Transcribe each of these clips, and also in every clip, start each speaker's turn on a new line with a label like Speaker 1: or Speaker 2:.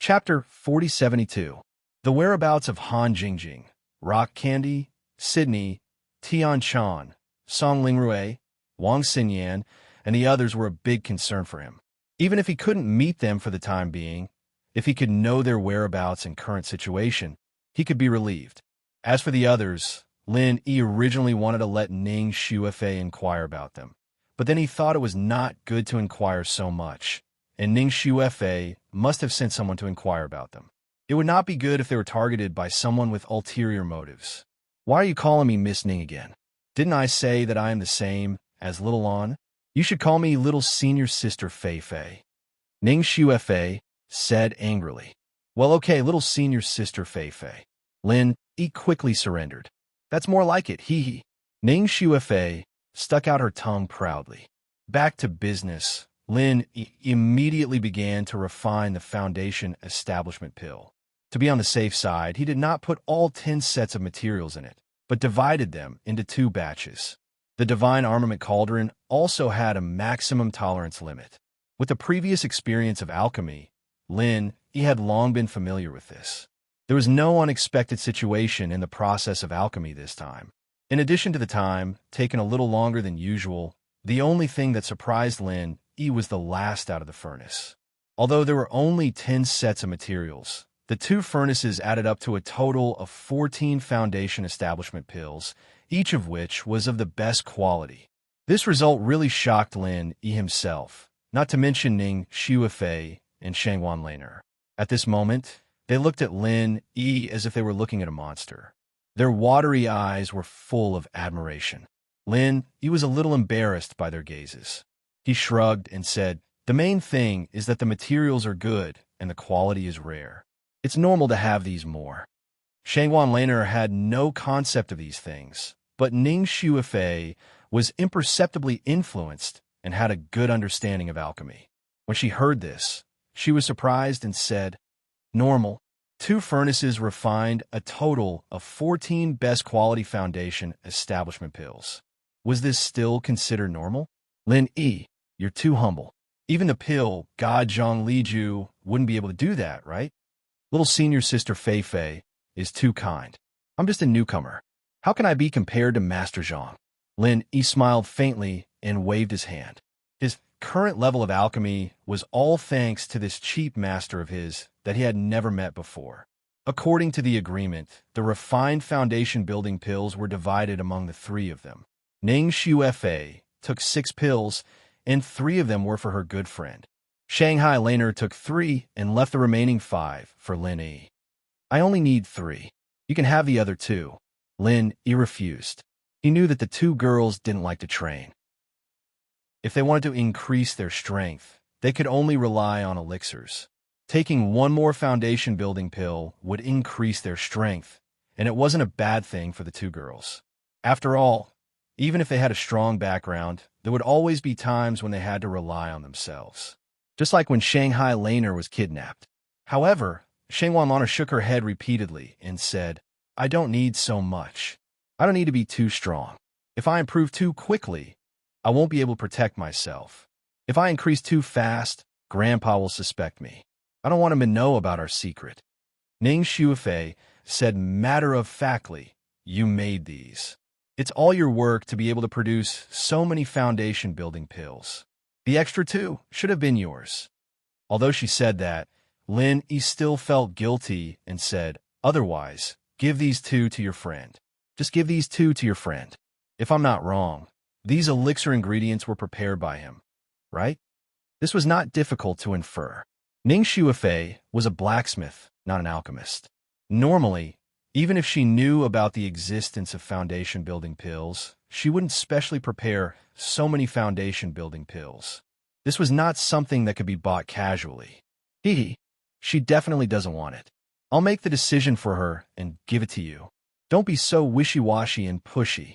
Speaker 1: Chapter 4072. The Whereabouts of Han Jingjing, Rock Candy, Sydney, Tian Chan, Song Lingrui, Wang Xinyan, and the others were a big concern for him. Even if he couldn't meet them for the time being, if he could know their whereabouts and current situation, he could be relieved. As for the others, Lin Yi originally wanted to let Ning Xuefei inquire about them, but then he thought it was not good to inquire so much, and Ning Xuefei must have sent someone to inquire about them. It would not be good if they were targeted by someone with ulterior motives. Why are you calling me Miss Ning again? Didn't I say that I am the same as Little An? You should call me Little Senior Sister Fei Fei. Ning Xuefei said angrily. Well, okay, Little Senior Sister Fei Fei. Lin Yi quickly surrendered. That's more like it, hee hee. Ning Xuefei stuck out her tongue proudly. Back to business, Lin Yi immediately began to refine the Foundation Establishment Pill. To be on the safe side, he did not put all 10 sets of materials in it, but divided them into 2 batches. The Divine Armament Cauldron also had a maximum tolerance limit. With the previous experience of alchemy, Lin Yi had long been familiar with this. There was no unexpected situation in the process of alchemy this time. In addition to the time taking a little longer than usual, the only thing that surprised Lin Yi was the last out of the furnace. Although there were only 10 sets of materials, the 2 furnaces added up to a total of 14 Foundation Establishment Pills, each of which was of the best quality. This result really shocked Lin Yi himself, not to mention Ning Xuefei and Shangwan Laner. At this moment, they looked at Lin Yi as if they were looking at a monster. Their watery eyes were full of admiration. Lin Yi was a little embarrassed by their gazes. He shrugged and said, "The main thing is that the materials are good and the quality is rare. It's normal to have these more." Shangwan Laner had no concept of these things, but Ning Xuefei was imperceptibly influenced and had a good understanding of alchemy. When she heard this, she was surprised and said, "Normal." 2 furnaces refined a total of 14 best quality Foundation Establishment Pills. Was this still considered normal? Lin Yi, you're too humble. Even the pill, God Zhang Liju, wouldn't be able to do that, right? Little Senior Sister Fei Fei is too kind. I'm just a newcomer. How can I be compared to Master Zhang? Lin Yi smiled faintly and waved his hand. His current level of alchemy was all thanks to this cheap master of his that he had never met before. According to the agreement, the refined foundation building pills were divided among the 3 of them. Ning Xuefei took 6 pills, and 3 of them were for her good friend. Shanghai Laner took 3 and left the remaining 5 for Lin Yi. I only need 3. You can have the other 2. Lin Yi refused. He knew that the 2 girls didn't like to train. If they wanted to increase their strength, they could only rely on elixirs. Taking 1 more foundation building pill would increase their strength, and it wasn't a bad thing for the 2 girls. After all, even if they had a strong background, there would always be times when they had to rely on themselves. Just like when Shanghai Laner was kidnapped. However, Shangwan Laner shook her head repeatedly and said, I don't need so much. I don't need to be too strong. If I improve too quickly, I won't be able to protect myself. If I increase too fast, Grandpa will suspect me. I don't want him to know about our secret. Ning Xuefei said matter-of-factly, you made these. It's all your work to be able to produce so many foundation building pills. The extra 2 should have been yours. Although she said that, Lin Yi still felt guilty and said, otherwise, give these 2 to your friend. Just give these 2 to your friend. If I'm not wrong, these elixir ingredients were prepared by him, right? This was not difficult to infer. Ning Xuefei was a blacksmith, not an alchemist. Normally, even if she knew about the existence of foundation building pills, she wouldn't specially prepare so many foundation building pills. This was not something that could be bought casually. She definitely doesn't want it. I'll make the decision for her and give it to you. Don't be so wishy-washy and pushy.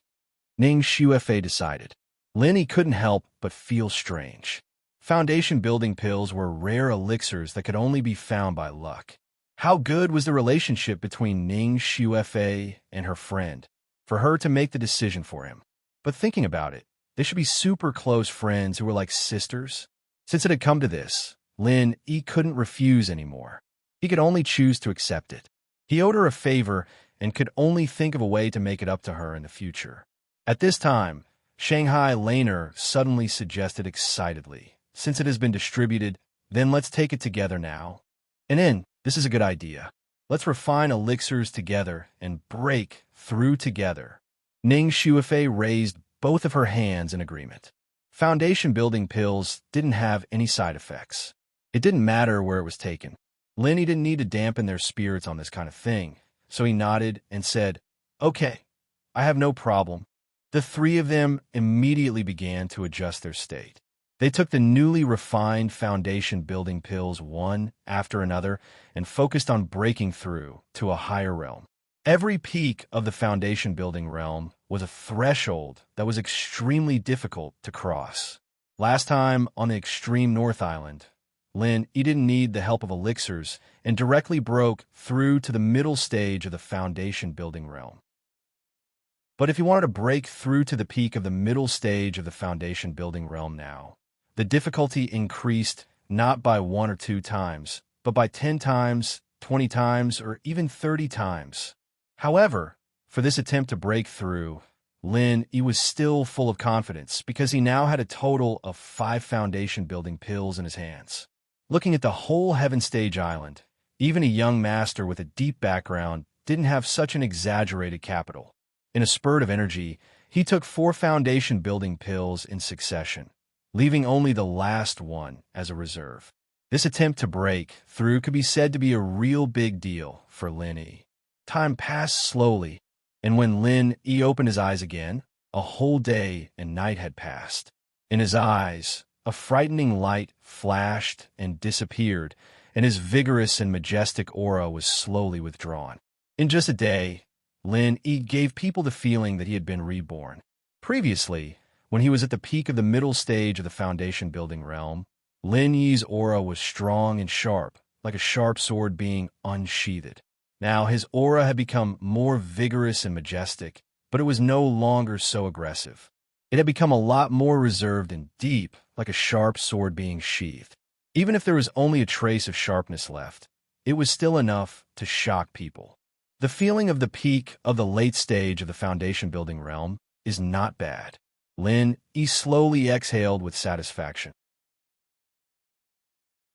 Speaker 1: Ning Xuefei decided. Lin Yi couldn't help but feel strange. Foundation building pills were rare elixirs that could only be found by luck. How good was the relationship between Ning Xuefei and her friend for her to make the decision for him? But thinking about it, they should be super close friends who were like sisters. Since it had come to this, Lin Yi couldn't refuse anymore. He could only choose to accept it. He owed her a favor and could only think of a way to make it up to her in the future. At this time, Shanghai Laner suddenly suggested excitedly, "Since it has been distributed, then let's take it together now. This is a good idea. Let's refine elixirs together and break through together." Ning Shuifei raised both of her hands in agreement. Foundation building pills didn't have any side effects. It didn't matter where it was taken. Lenny didn't need to dampen their spirits on this kind of thing, so he nodded and said, "Okay, I have no problem." The three of them immediately began to adjust their state. They took the newly refined foundation building pills one after another and focused on breaking through to a higher realm. Every peak of the foundation building realm was a threshold that was extremely difficult to cross. Last time on the extreme North Island, he didn't need the help of elixirs and directly broke through to the middle stage of the foundation building realm. But if he wanted to break through to the peak of the middle stage of the foundation building realm now, the difficulty increased not by 1 or 2 times, but by 10 times, 20 times, or even 30 times. However, for this attempt to break through, he was still full of confidence because he now had a total of 5 foundation building pills in his hands. Looking at the whole Heaven Stage Island, even a young master with a deep background didn't have such an exaggerated capital. In a spurt of energy, he took 4 foundation building pills in succession, leaving only the last one as a reserve. This attempt to break through could be said to be a real big deal for Lin. Time passed slowly, and when Lin opened his eyes again, a whole day and night had passed. In his eyes, a frightening light flashed and disappeared, and his vigorous and majestic aura was slowly withdrawn. In just a day, Lin gave people the feeling that he had been reborn. Previously, when he was at the peak of the middle stage of the foundation building realm, Lin Yi's aura was strong and sharp, like a sharp sword being unsheathed. Now his aura had become more vigorous and majestic, but it was no longer so aggressive. It had become a lot more reserved and deep, like a sharp sword being sheathed. Even if there was only a trace of sharpness left, it was still enough to shock people. The feeling of the peak of the late stage of the foundation building realm is not bad. Lin slowly exhaled with satisfaction.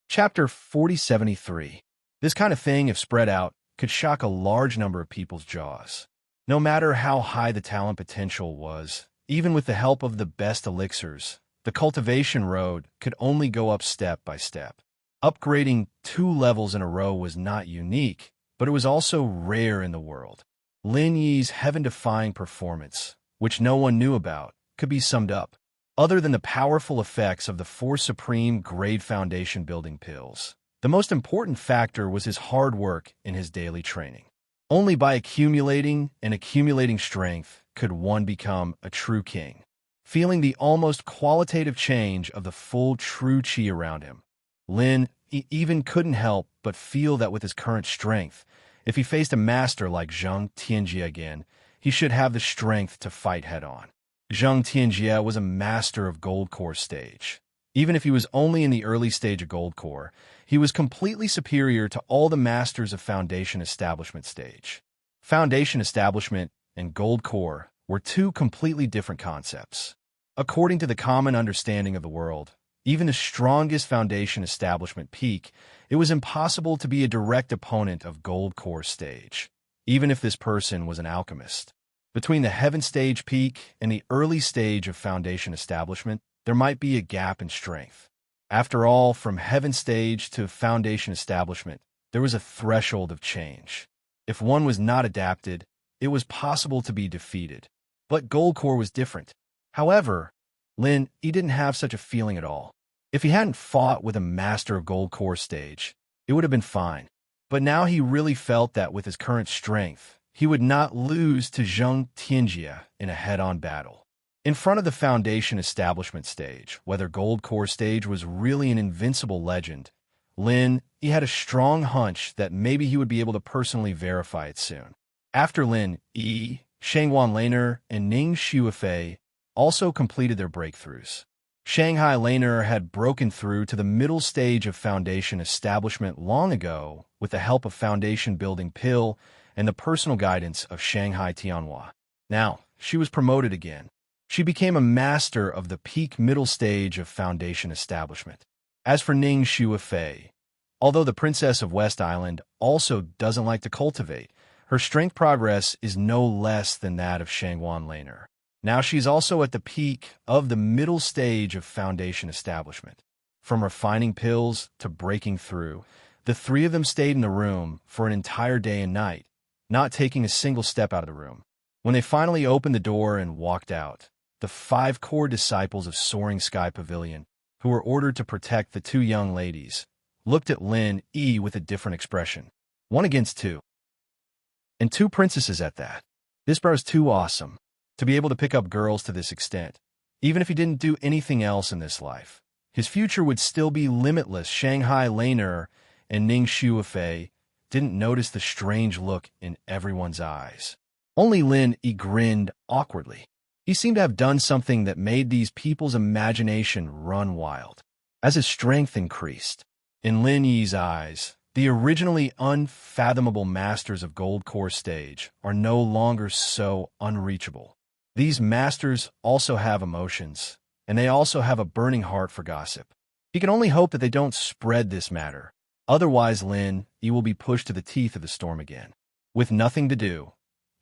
Speaker 1: Chapter 4073. This kind of thing, if spread out, could shock a large number of people's jaws. No matter how high the talent potential was, even with the help of the best elixirs, the cultivation road could only go up step by step. Upgrading 2 levels in a row was not unique, but it was also rare in the world. Lin Yi's heaven-defying performance, which no one knew about, could be summed up. Other than the powerful effects of the 4 supreme grade foundation building pills, the most important factor was his hard work in his daily training. Only by accumulating and accumulating strength could one become a true king. Feeling the almost qualitative change of the full true qi around him, Lin even couldn't help but feel that with his current strength, if he faced a master like Zhang Tianjie again, he should have the strength to fight head-on. Zhang Tianjie was a master of Gold Core stage. Even if he was only in the early stage of Gold Core, he was completely superior to all the masters of Foundation Establishment stage. Foundation Establishment and Gold Core were 2 completely different concepts. According to the common understanding of the world, even the strongest Foundation Establishment peak, it was impossible to be a direct opponent of Gold Core stage, even if this person was an alchemist. Between the Heaven Stage peak and the early stage of Foundation Establishment, there might be a gap in strength. After all, from Heaven Stage to Foundation Establishment, there was a threshold of change. If one was not adapted, it was possible to be defeated. But Gold Core was different. However, Lin didn't have such a feeling at all. If he hadn't fought with a master of Gold Core stage, it would have been fine. But now he really felt that with his current strength, he would not lose to Zhang Tianjie in a head-on battle. In front of the Foundation Establishment stage, whether Gold Core stage was really an invincible legend, Lin had a strong hunch that maybe he would be able to personally verify it soon. After Lin Shangwan Laner and Ning Shuifei also completed their breakthroughs. Shanghai Laner had broken through to the middle stage of Foundation establishment long ago with the help of Foundation Building Pill and the personal guidance of Shanghai Tianhua. Now, she was promoted again. She became a master of the peak middle stage of Foundation establishment. As for Ning Shuifei, although the Princess of West Island also doesn't like to cultivate, her strength progress is no less than that of Shangwan Laner. Now she's also at the peak of the middle stage of Foundation establishment. From refining pills to breaking through, the three of them stayed in the room for an entire day and night, not taking a single step out of the room. When they finally opened the door and walked out, the 5 core disciples of Soaring Sky Pavilion, who were ordered to protect the 2 young ladies, looked at Lin Yi with a different expression. 1 against 2. And 2 princesses at that. This bro's too awesome to be able to pick up girls to this extent. Even if he didn't do anything else in this life, his future would still be limitless. Shanghai Laner and Ning Shuifei didn't notice the strange look in everyone's eyes. Only Lin Yi grinned awkwardly. He seemed to have done something that made these people's imagination run wild. As his strength increased, in Lin Yi's eyes, the originally unfathomable masters of Gold Core Stage are no longer so unreachable. These masters also have emotions, and they also have a burning heart for gossip. He can only hope that they don't spread this matter. Otherwise, Lin Yi will be pushed to the teeth of the storm again. With nothing to do,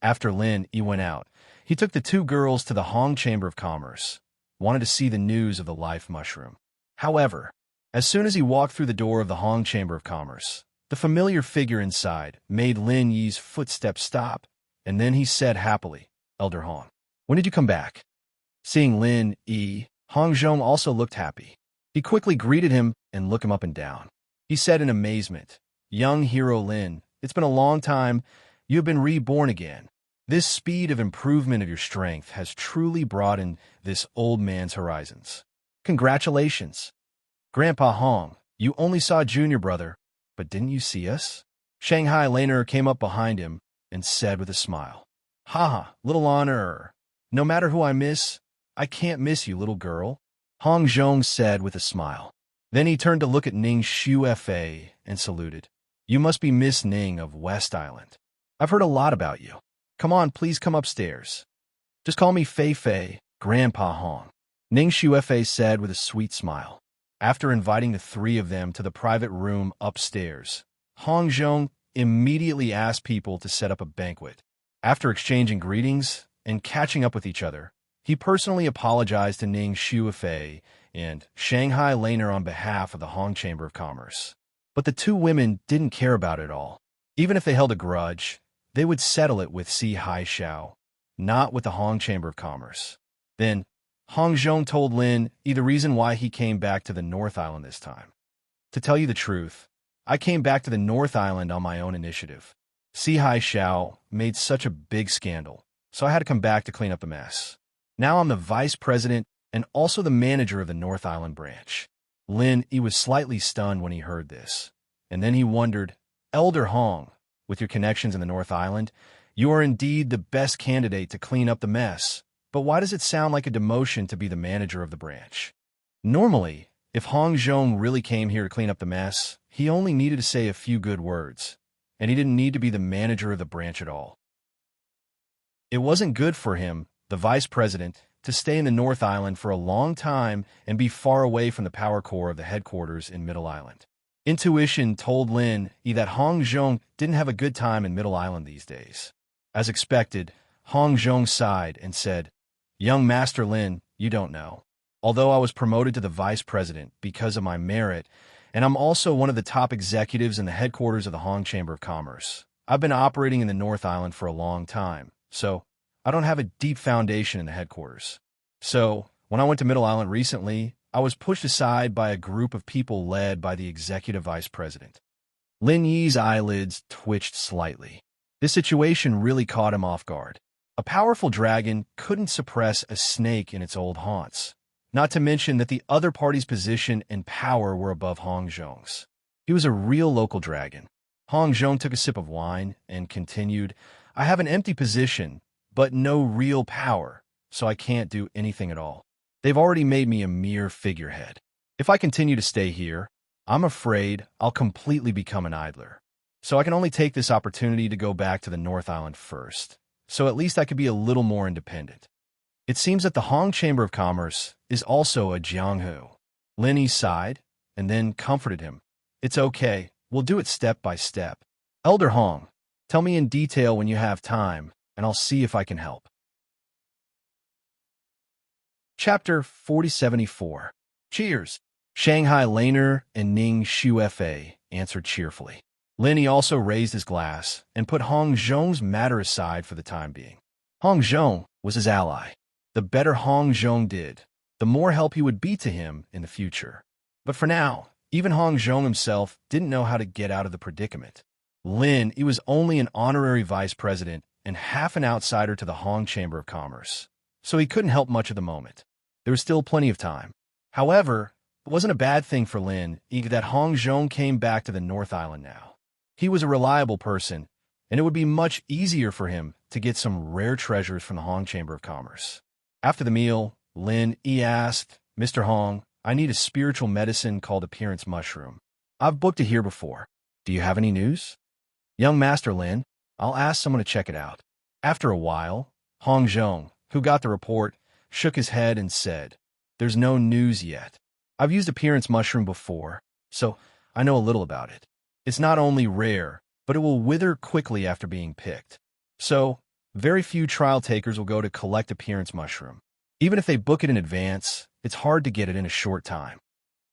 Speaker 1: after Lin Yi went out, he took the 2 girls to the Hong Chamber of Commerce, wanted to see the news of the life mushroom. However, as soon as he walked through the door of the Hong Chamber of Commerce, the familiar figure inside made Lin Yi's footsteps stop, and then he said happily, "Elder Hong, when did you come back?" Seeing Lin Yi, Hong Zhong also looked happy. He quickly greeted him and looked him up and down. He said in amazement, "Young hero Lin, it's been a long time. You have been reborn again. This speed of improvement of your strength has truly broadened this old man's horizons. Congratulations." "Grandpa Hong, you only saw Junior Brother, but didn't you see us?" Shanghai Laner came up behind him and said with a smile, "Haha, little honor. No matter who I miss, I can't miss you, little girl," Hong Zhong said with a smile. Then he turned to look at Ning Shuifei and saluted. "You must be Miss Ning of West Island. I've heard a lot about you. Come on, please come upstairs. Just call me Fei Fei, Grandpa Hong," Ning Shuifei said with a sweet smile. After inviting the 3 of them to the private room upstairs, Hong Zhong immediately asked people to set up a banquet. After exchanging greetings and catching up with each other, he personally apologized to Ning Shuifei and Shanghai Laner on behalf of the Hong Chamber of Commerce. But the 2 women didn't care about it all. Even if they held a grudge, they would settle it with Si Hai Xiao, not with the Hong Chamber of Commerce. Then, Hong Zhong told Lin Yi the reason why he came back to the North Island this time. "To tell you the truth, I came back to the North Island on my own initiative. Si Hai Xiao made such a big scandal, so I had to come back to clean up the mess. Now I'm the vice president and also the manager of the North Island branch." Lin Yi was slightly stunned when he heard this, and then he wondered, "Elder Hong, with your connections in the North Island, you are indeed the best candidate to clean up the mess. But why does it sound like a demotion to be the manager of the branch?" Normally, if Hong Zhong really came here to clean up the mess, he only needed to say a few good words, and he didn't need to be the manager of the branch at all. It wasn't good for him, the vice president, to stay in the North Island for a long time and be far away from the power core of the headquarters in Middle Island. Intuition told Lin Yi that Hong Zhong didn't have a good time in Middle Island these days. As expected, Hong Zhong sighed and said, "Young Master Lin, you don't know. Although I was promoted to the vice president because of my merit, and I'm also one of the top executives in the headquarters of the Hong Chamber of Commerce, I've been operating in the North Island for a long time, so I don't have a deep foundation in the headquarters. So, when I went to Middle Island recently, I was pushed aside by a group of people led by the executive vice president." Lin Yi's eyelids twitched slightly. This situation really caught him off guard. A powerful dragon couldn't suppress a snake in its old haunts, not to mention that the other party's position and power were above Hong Zhong's. He was a real local dragon. Hong Zhong took a sip of wine and continued, "I have an empty position, but no real power, so I can't do anything at all." They've already made me a mere figurehead. If I continue to stay here, I'm afraid I'll completely become an idler. So I can only take this opportunity to go back to the North Island first, so at least I could be a little more independent. It seems that the Hong Chamber of Commerce is also a Jianghu. Lin sighed, and then comforted him. It's okay, we'll do it step by step. Elder Hong, tell me in detail when you have time, and I'll see if I can help. Chapter 4074. Cheers! Shanghai Laner and Ning Shuefei answered cheerfully. Lin also raised his glass and put Hong Zhong's matter aside for the time being. Hong Zhong was his ally. The better Hong Zhong did, the more help he would be to him in the future. But for now, even Hong Zhong himself didn't know how to get out of the predicament. Lin, he was only an honorary vice president and half an outsider to the Hong Chamber of Commerce, so he couldn't help much at the moment. There was still plenty of time. However, it wasn't a bad thing for Lin that Hong Zhong came back to the North Island now. He was a reliable person, and it would be much easier for him to get some rare treasures from the Hong Chamber of Commerce. After the meal, Lin asked, Mr. Hong, I need a spiritual medicine called Appearance Mushroom. I've booked it here before. Do you have any news? Young Master Lin, I'll ask someone to check it out. After a while, Hong Zhong, who got the report, shook his head and said, There's no news yet. I've used Appearance Mushroom before, so I know a little about it. It's not only rare, but it will wither quickly after being picked. So, very few trial takers will go to collect Appearance Mushroom. Even if they book it in advance, it's hard to get it in a short time.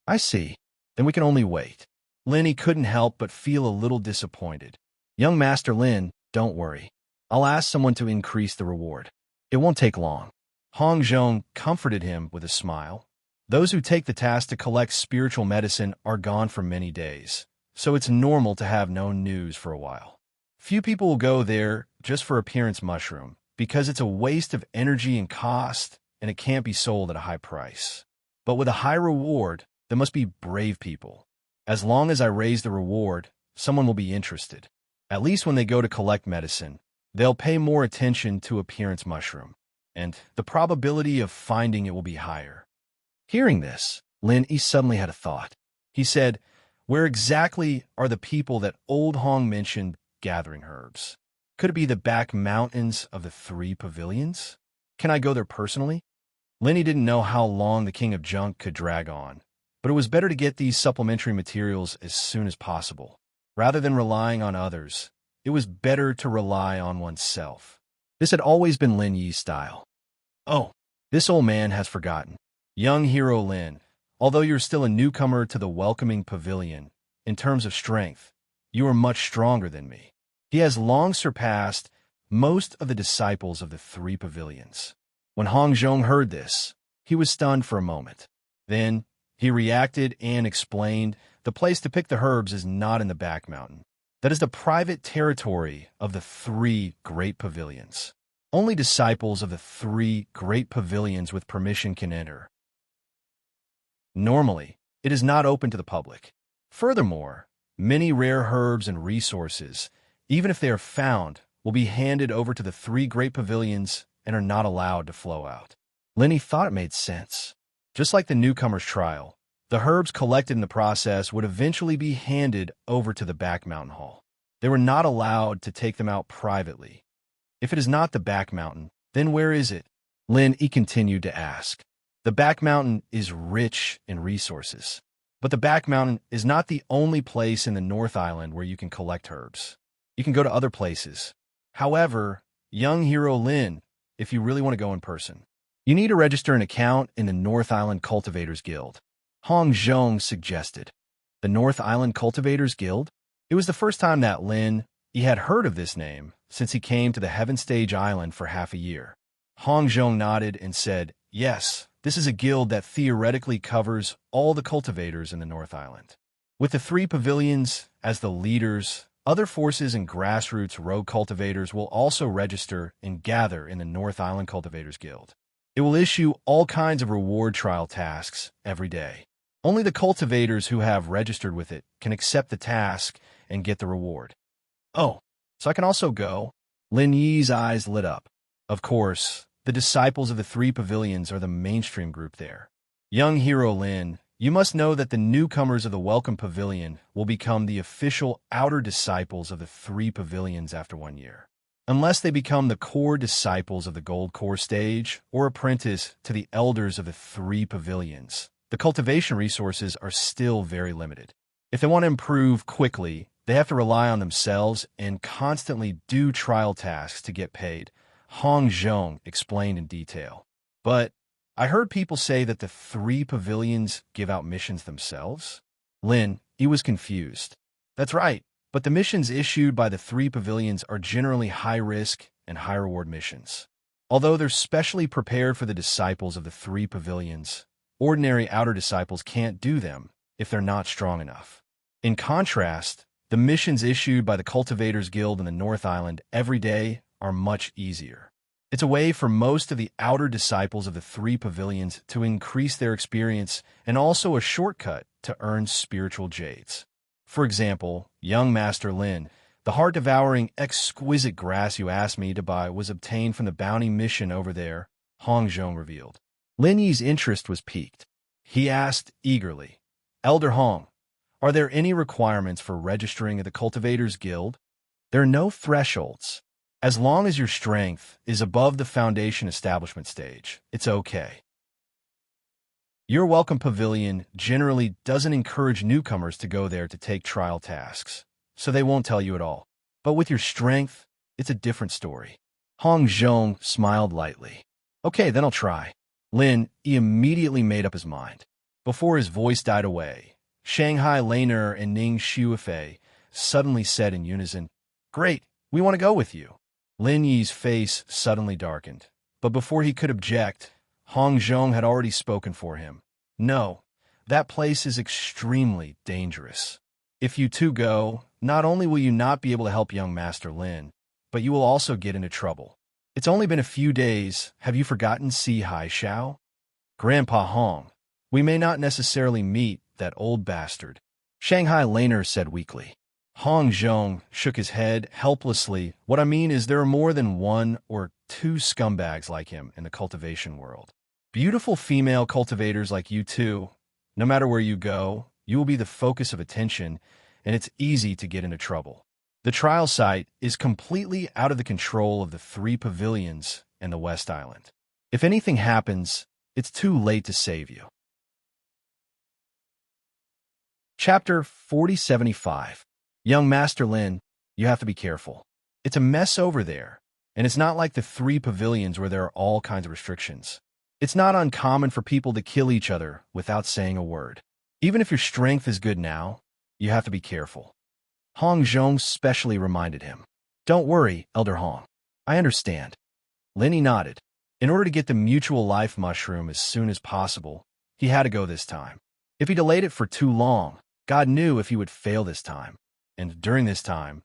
Speaker 1: I see. Then we can only wait. Lin couldn't help but feel a little disappointed. Young Master Lin, don't worry. I'll ask someone to increase the reward. It won't take long. Hong Zhong comforted him with a smile. Those who take the task to collect spiritual medicine are gone for many days, so it's normal to have no news for a while. Few people will go there just for Appearance Mushroom, because it's a waste of energy and cost, and it can't be sold at a high price. But with a high reward, there must be brave people. As long as I raise the reward, someone will be interested. At least when they go to collect medicine, they'll pay more attention to Appearance Mushroom, and the probability of finding it will be higher. Hearing this, Lin suddenly had a thought. He said, Where exactly are the people that old Hong mentioned gathering herbs? Could it be the back mountains of the 3 pavilions? Can I go there personally? Lin didn't know how long the King of Junk could drag on, but it was better to get these supplementary materials as soon as possible. Rather than relying on others, it was better to rely on oneself. This had always been Lin Yi's style. Oh, this old man has forgotten. Young hero Lin, although you're still a newcomer to the welcoming pavilion, in terms of strength, you are much stronger than me. He has long surpassed most of the disciples of the 3 pavilions. When Hong Zhong heard this, he was stunned for a moment. Then, he reacted and explained, the place to pick the herbs is not in the back mountain. That is the private territory of the 3 great pavilions. Only disciples of the 3 great pavilions with permission can enter. Normally, it is not open to the public. Furthermore, many rare herbs and resources, even if they are found, will be handed over to the 3 great pavilions and are not allowed to flow out. Lin thought it made sense. Just like the newcomer's trial, the herbs collected in the process would eventually be handed over to the back mountain hall. They were not allowed to take them out privately. If it is not the back mountain, then where is it? Lin continued to ask. The back mountain is rich in resources, but the back mountain is not the only place in the North Island where you can collect herbs. You can go to other places. However, young hero Lin, if you really want to go in person, you need to register an account in the North Island Cultivators Guild. Hong Zhong suggested. The North Island Cultivators Guild? It was the first time that Lin had heard of this name since he came to the Heaven Stage Island for half a year. Hong Zhong nodded and said, Yes, this is a guild that theoretically covers all the cultivators in the North Island. With the 3 pavilions as the leaders, other forces and grassroots rogue cultivators will also register and gather in the North Island Cultivators Guild. It will issue all kinds of reward trial tasks every day. Only the cultivators who have registered with it can accept the task and get the reward. Oh, so I can also go? Lin Yi's eyes lit up. Of course, The disciples of the three pavilions are the mainstream group there. Young hero Lin, you must know that the newcomers of the Welcome Pavilion will become the official outer disciples of the three pavilions after 1 year. Unless they become the core disciples of the Gold Core stage or apprentice to the elders of the three pavilions, the cultivation resources are still very limited. If they want to improve quickly, they have to rely on themselves and constantly do trial tasks to get paid, Hong Zhong explained in detail. But I heard people say that the three pavilions give out missions themselves. Lin, he was confused. That's right, but the missions issued by the three pavilions are generally high-risk and high-reward missions. Although they're specially prepared for the disciples of the three pavilions, ordinary outer disciples can't do them if they're not strong enough. In contrast, the missions issued by the Cultivators Guild in the North Island every day are much easier. It's a way for most of the outer disciples of the three pavilions to increase their experience and also a shortcut to earn spiritual jades. For example, young Master Lin, the heart-devouring, exquisite grass you asked me to buy was obtained from the bounty mission over there, Hong Zhong revealed. Lin Yi's interest was piqued. He asked eagerly, Elder Hong, are there any requirements for registering at the Cultivators Guild? There are no thresholds. As long as your strength is above the foundation establishment stage, it's okay. Your Welcome Pavilion generally doesn't encourage newcomers to go there to take trial tasks, so they won't tell you at all. But with your strength, it's a different story. Hong Zhong smiled lightly. Okay, then I'll try. Lin, he immediately made up his mind. Before his voice died away, Shanghai Laner and Ning Shuifei suddenly said in unison, Great, we want to go with you. Lin Yi's face suddenly darkened, but before he could object, Hong Zhong had already spoken for him. No, that place is extremely dangerous. If you two go, not only will you not be able to help young Master Lin, but you will also get into trouble. It's only been a few days. Have you forgotten Si Hai Xiao? Grandpa Hong, we may not necessarily meet that old bastard, Shanghai Laner said weakly. Hong Zhong shook his head helplessly. What I mean is there are more than one or two scumbags like him in the cultivation world. Beautiful female cultivators like you too. No matter where you go, you will be the focus of attention, and it's easy to get into trouble. The trial site is completely out of the control of the three pavilions and the West Island. If anything happens, it's too late to save you. Chapter 4075. Young Master Lin, you have to be careful. It's a mess over there, and it's not like the three pavilions where there are all kinds of restrictions. It's not uncommon for people to kill each other without saying a word. Even if your strength is good now, you have to be careful. Hong Zhong specially reminded him. Don't worry, Elder Hong. I understand. Lin Yi nodded. In order to get the mutual life mushroom as soon as possible, he had to go this time. If he delayed it for too long, God knew if he would fail this time. And during this time,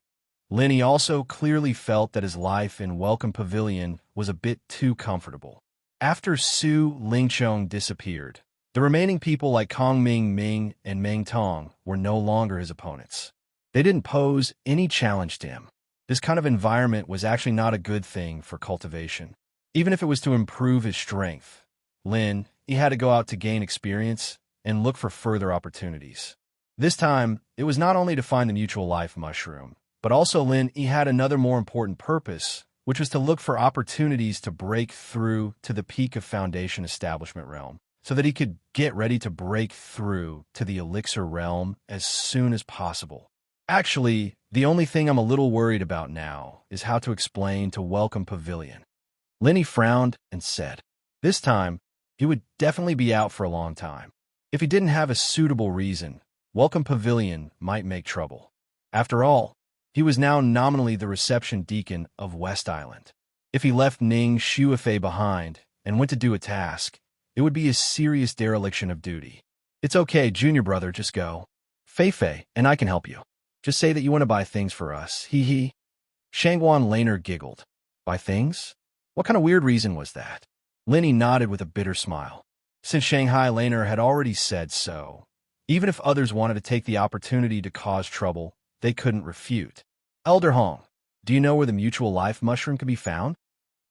Speaker 1: Lin Yi also clearly felt that his life in Welcome Pavilion was a bit too comfortable. After Su Lingchong disappeared, the remaining people like Kong Ming and Meng Tong were no longer his opponents. They didn't pose any challenge to him. This kind of environment was actually not a good thing for cultivation. Even if it was to improve his strength, Lin, he had to go out to gain experience and look for further opportunities. This time, it was not only to find the mutual life mushroom, but also Lin, he had another more important purpose, which was to look for opportunities to break through to the peak of Foundation Establishment realm, so that he could get ready to break through to the Elixir realm as soon as possible. Actually, the only thing I'm a little worried about now is how to explain to Welcome Pavilion. Lin Yi frowned and said, this time, he would definitely be out for a long time. If he didn't have a suitable reason, Welcome Pavilion might make trouble. After all, he was now nominally the reception deacon of West Island. If he left Ning Shuifei behind and went to do a task, it would be a serious dereliction of duty. It's okay, junior brother, just go. Fei and I can help you. Just say that you want to buy things for us, hee. Shangguan Laner giggled. Buy things? What kind of weird reason was that? Lin Yi nodded with a bitter smile. Since Shanghai Laner had already said so, even if others wanted to take the opportunity to cause trouble, they couldn't refute. Elder Hong, do you know where the mutual life mushroom can be found?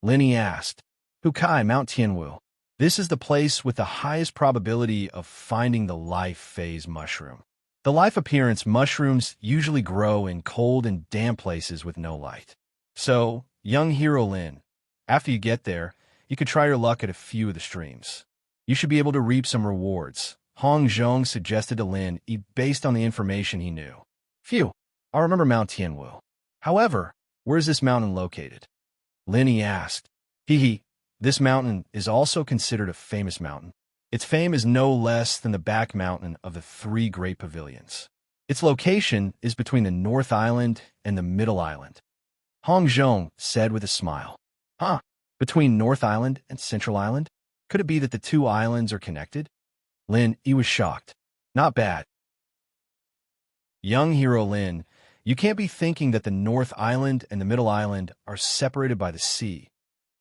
Speaker 1: Lin Yi asked. Hukai, Mount Tianwu. This is the place with the highest probability of finding the life phase mushroom. The life appearance mushrooms usually grow in cold and damp places with no light. So, young hero Lin, after you get there, you could try your luck at a few of the streams. You should be able to reap some rewards, Hong Zhong suggested to Lin based on the information he knew. Phew, I remember Mount Tianwu. However, where is this mountain located? Lin asked. This mountain is also considered a famous mountain. Its fame is no less than the back mountain of the three great pavilions. Its location is between the North Island and the Middle Island. Hong Zhong said with a smile. Huh, between North Island and Central Island? Could it be that the two islands are connected? Lin, he was shocked. Not bad. Young hero Lin, you can't be thinking that the North Island and the Middle Island are separated by the sea,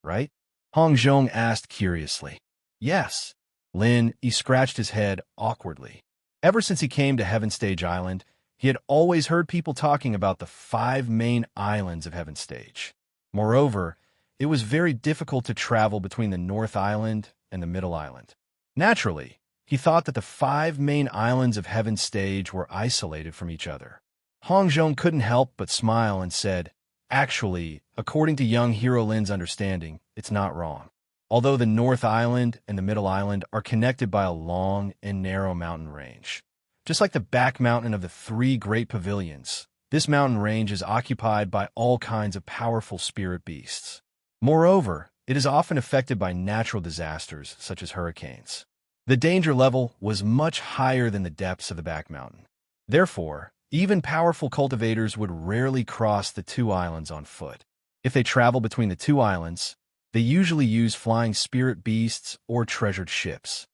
Speaker 1: right? Hong Zhong asked curiously. Yes. Lin, he scratched his head awkwardly. Ever since he came to Heaven Stage Island, he had always heard people talking about the 5 main islands of Heaven Stage. Moreover, it was very difficult to travel between the North Island and the Middle Island. Naturally, he thought that the 5 main islands of Heaven Stage were isolated from each other. Hong Zhong couldn't help but smile and said, actually, according to young hero Lin's understanding, it's not wrong. Although the North Island and the Middle Island are connected by a long and narrow mountain range. Just like the back mountain of the 3 great pavilions, this mountain range is occupied by all kinds of powerful spirit beasts. Moreover, it is often affected by natural disasters such as hurricanes. The danger level was much higher than the depths of the back mountain. Therefore, even powerful cultivators would rarely cross the 2 islands on foot. If they travel between the 2 islands, they usually use flying spirit beasts or treasured ships.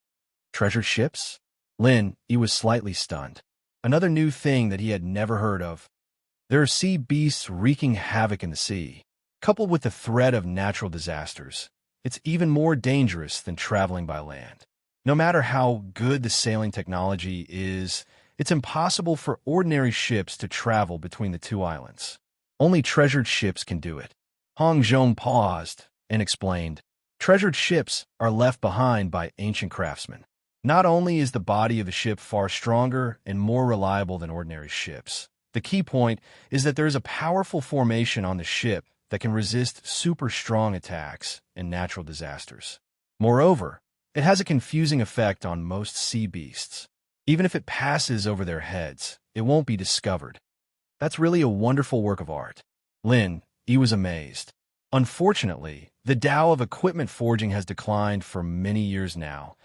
Speaker 1: Treasured ships? Lin, he was slightly stunned. Another new thing that he had never heard of. There are sea beasts wreaking havoc in the sea. Coupled with the threat of natural disasters, it's even more dangerous than traveling by land. No matter how good the sailing technology is, it's impossible for ordinary ships to travel between the 2 islands. Only treasured ships can do it. Hong Zhong paused and explained, treasured ships are left behind by ancient craftsmen. Not only is the body of the ship far stronger and more reliable than ordinary ships, the key point is that there is a powerful formation on the ship that can resist super strong attacks and natural disasters. Moreover, it has a confusing effect on most sea beasts. Even if it passes over their heads, it won't be discovered. That's really a wonderful work of art. Lin, he was amazed. Unfortunately, the Tao of equipment forging has declined for many years now,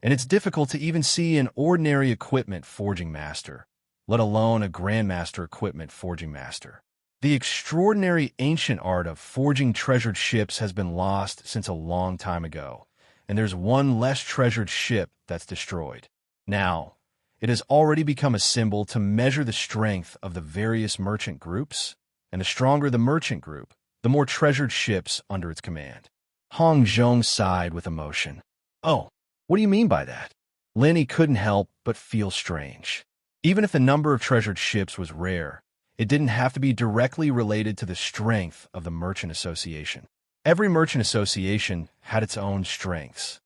Speaker 1: and it's difficult to even see an ordinary equipment forging master, let alone a grandmaster equipment forging master. The extraordinary ancient art of forging treasured ships has been lost since a long time ago, and there's one less treasured ship that's destroyed. Now, it has already become a symbol to measure the strength of the various merchant groups, and the stronger the merchant group, the more treasured ships under its command. Hong Zhong sighed with emotion. Oh, what do you mean by that? Lin couldn't help but feel strange. Even if the number of treasured ships was rare, it didn't have to be directly related to the strength of the merchant association. Every merchant association had its own strengths.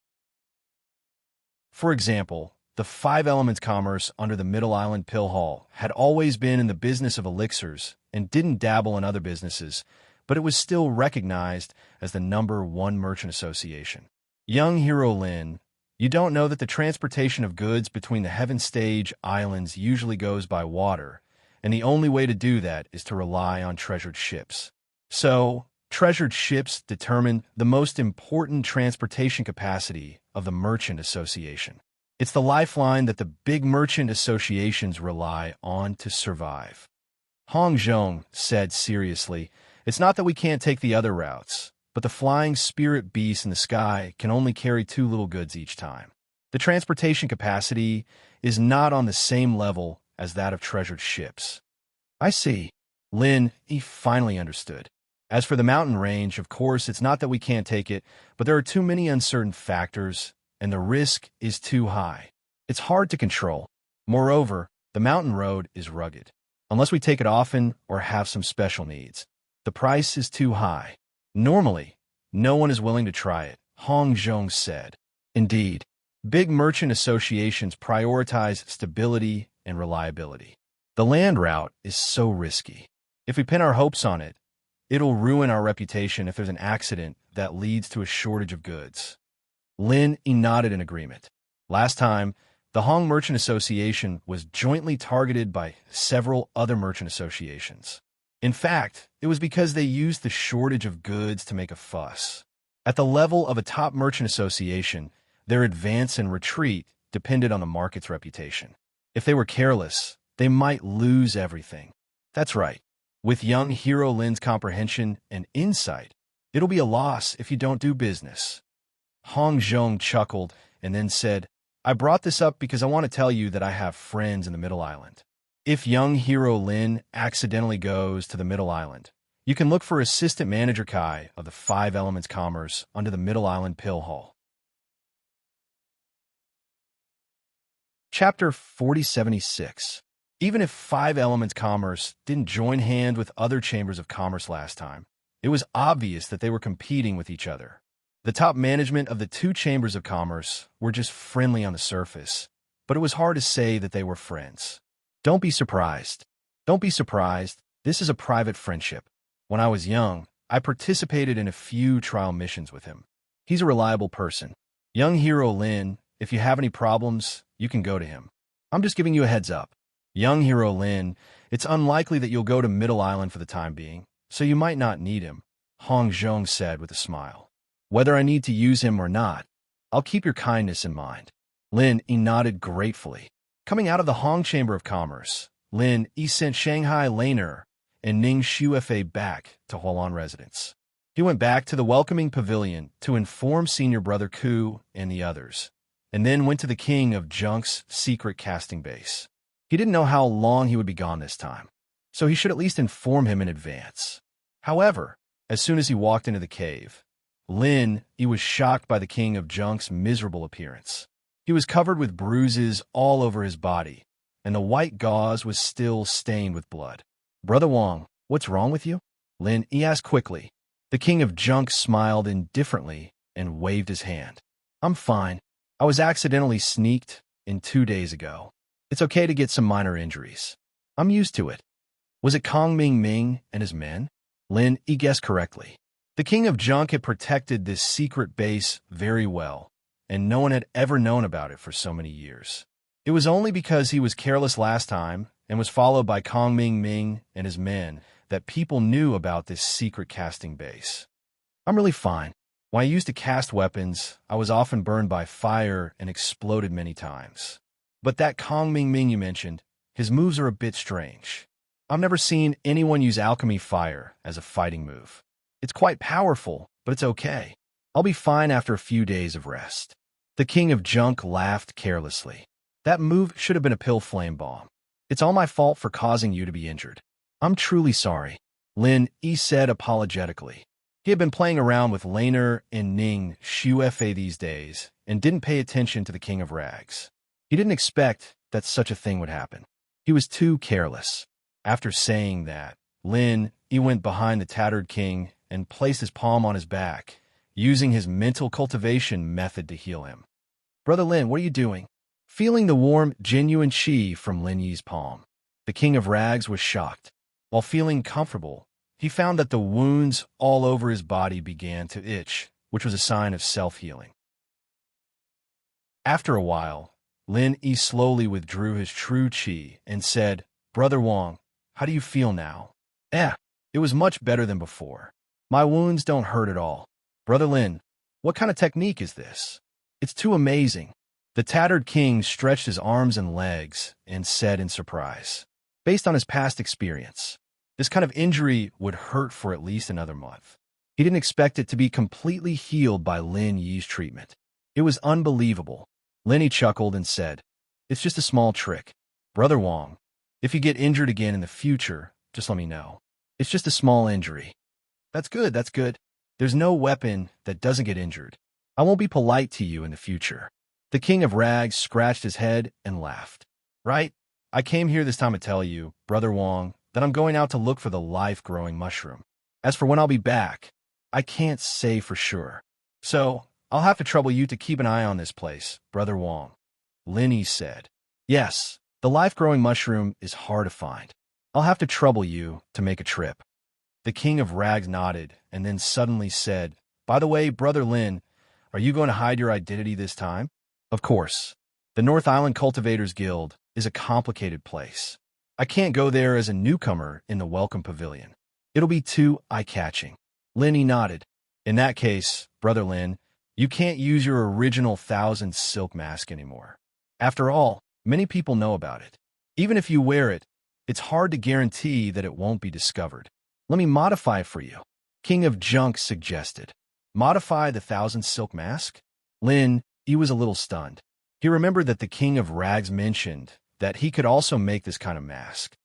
Speaker 1: For example, the 5 Elements Commerce under the Middle Island Pill Hall had always been in the business of elixirs and didn't dabble in other businesses, but it was still recognized as the #1 merchant association. Young hero Lin, you don't know that the transportation of goods between the Heaven Stage Islands usually goes by water, and the only way to do that is to rely on treasured ships. So, treasured ships determine the most important transportation capacity of the merchant association. It's the lifeline that the big merchant associations rely on to survive. Hong Zhong said seriously, it's not that we can't take the other routes, but the flying spirit beasts in the sky can only carry 2 little goods each time. The transportation capacity is not on the same level as that of treasured ships. I see. Lin, he finally understood. As for the mountain range, of course, it's not that we can't take it, but there are too many uncertain factors, and the risk is too high. It's hard to control. Moreover, the mountain road is rugged. Unless we take it often or have some special needs, the price is too high. Normally, no one is willing to try it, Hong Zhong said. Indeed, big merchant associations prioritize stability and reliability. The land route is so risky. If we pin our hopes on it, it'll ruin our reputation if there's an accident that leads to a shortage of goods. Lin nodded in agreement. Last time, the Hong Merchant Association was jointly targeted by several other merchant associations. In fact, it was because they used the shortage of goods to make a fuss. At the level of a top merchant association, their advance and retreat depended on the market's reputation. If they were careless, they might lose everything. That's right. With young hero Lin's comprehension and insight, it'll be a loss if you don't do business. Hong Zhong chuckled and then said, I brought this up because I want to tell you that I have friends in the Middle Island. If young hero Lin accidentally goes to the Middle Island, you can look for Assistant Manager Kai of the 5 Elements Commerce under the Middle Island Pill Hall. Chapter 4076. Even if 5 Elements Commerce didn't join hand with other chambers of commerce last time, it was obvious that they were competing with each other. The top management of the 2 chambers of commerce were just friendly on the surface, but it was hard to say that they were friends. Don't be surprised. Don't be surprised. This is a private friendship. When I was young, I participated in a few trial missions with him. He's a reliable person. Young hero Lin, if you have any problems, you can go to him. I'm just giving you a heads up. Young hero Lin, it's unlikely that you'll go to Middle Island for the time being, so you might not need him, Hong Zhong said with a smile. Whether I need to use him or not, I'll keep your kindness in mind. Lin nodded gratefully. Coming out of the Hong Chamber of Commerce, Lin sent Shanghai Laner and Ning Shuefei back to Hualan residence. He went back to the welcoming pavilion to inform senior brother Ku and the others, and then went to the king of Junk's secret casting base. He didn't know how long he would be gone this time, so he should at least inform him in advance. However, as soon as he walked into the cave, Lin was shocked by the king of Junk's miserable appearance. He was covered with bruises all over his body, and the white gauze was still stained with blood. Brother Wang, what's wrong with you? Lin asked quickly. The king of Junk smiled indifferently and waved his hand. I'm fine. I was accidentally sneaked in 2 days ago. It's okay to get some minor injuries. I'm used to it. Was it Kong Ming Ming and his men? Lin guessed correctly. The king of Junk had protected this secret base very well, and no one had ever known about it for so many years. It was only because he was careless last time and was followed by Kong Ming Ming and his men that people knew about this secret casting base. I'm really fine. When I used to cast weapons, I was often burned by fire and exploded many times. But that Kong Ming Ming you mentioned, his moves are a bit strange. I've never seen anyone use alchemy fire as a fighting move. It's quite powerful, but it's okay. I'll be fine after a few days of rest. The king of Junk laughed carelessly. That move should have been a pill flame bomb. It's all my fault for causing you to be injured. I'm truly sorry, Lin said apologetically. He had been playing around with Laner and Ning Shuefei these days and didn't pay attention to the king of Rags. He didn't expect that such a thing would happen. He was too careless. After saying that, Lin went behind the tattered king and placed his palm on his back, using his mental cultivation method to heal him. Brother Lin, what are you doing? Feeling the warm, genuine chi from Lin Yi's palm, the king of Rags was shocked. While feeling comfortable, he found that the wounds all over his body began to itch, which was a sign of self-healing. After a while, Lin slowly withdrew his true chi and said, Brother Wang, how do you feel now? It was much better than before. My wounds don't hurt at all. Brother Lin, what kind of technique is this? It's too amazing. The tattered king stretched his arms and legs and said in surprise, based on his past experience, this kind of injury would hurt for at least another month. He didn't expect it to be completely healed by Lin Yi's treatment. It was unbelievable. Lin Yi chuckled and said, it's just a small trick. Brother Wang, if you get injured again in the future, just let me know. It's just a small injury. That's good, that's good. There's no weapon that doesn't get injured. I won't be polite to you in the future. The king of Rags scratched his head and laughed. Right? I came here this time to tell you, Brother Wang, that I'm going out to look for the life-growing mushroom. As for when I'll be back, I can't say for sure. So, I'll have to trouble you to keep an eye on this place, Brother Wong. Lin said. Yes, the life-growing mushroom is hard to find. I'll have to trouble you to make a trip. The King of Rags nodded and then suddenly said, By the way, Brother Lin, are you going to hide your identity this time? Of course. The North Island Cultivators Guild is a complicated place. I can't go there as a newcomer in the Welcome Pavilion. It'll be too eye-catching. Lin nodded. In that case, Brother Lin, you can't use your original 1,000 silk mask anymore. After all, many people know about it. Even if you wear it, it's hard to guarantee that it won't be discovered. Let me modify it for you. King of Junk suggested. Modify the 1,000 silk mask? Lin, he was a little stunned. He remembered that the King of Rags mentioned that he could also make this kind of mask.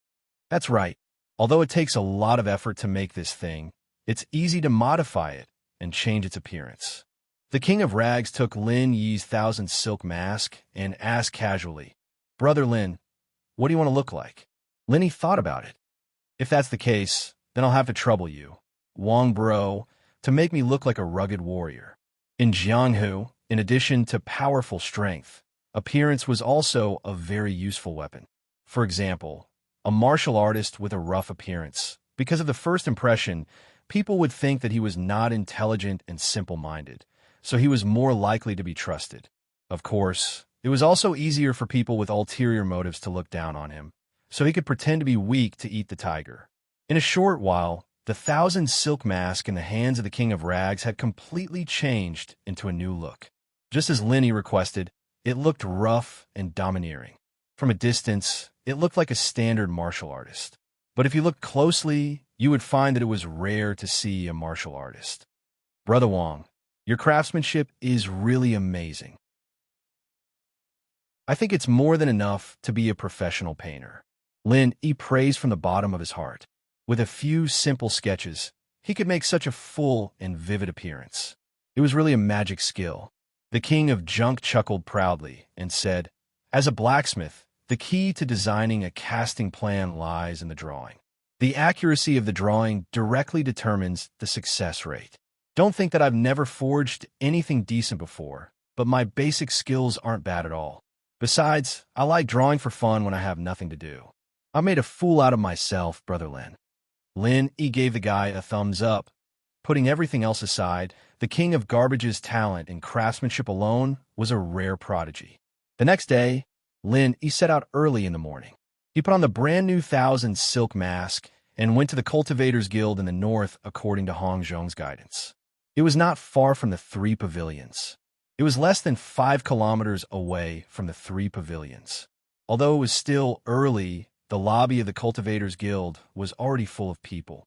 Speaker 1: That's right. Although it takes a lot of effort to make this thing, it's easy to modify it and change its appearance. The King of Rags took Lin Yi's 1,000 silk mask and asked casually, Brother Lin, what do you want to look like? Lin thought about it. If that's the case, then I'll have to trouble you, Wong Bro, to make me look like a rugged warrior. In Jianghu, in addition to powerful strength, appearance was also a very useful weapon. For example, a martial artist with a rough appearance. Because of the first impression, people would think that he was not intelligent and simple-minded, so he was more likely to be trusted. Of course, it was also easier for people with ulterior motives to look down on him, so he could pretend to be weak to eat the tiger. In a short while, the 1,000 silk mask in the hands of the King of Rags had completely changed into a new look. Just as Lin requested, it looked rough and domineering. From a distance, it looked like a standard martial artist. But if you looked closely, you would find that it was rare to see a martial artist. Brother Wong, your craftsmanship is really amazing. I think it's more than enough to be a professional painter. Lin praised from the bottom of his heart. With a few simple sketches, he could make such a full and vivid appearance. It was really a magic skill. The King of Junk chuckled proudly and said, As a blacksmith, the key to designing a casting plan lies in the drawing. The accuracy of the drawing directly determines the success rate. Don't think that I've never forged anything decent before, but my basic skills aren't bad at all. Besides, I like drawing for fun when I have nothing to do. I made a fool out of myself, Brother Lin. Lin gave the guy a thumbs up. Putting everything else aside, the King of Garbage's talent in craftsmanship alone was a rare prodigy. The next day, Lin set out early in the morning. He put on the brand new 1,000 silk mask and went to the Cultivators Guild in the north according to Hong Zhong's guidance. It was not far from the 3 pavilions. It was less than 5 kilometers away from the 3 pavilions. Although it was still early, the lobby of the Cultivators Guild was already full of people.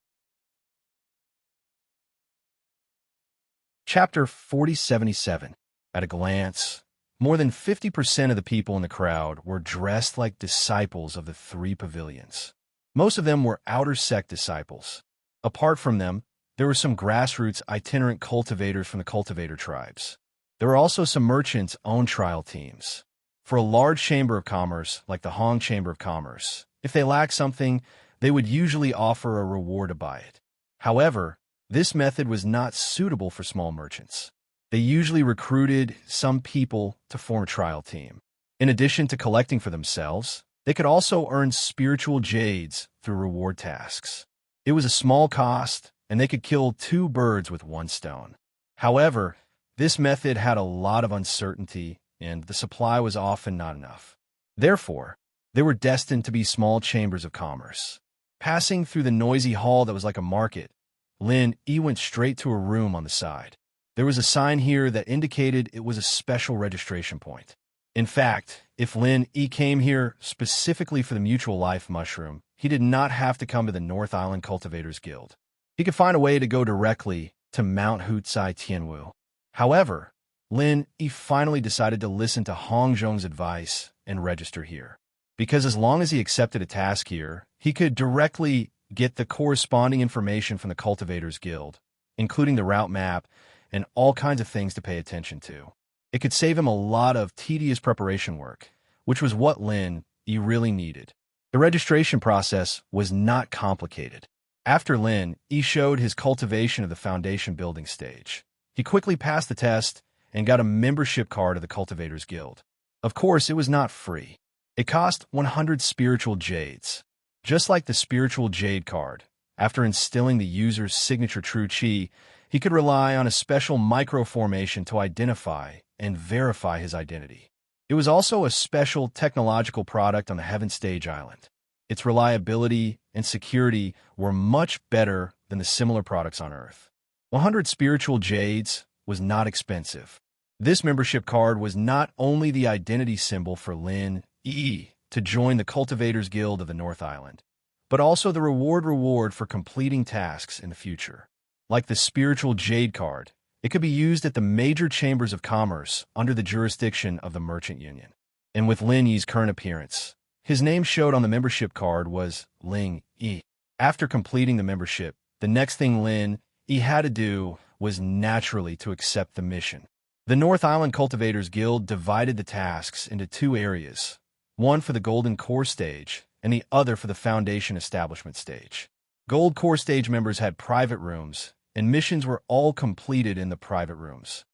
Speaker 1: Chapter 4077. At a glance, more than 50% of the people in the crowd were dressed like disciples of the 3 pavilions. Most of them were outer sect disciples. Apart from them, there were some grassroots itinerant cultivators from the cultivator tribes. There were also some merchants-owned trial teams. For a large chamber of commerce, like the Hong Chamber of Commerce, if they lacked something, they would usually offer a reward to buy it. However, this method was not suitable for small merchants. They usually recruited some people to form a trial team. In addition to collecting for themselves, they could also earn spiritual jades through reward tasks. It was a small cost, and they could kill 2 birds with 1 stone. However, this method had a lot of uncertainty, and the supply was often not enough. Therefore, they were destined to be small chambers of commerce. Passing through the noisy hall that was like a market, Lin went straight to a room on the side. There was a sign here that indicated it was a special registration point. In fact, if Lin came here specifically for the Mutual Life mushroom, he did not have to come to the North Island Cultivators Guild. He could find a way to go directly to Mount Hutsai Tianwu. However, Lin finally decided to listen to Hong Zhong's advice and register here. Because as long as he accepted a task here, he could directly get the corresponding information from the Cultivators Guild, including the route map and all kinds of things to pay attention to. It could save him a lot of tedious preparation work, which was what Lin really needed. The registration process was not complicated. After Lin showed his cultivation of the foundation building stage, he quickly passed the test and got a membership card of the Cultivators Guild. Of course, it was not free. It cost 100 spiritual jades. Just like the spiritual jade card, after instilling the user's signature true chi, he could rely on a special microformation to identify and verify his identity. It was also a special technological product on the Heaven Stage Island. Its reliability and security were much better than the similar products on Earth. 100 spiritual jades was not expensive. This membership card was not only the identity symbol for Lin E to join the Cultivators Guild of the North Island, but also the reward for completing tasks in the future. Like the spiritual jade card, it could be used at the major chambers of commerce under the jurisdiction of the Merchant Union. And with Lin Yi's current appearance, his name showed on the membership card was Ling Yi. After completing the membership, the next thing Lin Yi had to do was naturally to accept the mission. The North Island Cultivators Guild divided the tasks into two areas, one for the Golden Core Stage and the other for the Foundation Establishment Stage. Gold Core Stage members had private rooms, and missions were all completed in the private rooms.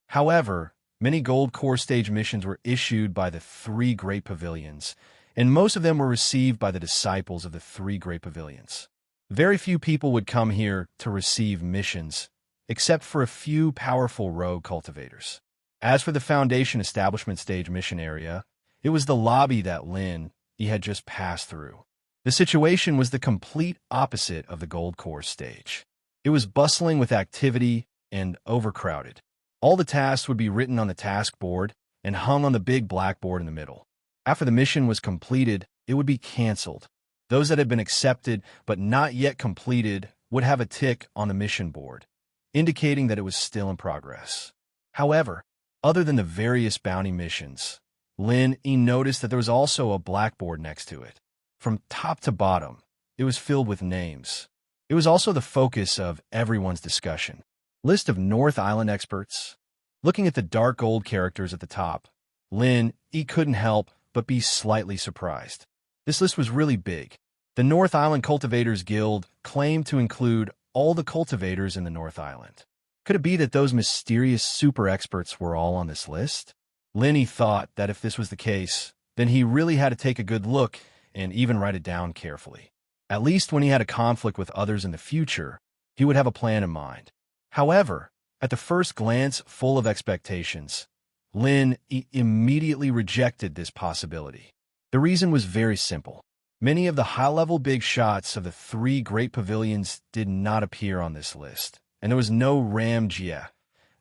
Speaker 1: However, many Gold Core Stage missions were issued by the Three Great Pavilions, and most of them were received by the disciples of the Three Great Pavilions. Very few people would come here to receive missions, except for a few powerful rogue cultivators. As for the Foundation Establishment Stage mission area, it was the lobby that Lin Yi had just passed through. The situation was the complete opposite of the Gold Core Stage. It was bustling with activity and overcrowded. All the tasks would be written on the task board and hung on the big blackboard in the middle. After the mission was completed, it would be canceled. Those that had been accepted but not yet completed would have a tick on the mission board, indicating that it was still in progress. However, other than the various bounty missions, Lin Yi noticed that there was also a blackboard next to it. From top to bottom, it was filled with names. It was also the focus of everyone's discussion. List of North Island experts. Looking at the dark gold characters at the top, Lin Yi couldn't help but be slightly surprised. This list was really big. The North Island Cultivators Guild claimed to include all the cultivators in the North Island. Could it be that those mysterious super experts were all on this list? Lin Yi thought that if this was the case, then he really had to take a good look and even write it down carefully. At least when he had a conflict with others in the future, he would have a plan in mind. However, at the first glance full of expectations, Lin Yi immediately rejected this possibility. The reason was very simple. Many of the high-level big shots of the Three Great Pavilions did not appear on this list, and there was no Ram Jie,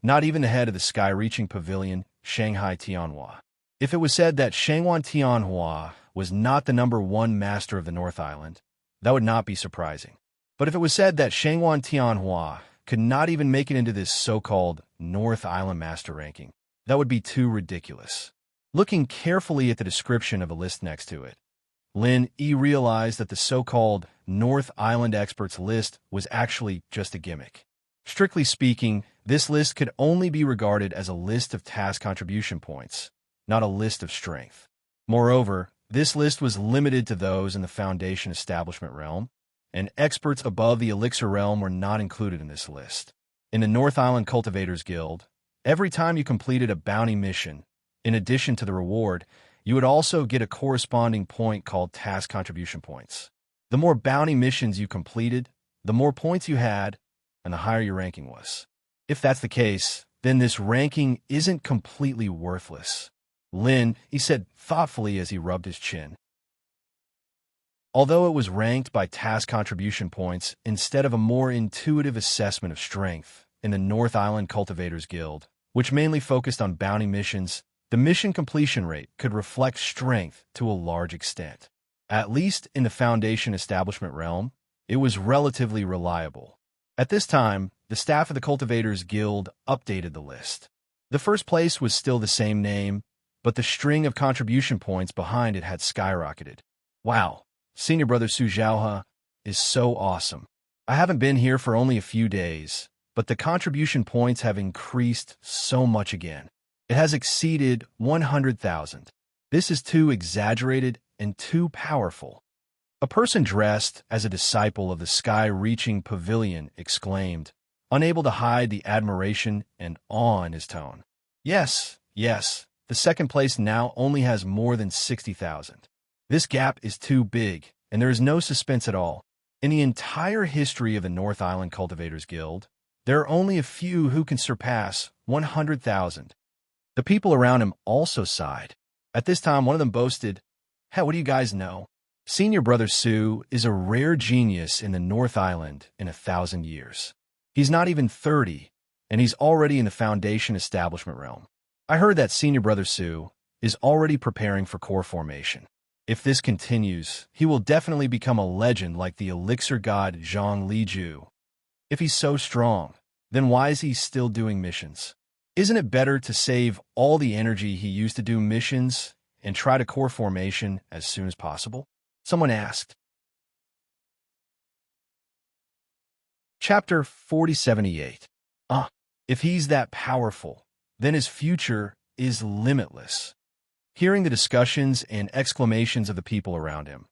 Speaker 1: not even the head of the sky-reaching pavilion, Shanghai Tianhua. If it was said that Shangwan Tianhua was not the #1 master of the North Island, that would not be surprising. But if it was said that Shangwan Tianhua could not even make it into this so-called North Island master ranking, that would be too ridiculous. Looking carefully at the description of a list next to it, Lin Yi realized that the so-called North Island experts list was actually just a gimmick. Strictly speaking, this list could only be regarded as a list of task contribution points, not a list of strength. Moreover, this list was limited to those in the Foundation Establishment realm, and experts above the Elixir realm were not included in this list. In the North Island Cultivators Guild, every time you completed a bounty mission, in addition to the reward, you would also get a corresponding point called task contribution points. The more bounty missions you completed, the more points you had, and the higher your ranking was. If that's the case, then this ranking isn't completely worthless. Lin, he said thoughtfully as he rubbed his chin. Although it was ranked by task contribution points instead of a more intuitive assessment of strength in the North Island Cultivators Guild, which mainly focused on bounty missions, the mission completion rate could reflect strength to a large extent. At least in the Foundation Establishment realm, it was relatively reliable. At this time, the staff of the Cultivators Guild updated the list. The first place was still the same name, but the string of contribution points behind it had skyrocketed. Wow, Senior Brother Su Zhaohe is so awesome. I haven't been here for only a few days, but the contribution points have increased so much again. It has exceeded 100,000. This is too exaggerated and too powerful. A person dressed as a disciple of the sky-reaching pavilion exclaimed, unable to hide the admiration and awe in his tone. Yes, yes, the second place now only has more than 60,000. This gap is too big, and there is no suspense at all. In the entire history of the North Island Cultivators Guild, there are only a few who can surpass 100,000. The people around him also sighed. At this time, one of them boasted, "Hey, what do you guys know? Senior Brother Sue is a rare genius in the North Island in 1,000 years. He's not even 30, and he's already in the Foundation establishment realm. I heard that Senior Brother Sue is already preparing for core formation. If this continues, he will definitely become a legend like the elixir god Zhang Liju. If he's so strong, then why is he still doing missions? Isn't it better to save all the energy he used to do missions and try to core formation as soon as possible?" Someone asked. Chapter 4078. If he's that powerful, then his future is limitless. Hearing the discussions and exclamations of the people around him,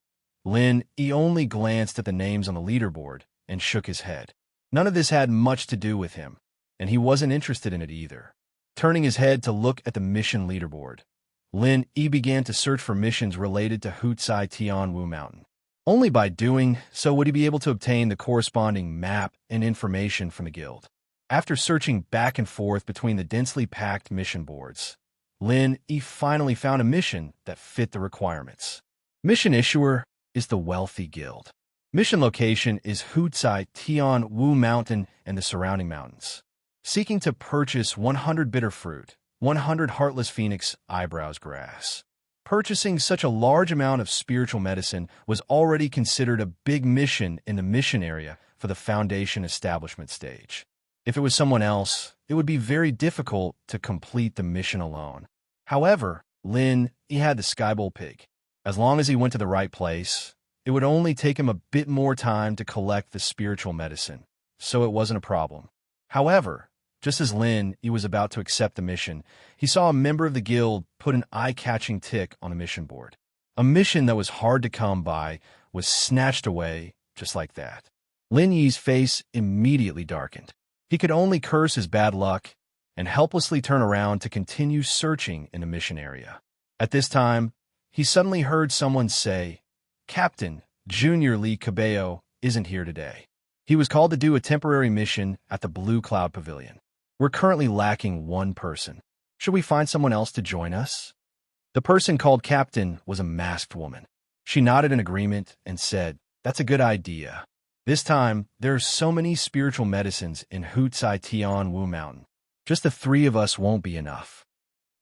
Speaker 1: he only glanced at the names on the leaderboard and shook his head. None of this had much to do with him, and he wasn't interested in it either. Turning his head to look at the mission leaderboard, he began to search for missions related to Hutsai Tianwu Mountain. Only by doing so would he be able to obtain the corresponding map and information from the guild. After searching back and forth between the densely packed mission boards, he finally found a mission that fit the requirements. Mission issuer is the Wealthy Guild. Mission location is Hutsai Tianwu Mountain and the surrounding mountains. Seeking to purchase 100 bitter fruit, 100 heartless phoenix eyebrows grass. Purchasing such a large amount of spiritual medicine was already considered a big mission in the mission area for the Foundation establishment stage. If it was someone else, it would be very difficult to complete the mission alone. However, he had the Skybowl pig. As long as he went to the right place, it would only take him a bit more time to collect the spiritual medicine, so it wasn't a problem. However, just as he was about to accept the mission, he saw a member of the guild put an eye-catching tick on a mission board. A mission that was hard to come by was snatched away just like that. Lin Yi's face immediately darkened. He could only curse his bad luck and helplessly turn around to continue searching in the mission area. At this time, he suddenly heard someone say, "Captain Junior Lee Cabello isn't here today. He was called to do a temporary mission at the Blue Cloud Pavilion. We're currently lacking one person. Should we find someone else to join us?" The person called Captain was a masked woman. She nodded in agreement and said, "That's a good idea. This time, there are so many spiritual medicines in Hutsai Tianwu Mountain. Just the three of us won't be enough."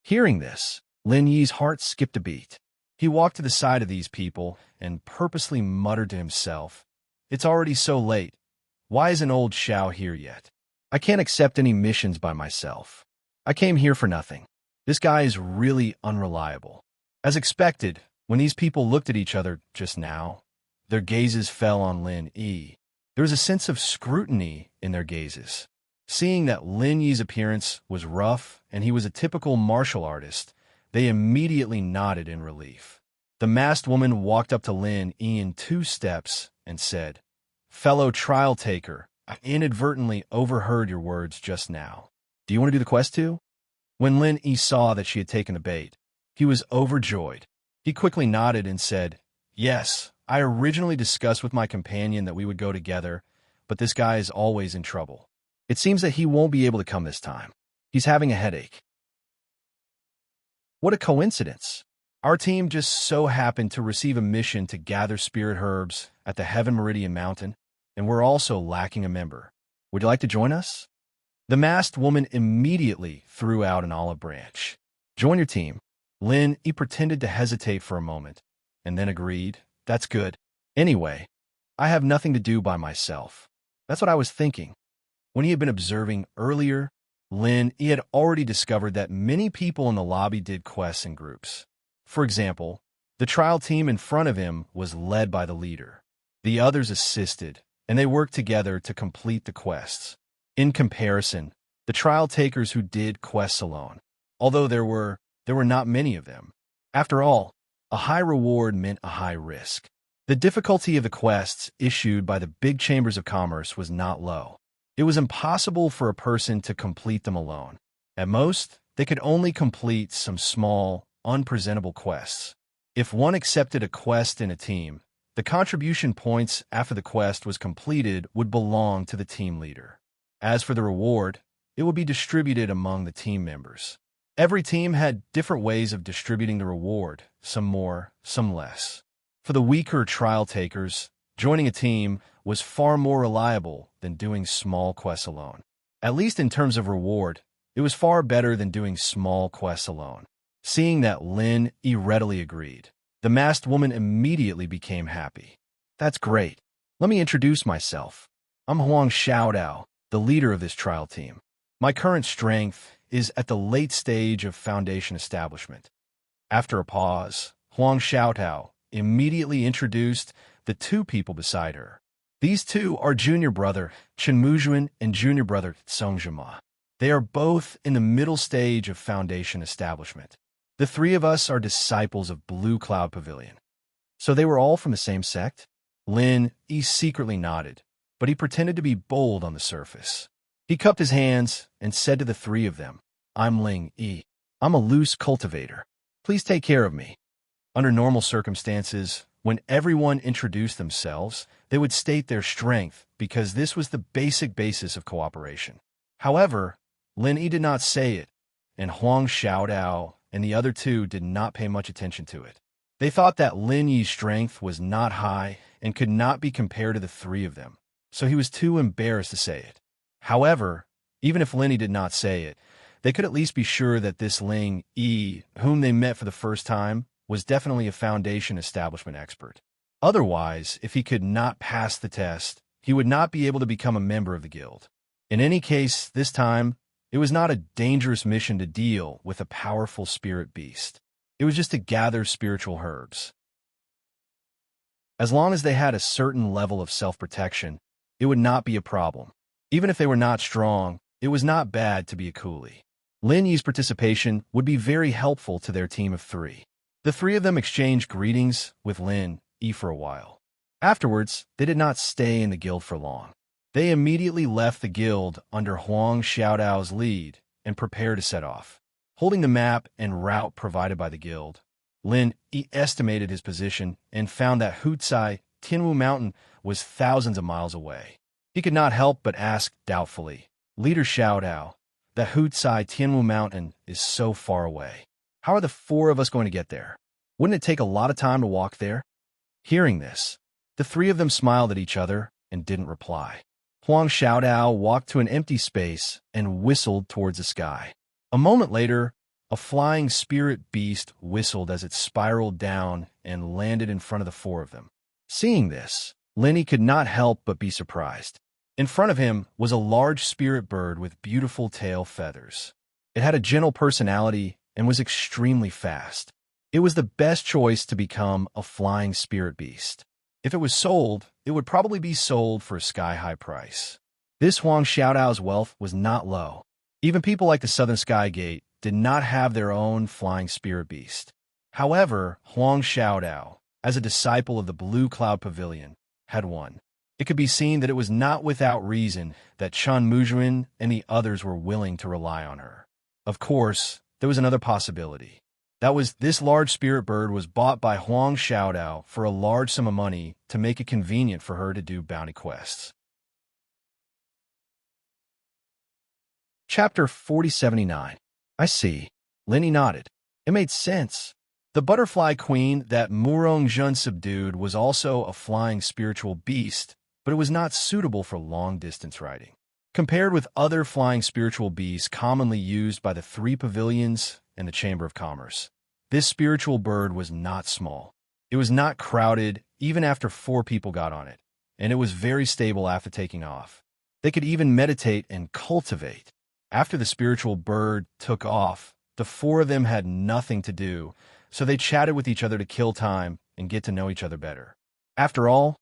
Speaker 1: Hearing this, Lin Yi's heart skipped a beat. He walked to the side of these people and purposely muttered to himself, "It's already so late. Why isn't old Xiao here yet? I can't accept any missions by myself. I came here for nothing. This guy is really unreliable." As expected, when these people looked at each other just now, their gazes fell on Lin Yi. There was a sense of scrutiny in their gazes. Seeing that Lin Yi's appearance was rough and he was a typical martial artist, they immediately nodded in relief. The masked woman walked up to Lin Yi in 2 steps and said, "Fellow trial taker, I inadvertently overheard your words just now. Do you want to do the quest too?" When Lin Yi saw that she had taken the bait, he was overjoyed. He quickly nodded and said, "Yes, I originally discussed with my companion that we would go together, but this guy is always in trouble. It seems that he won't be able to come this time. He's having a headache." What a coincidence. Our team just so happened to receive a mission to gather spirit herbs at the Heaven Meridian Mountain, and we're also lacking a member. Would you like to join us? The masked woman immediately threw out an olive branch. "Join your team." He pretended to hesitate for a moment, and then agreed, "That's good. Anyway, I have nothing to do by myself." That's what I was thinking. When he had been observing earlier, he had already discovered that many people in the lobby did quests in groups. For example, the trial team in front of him was led by the leader. The others assisted, and they worked together to complete the quests. In comparison, the trial takers who did quests alone, although there were not many of them. After all, a high reward meant a high risk. The difficulty of the quests issued by the big chambers of commerce was not low. It was impossible for a person to complete them alone. At most, they could only complete some small, unpresentable quests. If one accepted a quest in a team, the contribution points after the quest was completed would belong to the team leader. As for the reward, it would be distributed among the team members. Every team had different ways of distributing the reward, some more, some less. For the weaker trial takers, joining a team was far more reliable than doing small quests alone. At least in terms of reward, it was far better than doing small quests alone. Seeing that Lin Yi readily agreed, the masked woman immediately became happy. That's great. Let me introduce myself. I'm Huang Xiaodao, the leader of this trial team. My current strength is at the late stage of foundation establishment. After a pause, Huang Xiaodao immediately introduced the two people beside her. These two are junior brother Chen Muzhuan and junior brother Song Zhima. They are both in the middle stage of foundation establishment. The three of us are disciples of Blue Cloud Pavilion. So they were all from the same sect? Lin Yi secretly nodded, but he pretended to be bold on the surface. He cupped his hands and said to the three of them, I'm Ling Yi. I'm a loose cultivator. Please take care of me. Under normal circumstances, when everyone introduced themselves, they would state their strength because this was the basic basis of cooperation. However, Lin Yi did not say it, and Huang Xiaodao and the other two did not pay much attention to it. They thought that Lin Yi's strength was not high and could not be compared to the three of them, so he was too embarrassed to say it. However, even if Lin Yi did not say it, they could at least be sure that this Ling Yi, whom they met for the first time, was definitely a foundation establishment expert. Otherwise, if he could not pass the test, he would not be able to become a member of the guild. In any case, this time, it was not a dangerous mission to deal with a powerful spirit beast. It was just to gather spiritual herbs. As long as they had a certain level of self-protection, it would not be a problem. Even if they were not strong, it was not bad to be a coolie. Lin Yi's participation would be very helpful to their team of three. The three of them exchanged greetings with Lin Yi for a while. Afterwards, they did not stay in the guild for long. They immediately left the guild under Huang Xiaodao's lead and prepared to set off. Holding the map and route provided by the guild, Lin Yi estimated his position and found that Hucai Tianwu Mountain was thousands of miles away. He could not help but ask doubtfully, Leader Xiaodao, that Hucai Tianwu Mountain is so far away. How are the four of us going to get there? Wouldn't it take a lot of time to walk there? Hearing this, the three of them smiled at each other and didn't reply. Huang Xiaodao walked to an empty space and whistled towards the sky. A moment later, a flying spirit beast whistled as it spiraled down and landed in front of the four of them. Seeing this, Lin Yi could not help but be surprised. In front of him was a large spirit bird with beautiful tail feathers. It had a gentle personality and was extremely fast. It was the best choice to become a flying spirit beast. If it was sold, it would probably be sold for a sky-high price. This Huang Xiaodao's wealth was not low. Even people like the Southern Sky Gate did not have their own flying spirit beast. However, Huang Xiaodao, as a disciple of the Blue Cloud Pavilion, had one. It could be seen that it was not without reason that Chen Muzhuan and the others were willing to rely on her. Of course, there was another possibility. That was, this large spirit bird was bought by Huang Xiaodao for a large sum of money to make it convenient for her to do bounty quests. Chapter 4079. I see. Lin Yi nodded. It made sense. The butterfly queen that Murong-jun subdued was also a flying spiritual beast, but it was not suitable for long-distance riding. Compared with other flying spiritual beasts commonly used by the three pavilions and the Chamber of Commerce, this spiritual bird was not small. It was not crowded even after 4 people got on it, and it was very stable after taking off. They could even meditate and cultivate. After the spiritual bird took off, the 4 of them had nothing to do, so they chatted with each other to kill time and get to know each other better. After all,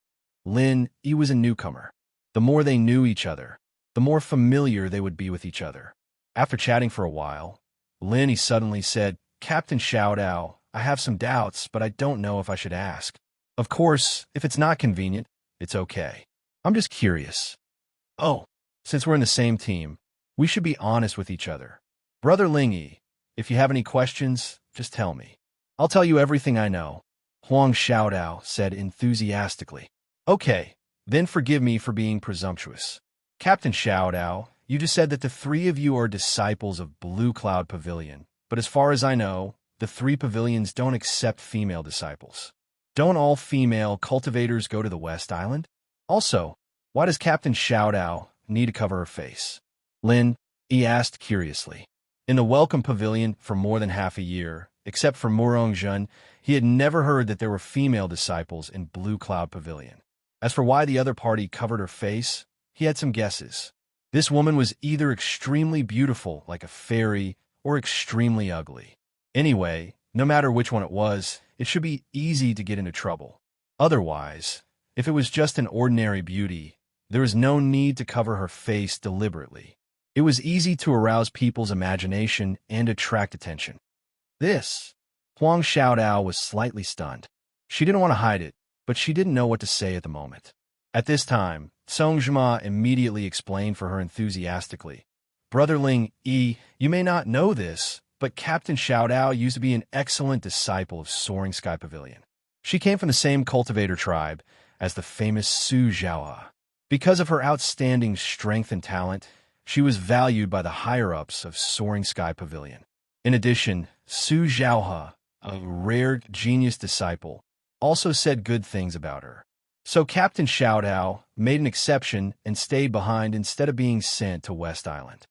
Speaker 1: Lin Yi was a newcomer. The more they knew each other, the more familiar they would be with each other. After chatting for a while, Lin Yi suddenly said, Captain Xiaodao, I have some doubts, but I don't know if I should ask. Of course, if it's not convenient, it's okay. I'm just curious. Oh, Since we're in the same team, we should be honest with each other. Brother Ling Yi, if you have any questions, just tell me. I'll tell you everything I know, Huang Xiaodao said enthusiastically. Okay, then forgive me for being presumptuous. Captain Xiaodao, you just said that the three of you are disciples of Blue Cloud Pavilion, but as far as I know, the three pavilions don't accept female disciples. Don't all female cultivators go to the West Island? Also, why does Captain Xiaodao need to cover her face? Lin, he asked curiously. In the Welcome Pavilion for more than half a year, except for Murong-jun, he had never heard that there were female disciples in Blue Cloud Pavilion. As for why the other party covered her face, he had some guesses. This woman was either extremely beautiful, like a fairy, or extremely ugly. Anyway, no matter which one it was, it should be easy to get into trouble. Otherwise, if it was just an ordinary beauty, there was no need to cover her face deliberately. It was easy to arouse people's imagination and attract attention. Huang Xiaodao was slightly stunned. She didn't want to hide it, but she didn't know what to say at the moment. At this time, Song Zhima immediately explained for her enthusiastically. Brother Ling Yi, you may not know this, but Captain Xiaodao used to be an excellent disciple of Soaring Sky Pavilion. She came from the same cultivator tribe as the famous Su Zhaohe. Because of her outstanding strength and talent, she was valued by the higher-ups of Soaring Sky Pavilion. In addition, Su Zhaohe, a rare genius disciple, also said good things about her. So Captain Xiaodao made an exception and stayed behind instead of being sent to West Island.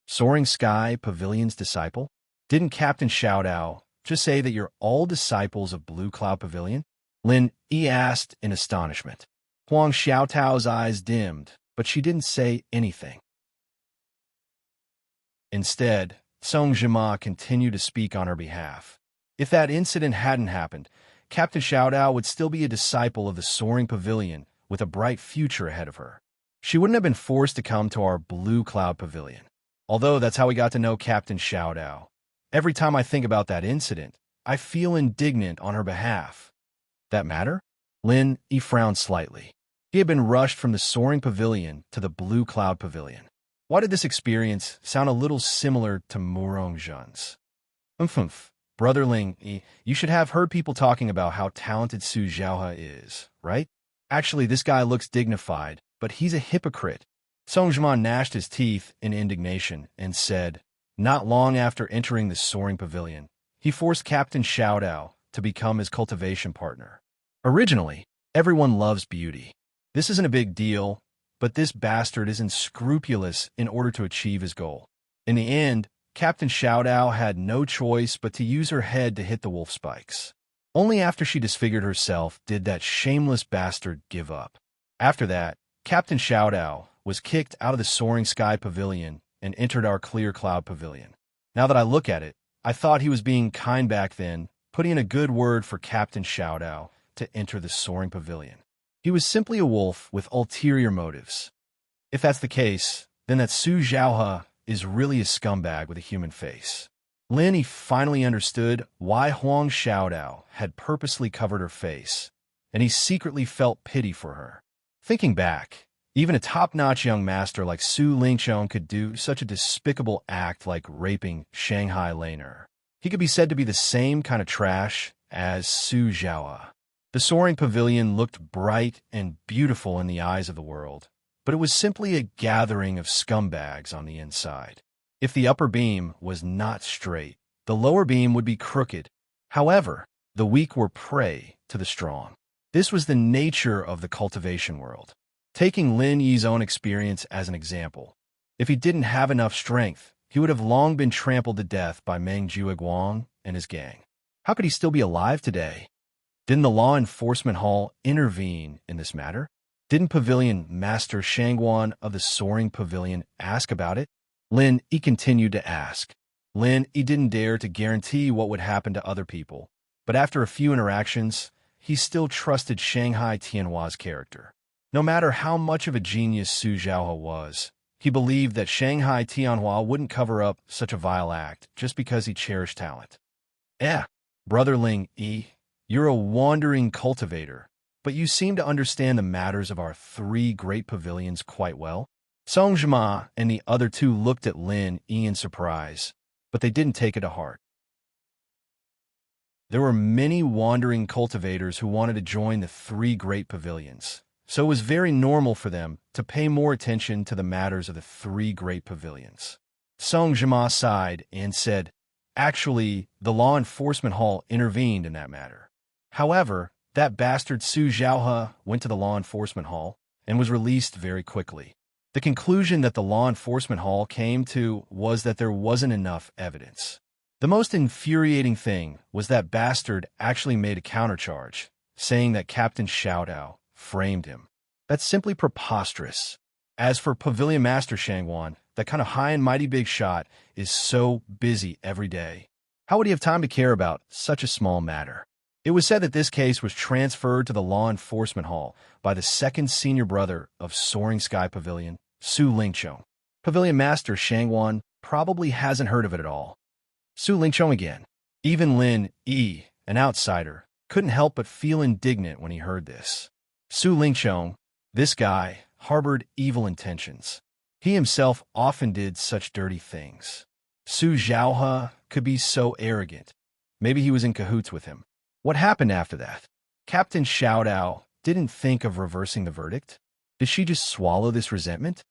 Speaker 1: Soaring Sky Pavilion's disciple? Didn't Captain Xiaodao just say that you're all disciples of Blue Cloud Pavilion? Lin Yi asked in astonishment. Huang Xiaotao's eyes dimmed, but she didn't say anything. Instead, Song Zhima continued to speak on her behalf. If that incident hadn't happened, Captain Xiaodao would still be a disciple of the Soaring Pavilion with a bright future ahead of her. She wouldn't have been forced to come to our Blue Cloud Pavilion. Although that's how we got to know Captain Xiaodao. Every time I think about that incident, I feel indignant on her behalf. That matter? Lin Yi frowned slightly. He had been rushed from the Soaring Pavilion to the Blue Cloud Pavilion. Why did this experience sound a little similar to Murong-jun's? Brother Ling Yi, you should have heard people talking about how talented Su Zhaohe is, right? Actually, this guy looks dignified, but he's a hypocrite. Song Zhima gnashed his teeth in indignation and said, not long after entering the Soaring Pavilion, he forced Captain Xiaodao to become his cultivation partner. Originally, everyone loves beauty. This isn't a big deal, but this bastard isn't scrupulous in order to achieve his goal. In the end, Captain Xiaodao had no choice but to use her head to hit the wolf spikes. Only after she disfigured herself did that shameless bastard give up. After that, Captain Xiaodao was kicked out of the Soaring Sky Pavilion and entered our Clear Cloud Pavilion. Now that I look at it, I thought he was being kind back then, putting in a good word for Captain Xiaodao to enter the Soaring Pavilion. He was simply a wolf with ulterior motives. If that's the case, then that Su Zhaohe is really a scumbag with a human face. Lin Yi finally understood why Huang Xiaodao had purposely covered her face, and he secretly felt pity for her. Thinking back, even a top-notch young master like Su Lingqiang could do such a despicable act like raping Shanghai Laner. He could be said to be the same kind of trash as Su Zhaohe. The Soaring Pavilion looked bright and beautiful in the eyes of the world, but it was simply a gathering of scumbags on the inside. If the upper beam was not straight, the lower beam would be crooked. However, the weak were prey to the strong. This was the nature of the cultivation world. Taking Lin Yi's own experience as an example, if he didn't have enough strength, he would have long been trampled to death by Meng Jueguang and his gang. How could he still be alive today? Didn't the Law Enforcement Hall intervene in this matter? Didn't Pavilion Master Shangguan of the Soaring Pavilion ask about it? Lin Yi continued to ask. Lin Yi didn't dare to guarantee what would happen to other people, but after a few interactions, he still trusted Shanghai Tianhua's character. No matter how much of a genius Su Zhaohe was, he believed that Shanghai Tianhua wouldn't cover up such a vile act just because he cherished talent. Brother Ling Yi, you're a wandering cultivator, but you seem to understand the matters of our three great pavilions quite well. Song Zhima and the other two looked at Lin Yi in surprise, but they didn't take it to heart. There were many wandering cultivators who wanted to join the three great pavilions, so it was very normal for them to pay more attention to the matters of the three great pavilions. Song Zhima sighed and said, "Actually, the law enforcement hall intervened in that matter. However, that bastard Su Zhaohe went to the law enforcement hall and was released very quickly. The conclusion that the law enforcement hall came to was that there wasn't enough evidence. The most infuriating thing was that bastard actually made a countercharge, saying that Captain Xiaodao framed him. That's simply preposterous. As for Pavilion Master Shangwan, that kind of high and mighty big shot is so busy every day. How would he have time to care about such a small matter?" It was said that this case was transferred to the law enforcement hall by the second senior brother of Soaring Sky Pavilion, Su Lingqiong. Pavilion Master Shangwan probably hasn't heard of it at all. Su Lingqiong again. Even Lin Yi, an outsider, couldn't help but feel indignant when he heard this. Su Lingqiong, this guy, harbored evil intentions. He himself often did such dirty things. Su Zhaohe could be so arrogant. Maybe he was in cahoots with him. What happened after that? Captain Xiaodao didn't think of reversing the verdict? Did she just swallow this resentment?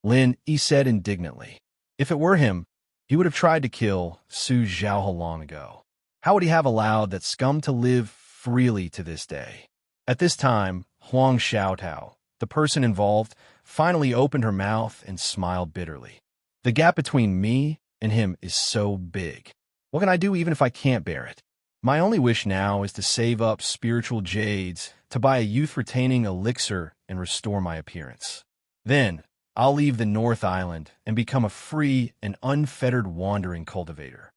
Speaker 1: Lin Yi said indignantly. If it were him, he would have tried to kill Su Zhaohe long ago. How would he have allowed that scum to live freely to this day? At this time, Huang Xiaotao, the person involved, finally opened her mouth and smiled bitterly. The gap between me and him is so big. What can I do even if I can't bear it? My only wish now is to save up spiritual jades to buy a youth-retaining elixir and restore my appearance. Then, I'll leave the North Island and become a free and unfettered wandering cultivator.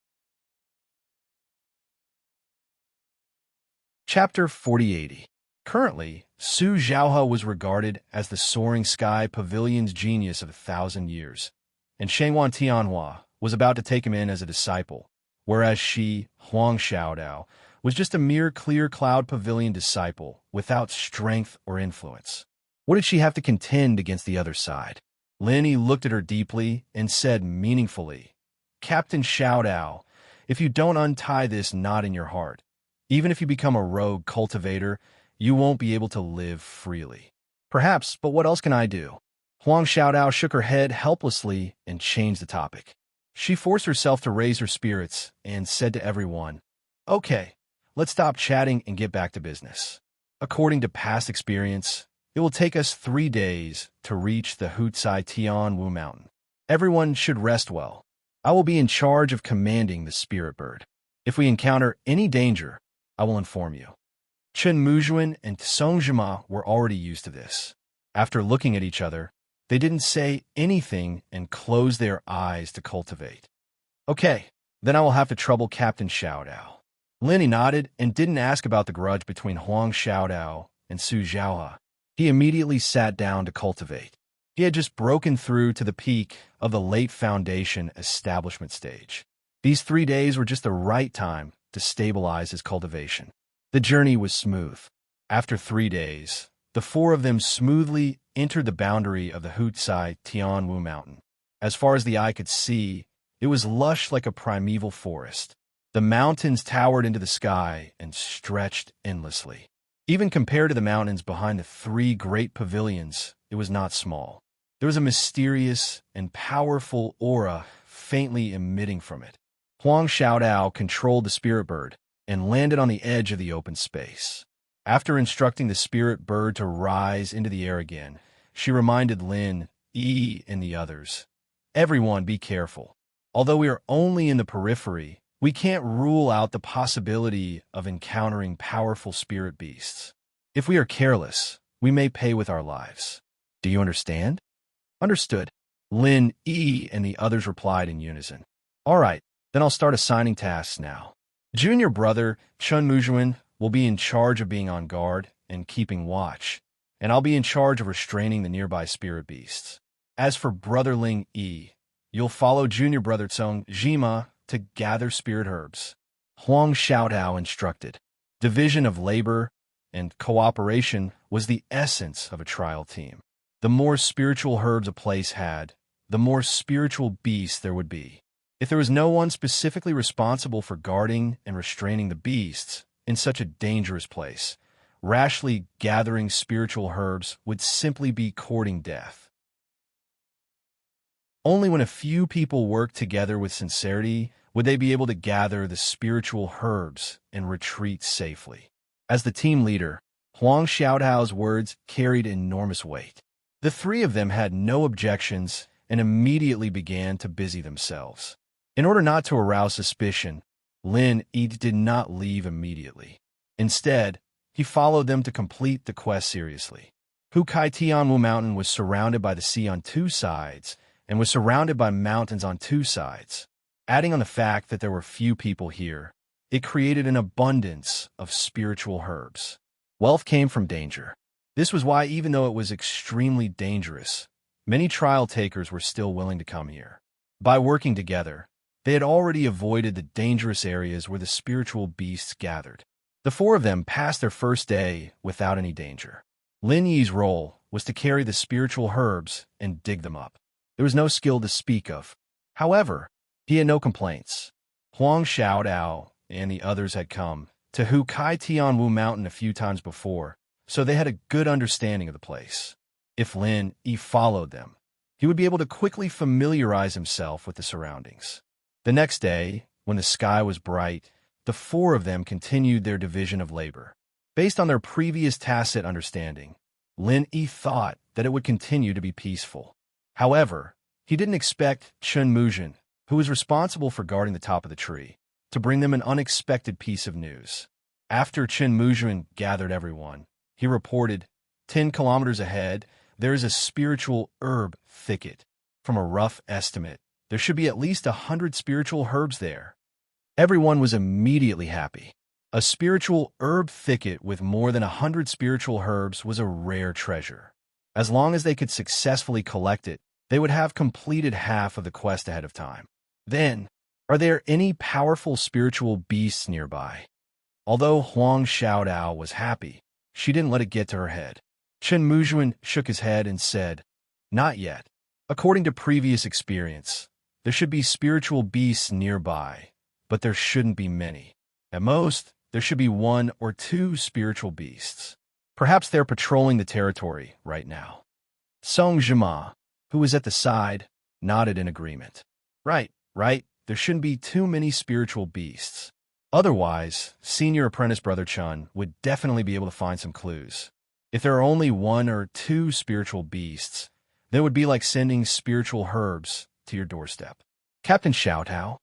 Speaker 1: Chapter 4080. Currently, Su Zhaohe was regarded as the Soaring Sky Pavilion's genius of 1,000 years, and Shangwan Tianhua was about to take him in as a disciple, whereas she, Huang Xiaodao, was just a mere Clear Cloud Pavilion disciple without strength or influence. What did she have to contend against the other side? Lin Yi looked at her deeply and said meaningfully, "Captain Xiaodao, if you don't untie this knot in your heart, even if you become a rogue cultivator, you won't be able to live freely." "Perhaps, but what else can I do?" Huang Xiaodao shook her head helplessly and changed the topic. She forced herself to raise her spirits and said to everyone, "Okay, let's stop chatting and get back to business. According to past experience, it will take us 3 days to reach the Hutsai Tianwu Mountain. Everyone should rest well. I will be in charge of commanding the spirit bird. If we encounter any danger, I will inform you." Chen Muzhuan and Song Zhima were already used to this. After looking at each other, they didn't say anything and closed their eyes to cultivate. "Okay, then I will have to trouble Captain Xiaodao." Lin Yi nodded and didn't ask about the grudge between Huang Xiaodao and Su Zhaohe. He immediately sat down to cultivate. He had just broken through to the peak of the late foundation establishment stage. These 3 days were just the right time to stabilize his cultivation. The journey was smooth. After 3 days, the four of them smoothly entered the boundary of the Hutsai Tianwu Mountain. As far as the eye could see, it was lush like a primeval forest. The mountains towered into the sky and stretched endlessly. Even compared to the mountains behind the three great pavilions, it was not small. There was a mysterious and powerful aura faintly emitting from it. Huang Xiaodao controlled the spirit bird and landed on the edge of the open space. After instructing the spirit bird to rise into the air again, she reminded Lin Yi and the others, "Everyone be careful. Although we are only in the periphery, we can't rule out the possibility of encountering powerful spirit beasts. If we are careless, we may pay with our lives. Do you understand?" "Understood," Lin Yi and the others replied in unison. "All right, then I'll start assigning tasks now. Junior brother Chen Muzhuan will be in charge of being on guard and keeping watch, and I'll be in charge of restraining the nearby spirit beasts. As for brother Ling Yi, you'll follow junior brother Song Zhima to gather spirit herbs." Huang Xiaodao instructed. Division of labor and cooperation was the essence of a trial team. The more spiritual herbs a place had, the more spiritual beasts there would be. If there was no one specifically responsible for guarding and restraining the beasts in such a dangerous place, rashly gathering spiritual herbs would simply be courting death. Only when a few people worked together with sincerity would they be able to gather the spiritual herbs and retreat safely. As the team leader, Huang Xiaodao's words carried enormous weight. The three of them had no objections and immediately began to busy themselves. In order not to arouse suspicion, Lin Yi did not leave immediately. Instead, he followed them to complete the quest seriously. Hukai Tianwu Mountain was surrounded by the sea on two sides and was surrounded by mountains on two sides. Adding on the fact that there were few people here, it created an abundance of spiritual herbs. Wealth came from danger. This was why, even though it was extremely dangerous, many trial takers were still willing to come here. By working together, they had already avoided the dangerous areas where the spiritual beasts gathered. The four of them passed their first day without any danger. Lin Yi's role was to carry the spiritual herbs and dig them up. There was no skill to speak of. However, he had no complaints. Huang Xiaodao and the others had come to Hukai Tianwu Mountain a few times before, so they had a good understanding of the place. If Lin Yi followed them, he would be able to quickly familiarize himself with the surroundings. The next day, when the sky was bright, the four of them continued their division of labor. Based on their previous tacit understanding, Lin Yi thought that it would continue to be peaceful. However, he didn't expect Chen Muzhen, who was responsible for guarding the top of the tree, to bring them an unexpected piece of news. After Chen Muzhen gathered everyone, he reported, 10 kilometers ahead, there is a spiritual herb thicket. From a rough estimate, there should be at least 100 spiritual herbs there. Everyone was immediately happy. A spiritual herb thicket with more than 100 spiritual herbs was a rare treasure. As long as they could successfully collect it, they would have completed half of the quest ahead of time. Then, are there any powerful spiritual beasts nearby? Although Huang Xiaodao was happy, she didn't let it get to her head. Chen Muzhen shook his head and said, not yet. According to previous experience, there should be spiritual beasts nearby, but there shouldn't be many. At most, there should be 1 or 2 spiritual beasts. Perhaps they're patrolling the territory right now. Song Zhima, who was at the side, nodded in agreement. Right, there shouldn't be too many spiritual beasts. Otherwise, senior apprentice Brother Chun would definitely be able to find some clues. If there are only 1 or 2 spiritual beasts, that would be like sending spiritual herbs to your doorstep. Captain Xiaotao?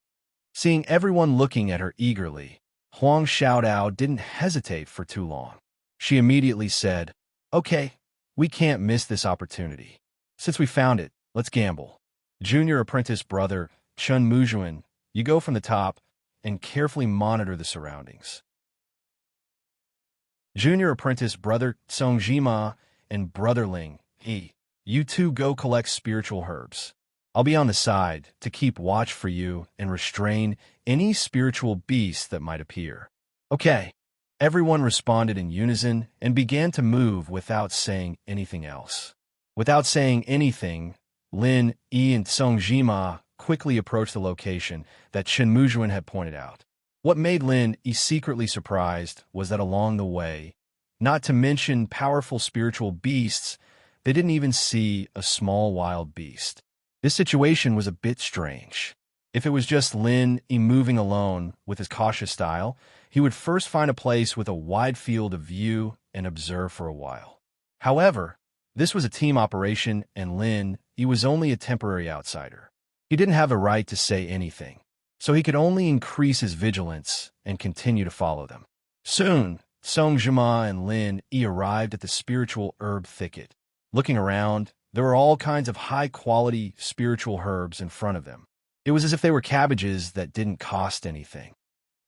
Speaker 1: Seeing everyone looking at her eagerly, Huang Xiaodao didn't hesitate for too long. She immediately said, okay, we can't miss this opportunity. Since we found it, let's gamble. Junior apprentice brother Chen Muzhen, you go from the top and carefully monitor the surroundings. Junior apprentice brother Song Zhima and brother Ling Yi, you two go collect spiritual herbs. I'll be on the side to keep watch for you and restrain any spiritual beasts that might appear. Okay. Everyone responded in unison and began to move without saying anything else. Without saying anything, Lin Yi and Song Zhima quickly approached the location that Chen Muzhen had pointed out. What made Lin Yi secretly surprised was that along the way, not to mention powerful spiritual beasts, they didn't even see a small wild beast. This situation was a bit strange. If it was just Lin Yi moving alone with his cautious style, he would first find a place with a wide field of view and observe for a while. However, this was a team operation and Lin Yi was only a temporary outsider. He didn't have a right to say anything, so he could only increase his vigilance and continue to follow them. Soon, Song Zhima and Lin Yi arrived at the spiritual herb thicket. Looking around, there were all kinds of high-quality spiritual herbs in front of them. It was as if they were cabbages that didn't cost anything.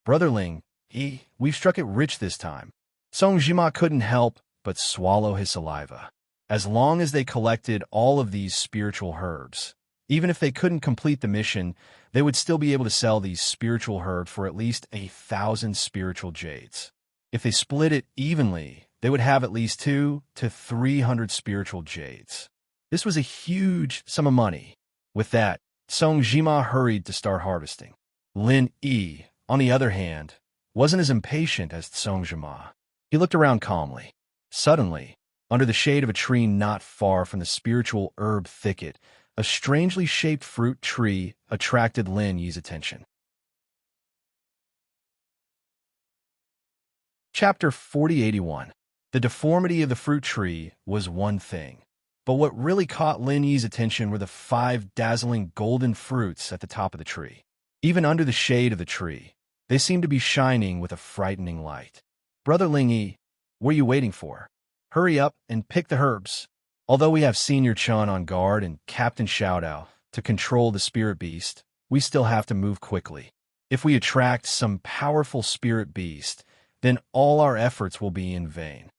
Speaker 1: Brother Ling Yi, we've struck it rich this time. Song Zhima couldn't help but swallow his saliva. As long as they collected all of these spiritual herbs, even if they couldn't complete the mission, they would still be able to sell these spiritual herbs for at least 1,000 spiritual jades. If they split it evenly, they would have at least 200 to 300 spiritual jades. This was a huge sum of money. With that, Song Jima hurried to start harvesting. Lin Yi, on the other hand, wasn't as impatient as Song Jima. He looked around calmly. Suddenly, under the shade of a tree not far from the spiritual herb thicket, a strangely shaped fruit tree attracted Lin Yi's attention. Chapter 4081. The deformity of the fruit tree was one thing, but what really caught Lin Yi's attention were the 5 dazzling golden fruits at the top of the tree. Even under the shade of the tree, they seemed to be shining with a frightening light. Brother Ling Yi, what are you waiting for? Hurry up and pick the herbs. Although we have Senior Chun on guard and Captain Xiaodao to control the spirit beast, we still have to move quickly. If we attract some powerful spirit beast, then all our efforts will be in vain.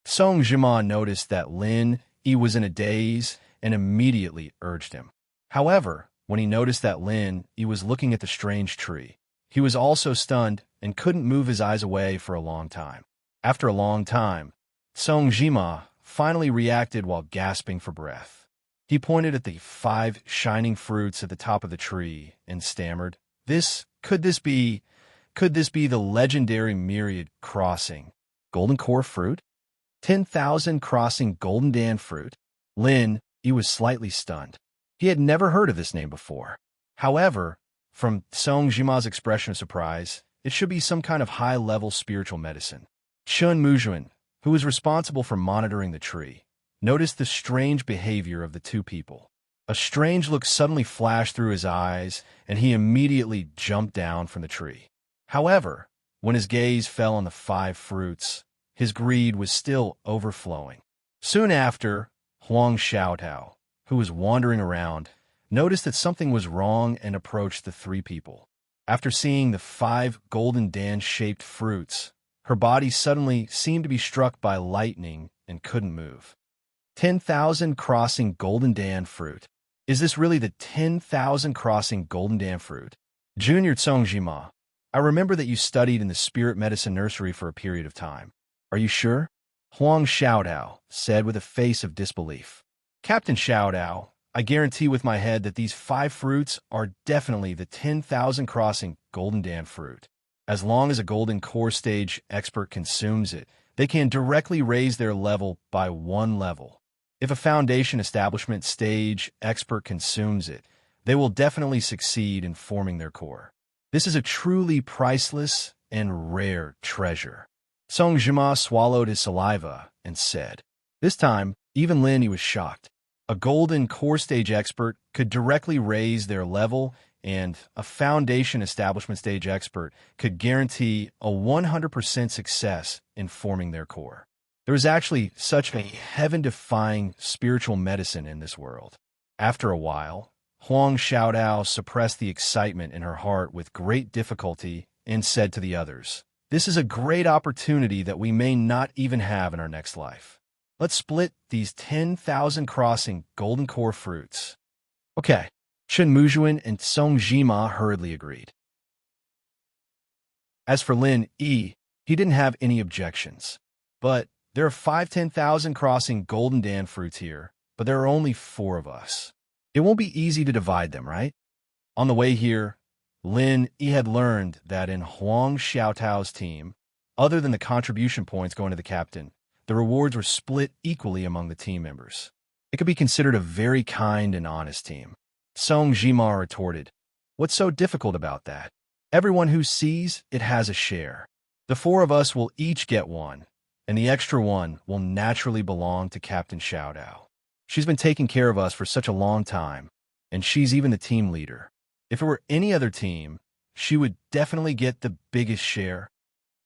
Speaker 1: Song Jima noticed that Lin Yi was in a daze and immediately urged him. However, when he noticed that Lin Yi was looking at the strange tree, he was also stunned and couldn't move his eyes away for a long time. After a long time, Song Jima finally reacted while gasping for breath. He pointed at the 5 shining fruits at the top of the tree and stammered, Could this be the legendary myriad crossing golden core fruit? 10,000 crossing golden dan fruit? Lin Yi was slightly stunned. He had never heard of this name before. However, from Song Jima's expression of surprise, it should be some kind of high-level spiritual medicine. Chun Muzhuan, who was responsible for monitoring the tree, noticed the strange behavior of the 2 people. A strange look suddenly flashed through his eyes, and he immediately jumped down from the tree. However, when his gaze fell on the 5 fruits, his greed was still overflowing. Soon after, Huang Xiaotao, who was wandering around, noticed that something was wrong and approached the 3 people. After seeing the 5 golden dan-shaped fruits, her body suddenly seemed to be struck by lightning and couldn't move. 10,000 crossing golden dan fruit. Is this really the 10,000 crossing golden dan fruit? Junior Song Jima, I remember that you studied in the spirit medicine nursery for a period of time. Are you sure? Huang Xiaodao said with a face of disbelief. Captain Xiaodao, I guarantee with my head that these 5 fruits are definitely the 10,000 crossing golden dan fruit. As long as a golden core stage expert consumes it, they can directly raise their level by 1 level. If a foundation establishment stage expert consumes it, they will definitely succeed in forming their core. This is a truly priceless and rare treasure. Song Jima swallowed his saliva and said. This time, even Lin Yi was shocked. A golden core stage expert could directly raise their level, and a foundation establishment stage expert could guarantee a 100% success in forming their core. There is actually such a heaven-defying spiritual medicine in this world. After a while, Huang Xiaodao suppressed the excitement in her heart with great difficulty and said to the others, This is a great opportunity that we may not even have in our next life. Let's split these 10,000 crossing golden core fruits. Okay. Chun Muzhuan and Song Jima hurriedly agreed. As for Lin Yi, he didn't have any objections. But there are 5 10,000 crossing golden dan fruits here, but there are only 4 of us. It won't be easy to divide them, right? On the way here, Lin Yi had learned that in Huang Xiaotao's team, other than the contribution points going to the captain, the rewards were split equally among the team members. It could be considered a very kind and honest team. Song Jima retorted, What's so difficult about that? Everyone who sees it has a share. The 4 of us will each get 1, and the extra 1 will naturally belong to Captain Xiaodao. She's been taking care of us for such a long time, and she's even the team leader. If it were any other team, she would definitely get the biggest share.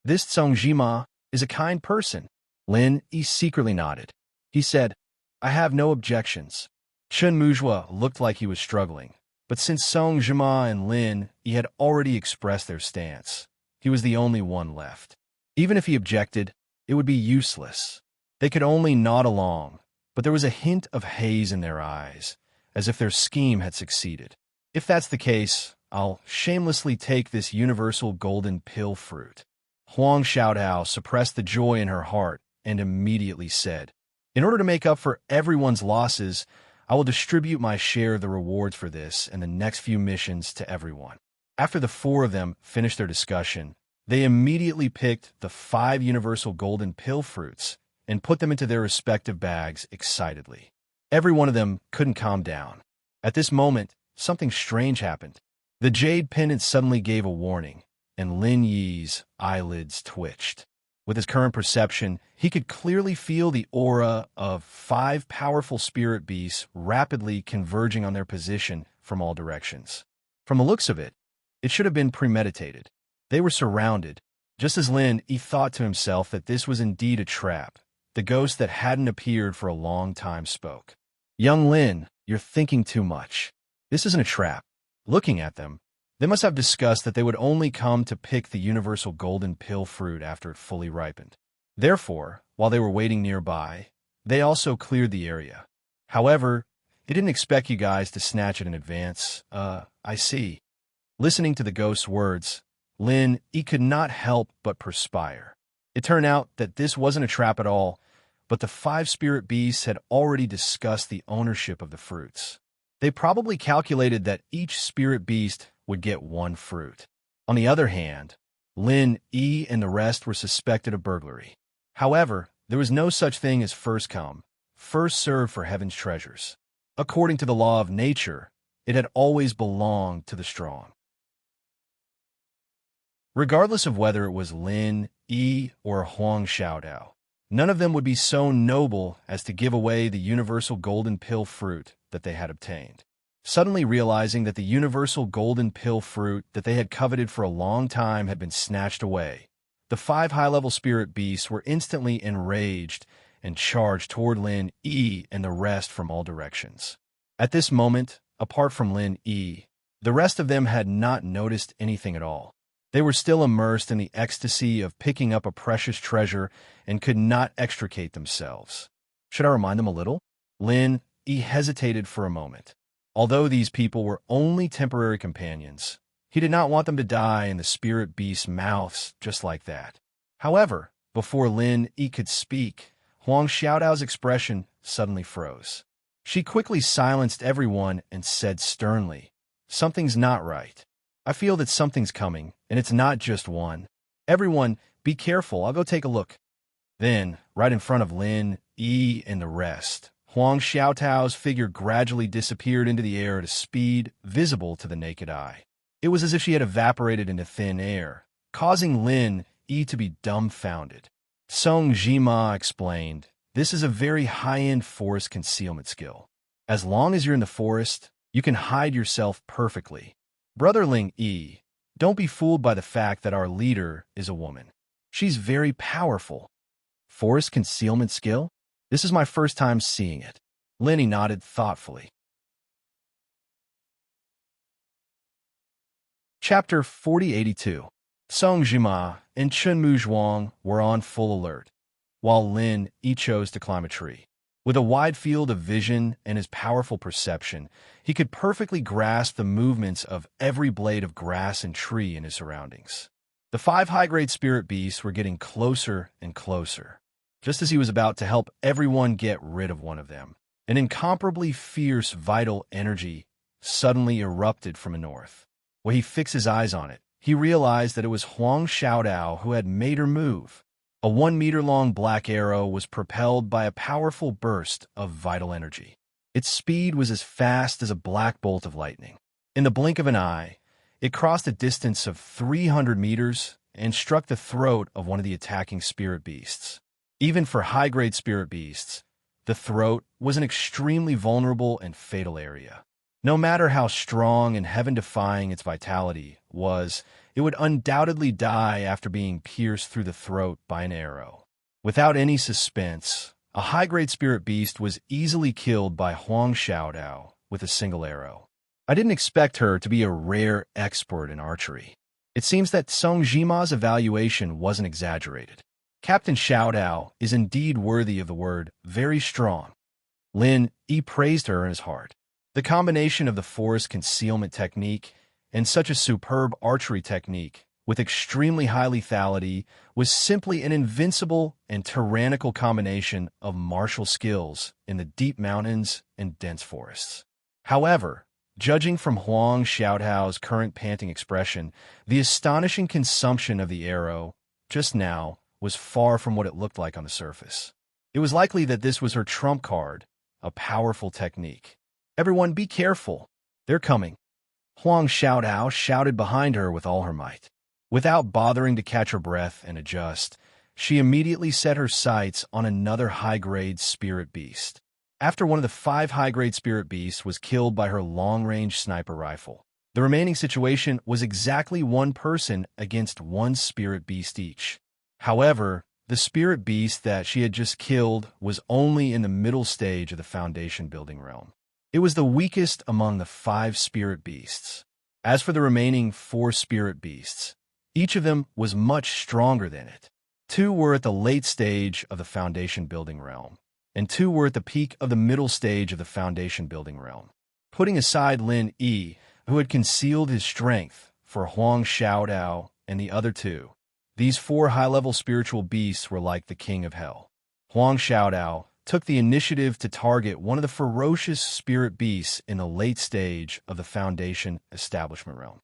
Speaker 1: This Song Jima is a kind person. Lin Yi secretly nodded. He said, I have no objections. Chun Muzhua looked like he was struggling, but since Song Jima and Lin Yi had already expressed their stance, he was the only one left. Even if he objected, it would be useless. They could only nod along, but there was a hint of haze in their eyes, as if their scheme had succeeded. If that's the case, I'll shamelessly take this universal golden pill fruit. Huang Xiaodao suppressed the joy in her heart and immediately said, In order to make up for everyone's losses, I will distribute my share of the rewards for this and the next few missions to everyone." After the four of them finished their discussion, they immediately picked the 5 universal golden pill fruits and put them into their respective bags excitedly. Every one of them couldn't calm down. At this moment, something strange happened. The jade pendant suddenly gave a warning, and Lin Yi's eyelids twitched. With his current perception, he could clearly feel the aura of 5 powerful spirit beasts rapidly converging on their position from all directions. From the looks of it, it should have been premeditated. They were surrounded. Just as Lin Yi thought to himself that this was indeed a trap, the ghost that hadn't appeared for a long time spoke. "Young Lin, you're thinking too much. This isn't a trap." Looking at them, they must have discussed that they would only come to pick the universal golden pill fruit after it fully ripened. Therefore, while they were waiting nearby, they also cleared the area. However, they didn't expect you guys to snatch it in advance. I see. Listening to the ghost's words, Lin Yi could not help but perspire. It turned out that this wasn't a trap at all, but the 5 spirit beasts had already discussed the ownership of the fruits. They probably calculated that each spirit beast would get 1 fruit. On the other hand, Lin Yi and the rest were suspected of burglary. However, there was no such thing as first come, first served for heaven's treasures. According to the law of nature, it had always belonged to the strong. Regardless of whether it was Lin Yi or Huang Xiaodao, none of them would be so noble as to give away the universal golden pill fruit that they had obtained. Suddenly realizing that the universal golden pill fruit that they had coveted for a long time had been snatched away, the 5 high-level spirit beasts were instantly enraged and charged toward Lin Yi and the rest from all directions. At this moment, apart from Lin Yi, the rest of them had not noticed anything at all. They were still immersed in the ecstasy of picking up a precious treasure and could not extricate themselves. Should I remind them a little? Lin Yi hesitated for a moment. Although these people were only temporary companions, he did not want them to die in the spirit beast's mouths just like that. However, before Lin Yi could speak, Huang Xiaodao's expression suddenly froze. She quickly silenced everyone and said sternly, "Something's not right. I feel that something's coming, and it's not just one. Everyone, be careful. I'll go take a look." Then, right in front of Lin Yi and the rest, Huang Xiaodao's figure gradually disappeared into the air at a speed visible to the naked eye. It was as if she had evaporated into thin air, causing Lin Yi to be dumbfounded. Song Jima explained, "This is a very high-end forest concealment skill. As long as you're in the forest, you can hide yourself perfectly. Brother Ling Yi, don't be fooled by the fact that our leader is a woman. She's very powerful." Forest concealment skill? This is my first time seeing it. Lin Yi nodded thoughtfully. Chapter 4082. Song Jima and Chun Mu Zhuang were on full alert, while Lin Yi chose to climb a tree. With a wide field of vision and his powerful perception, he could perfectly grasp the movements of every blade of grass and tree in his surroundings. The 5 high-grade spirit beasts were getting closer and closer. Just as he was about to help everyone get rid of one of them, an incomparably fierce vital energy suddenly erupted from the north. When he fixed his eyes on it, he realized that it was Huang Xiaodao who had made her move. A 1-meter-long black arrow was propelled by a powerful burst of vital energy. Its speed was as fast as a black bolt of lightning. In the blink of an eye, it crossed a distance of 300 meters and struck the throat of one of the attacking spirit beasts. Even for high-grade spirit beasts, the throat was an extremely vulnerable and fatal area. No matter how strong and heaven-defying its vitality was, it would undoubtedly die after being pierced through the throat by an arrow. Without any suspense, a high-grade spirit beast was easily killed by Huang Xiaodao with a single arrow. I didn't expect her to be a rare expert in archery. It seems that Song Jima's evaluation wasn't exaggerated. Captain Xiaodao is indeed worthy of the word very strong. Lin Yi praised her in his heart. The combination of the forest concealment technique and such a superb archery technique with extremely high lethality, was simply an invincible and tyrannical combination of martial skills in the deep mountains and dense forests. However, judging from Huang Xiaotao's current panting expression, the astonishing consumption of the arrow just now was far from what it looked like on the surface. It was likely that this was her trump card, a powerful technique. "Everyone be careful. They're coming," Huang Xiaotao shouted behind her with all her might. Without bothering to catch her breath and adjust, she immediately set her sights on another high-grade spirit beast. After one of the 5 high-grade spirit beasts was killed by her long-range sniper rifle, the remaining situation was exactly 1 person against 1 spirit beast each. However, the spirit beast that she had just killed was only in the middle stage of the foundation building realm. It was the weakest among the 5 spirit beasts. As for the remaining 4 spirit beasts, each of them was much stronger than it. 2 were at the late stage of the foundation building realm, and 2 were at the peak of the middle stage of the foundation building realm. Putting aside Lin Yi, who had concealed his strength for Huang Xiaotao and the other 2, these 4 high-level spiritual beasts were like the king of hell. Huang Xiaotao took the initiative to target one of the ferocious spirit beasts in the late stage of the foundation establishment realm.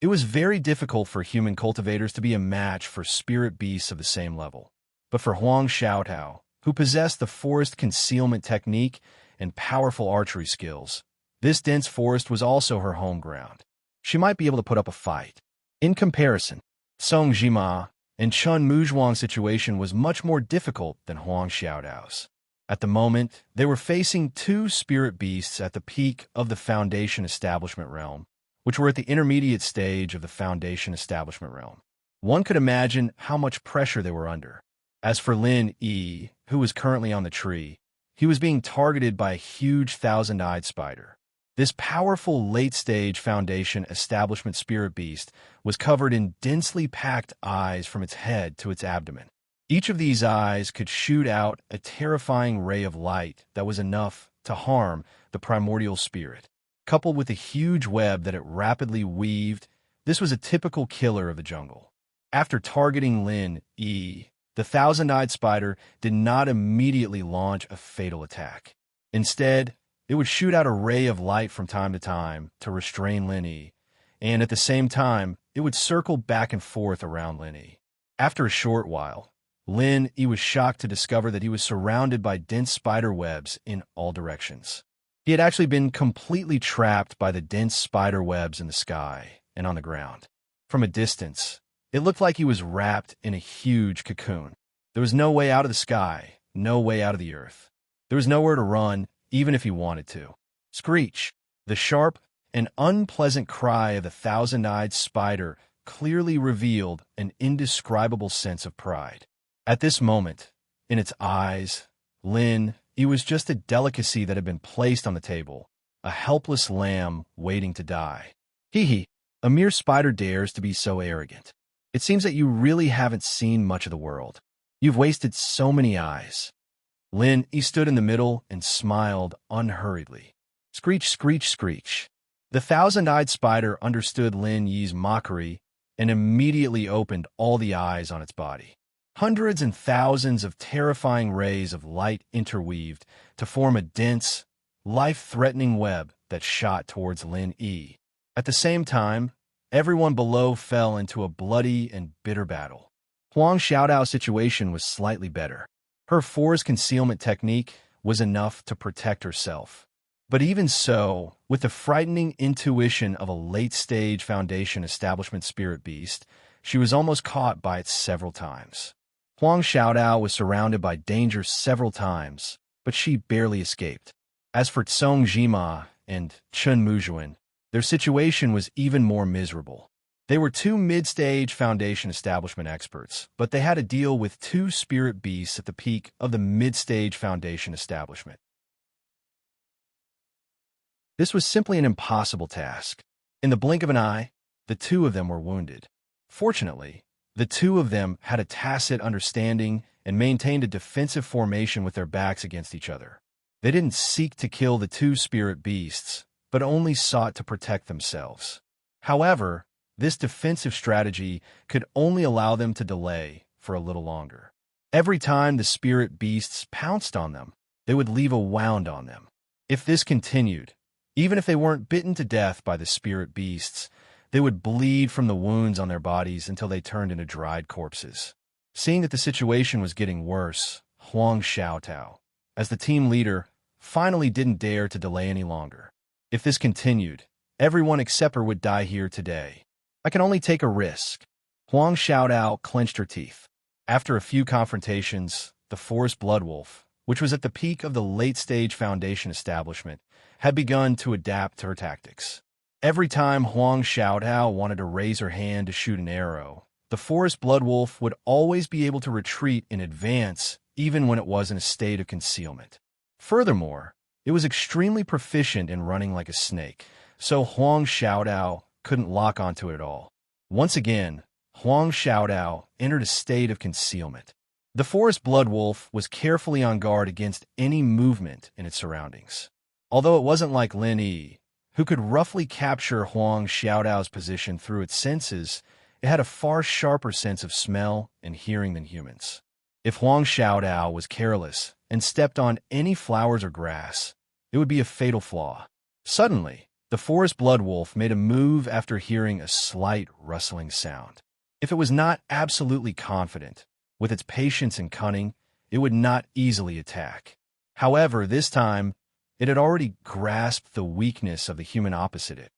Speaker 1: It was very difficult for human cultivators to be a match for spirit beasts of the same level. But for Huang Xiaotao, who possessed the forest concealment technique and powerful archery skills, this dense forest was also her home ground. She might be able to put up a fight. In comparison, Song Jima and Chun Muzhuang's situation was much more difficult than Huang Xiaotao's. At the moment, they were facing 2 spirit beasts at the peak of the foundation establishment realm, which were at the intermediate stage of the foundation establishment realm. One could imagine how much pressure they were under. As for Lin Yi, who was currently on the tree, he was being targeted by a huge 1,000-eyed spider. This powerful late-stage foundation establishment spirit beast was covered in densely packed eyes from its head to its abdomen. Each of these eyes could shoot out a terrifying ray of light that was enough to harm the primordial spirit. Coupled with a huge web that it rapidly weaved, this was a typical killer of the jungle. After targeting Lin Yi, the 1,000-eyed spider did not immediately launch a fatal attack. Instead, it would shoot out a ray of light from time to restrain Lin Yi, and at the same time, it would circle back and forth around Lin Yi. After a short while, Lin Yi was shocked to discover that he was surrounded by dense spider webs in all directions. He had actually been completely trapped by the dense spider webs in the sky and on the ground. From a distance, it looked like he was wrapped in a huge cocoon. There was no way out of the sky, no way out of the earth. There was nowhere to run, even if he wanted to. Screech! The sharp and unpleasant cry of the 1,000-eyed spider clearly revealed an indescribable sense of pride. At this moment, in its eyes, Lin Yi was just a delicacy that had been placed on the table, a helpless lamb waiting to die. Hee, a mere spider dares to be so arrogant. It seems that you really haven't seen much of the world. You've wasted so many eyes. Lin Yi stood in the middle and smiled unhurriedly. Screech, screech, screech. The 1,000-eyed spider understood Lin Yi's mockery and immediately opened all the eyes on its body. Hundreds and thousands of terrifying rays of light interweaved to form a dense, life-threatening web that shot towards Lin Yi. At the same time, everyone below fell into a bloody and bitter battle. Huang Xiaotao's situation was slightly better. Her forest concealment technique was enough to protect herself. But even so, with the frightening intuition of a late-stage foundation establishment spirit beast, she was almost caught by it several times. Huang Xiaotao was surrounded by danger several times, but she barely escaped. As for Song Jima and Chun Muzhuan, their situation was even more miserable. They were 2 mid-stage foundation establishment experts, but they had to deal with 2 spirit beasts at the peak of the mid-stage foundation establishment. This was simply an impossible task. In the blink of an eye, the 2 of them were wounded. Fortunately, the 2 of them had a tacit understanding and maintained a defensive formation with their backs against each other. They didn't seek to kill the 2 spirit beasts, but only sought to protect themselves. However, this defensive strategy could only allow them to delay for a little longer. Every time the spirit beasts pounced on them, they would leave a wound on them. If this continued, even if they weren't bitten to death by the spirit beasts, they would bleed from the wounds on their bodies until they turned into dried corpses. Seeing that the situation was getting worse, Huang Xiaotao, as the team leader, finally didn't dare to delay any longer. If this continued, everyone except her would die here today. I can only take a risk. Huang Xiaotao clenched her teeth. After a few confrontations, the forest bloodwolf, which was at the peak of the late-stage Foundation establishment, had begun to adapt to her tactics. Every time Huang Xiaotao wanted to raise her hand to shoot an arrow, the forest bloodwolf would always be able to retreat in advance, even when it was in a state of concealment. Furthermore, it was extremely proficient in running like a snake, so Huang Xiaotao couldn't lock onto it at all. Once again, Huang Xiaotao entered a state of concealment. The forest bloodwolf was carefully on guard against any movement in its surroundings. Although it wasn't like Lin Yi, who could roughly capture Huang Xiaotao's position through its senses, it had a far sharper sense of smell and hearing than humans. If Huang Xiaotao was careless and stepped on any flowers or grass, it would be a fatal flaw. Suddenly, the forest bloodwolf made a move after hearing a slight rustling sound. If it was not absolutely confident, with its patience and cunning, it would not easily attack. However, this time, it had already grasped the weakness of the human opposite it.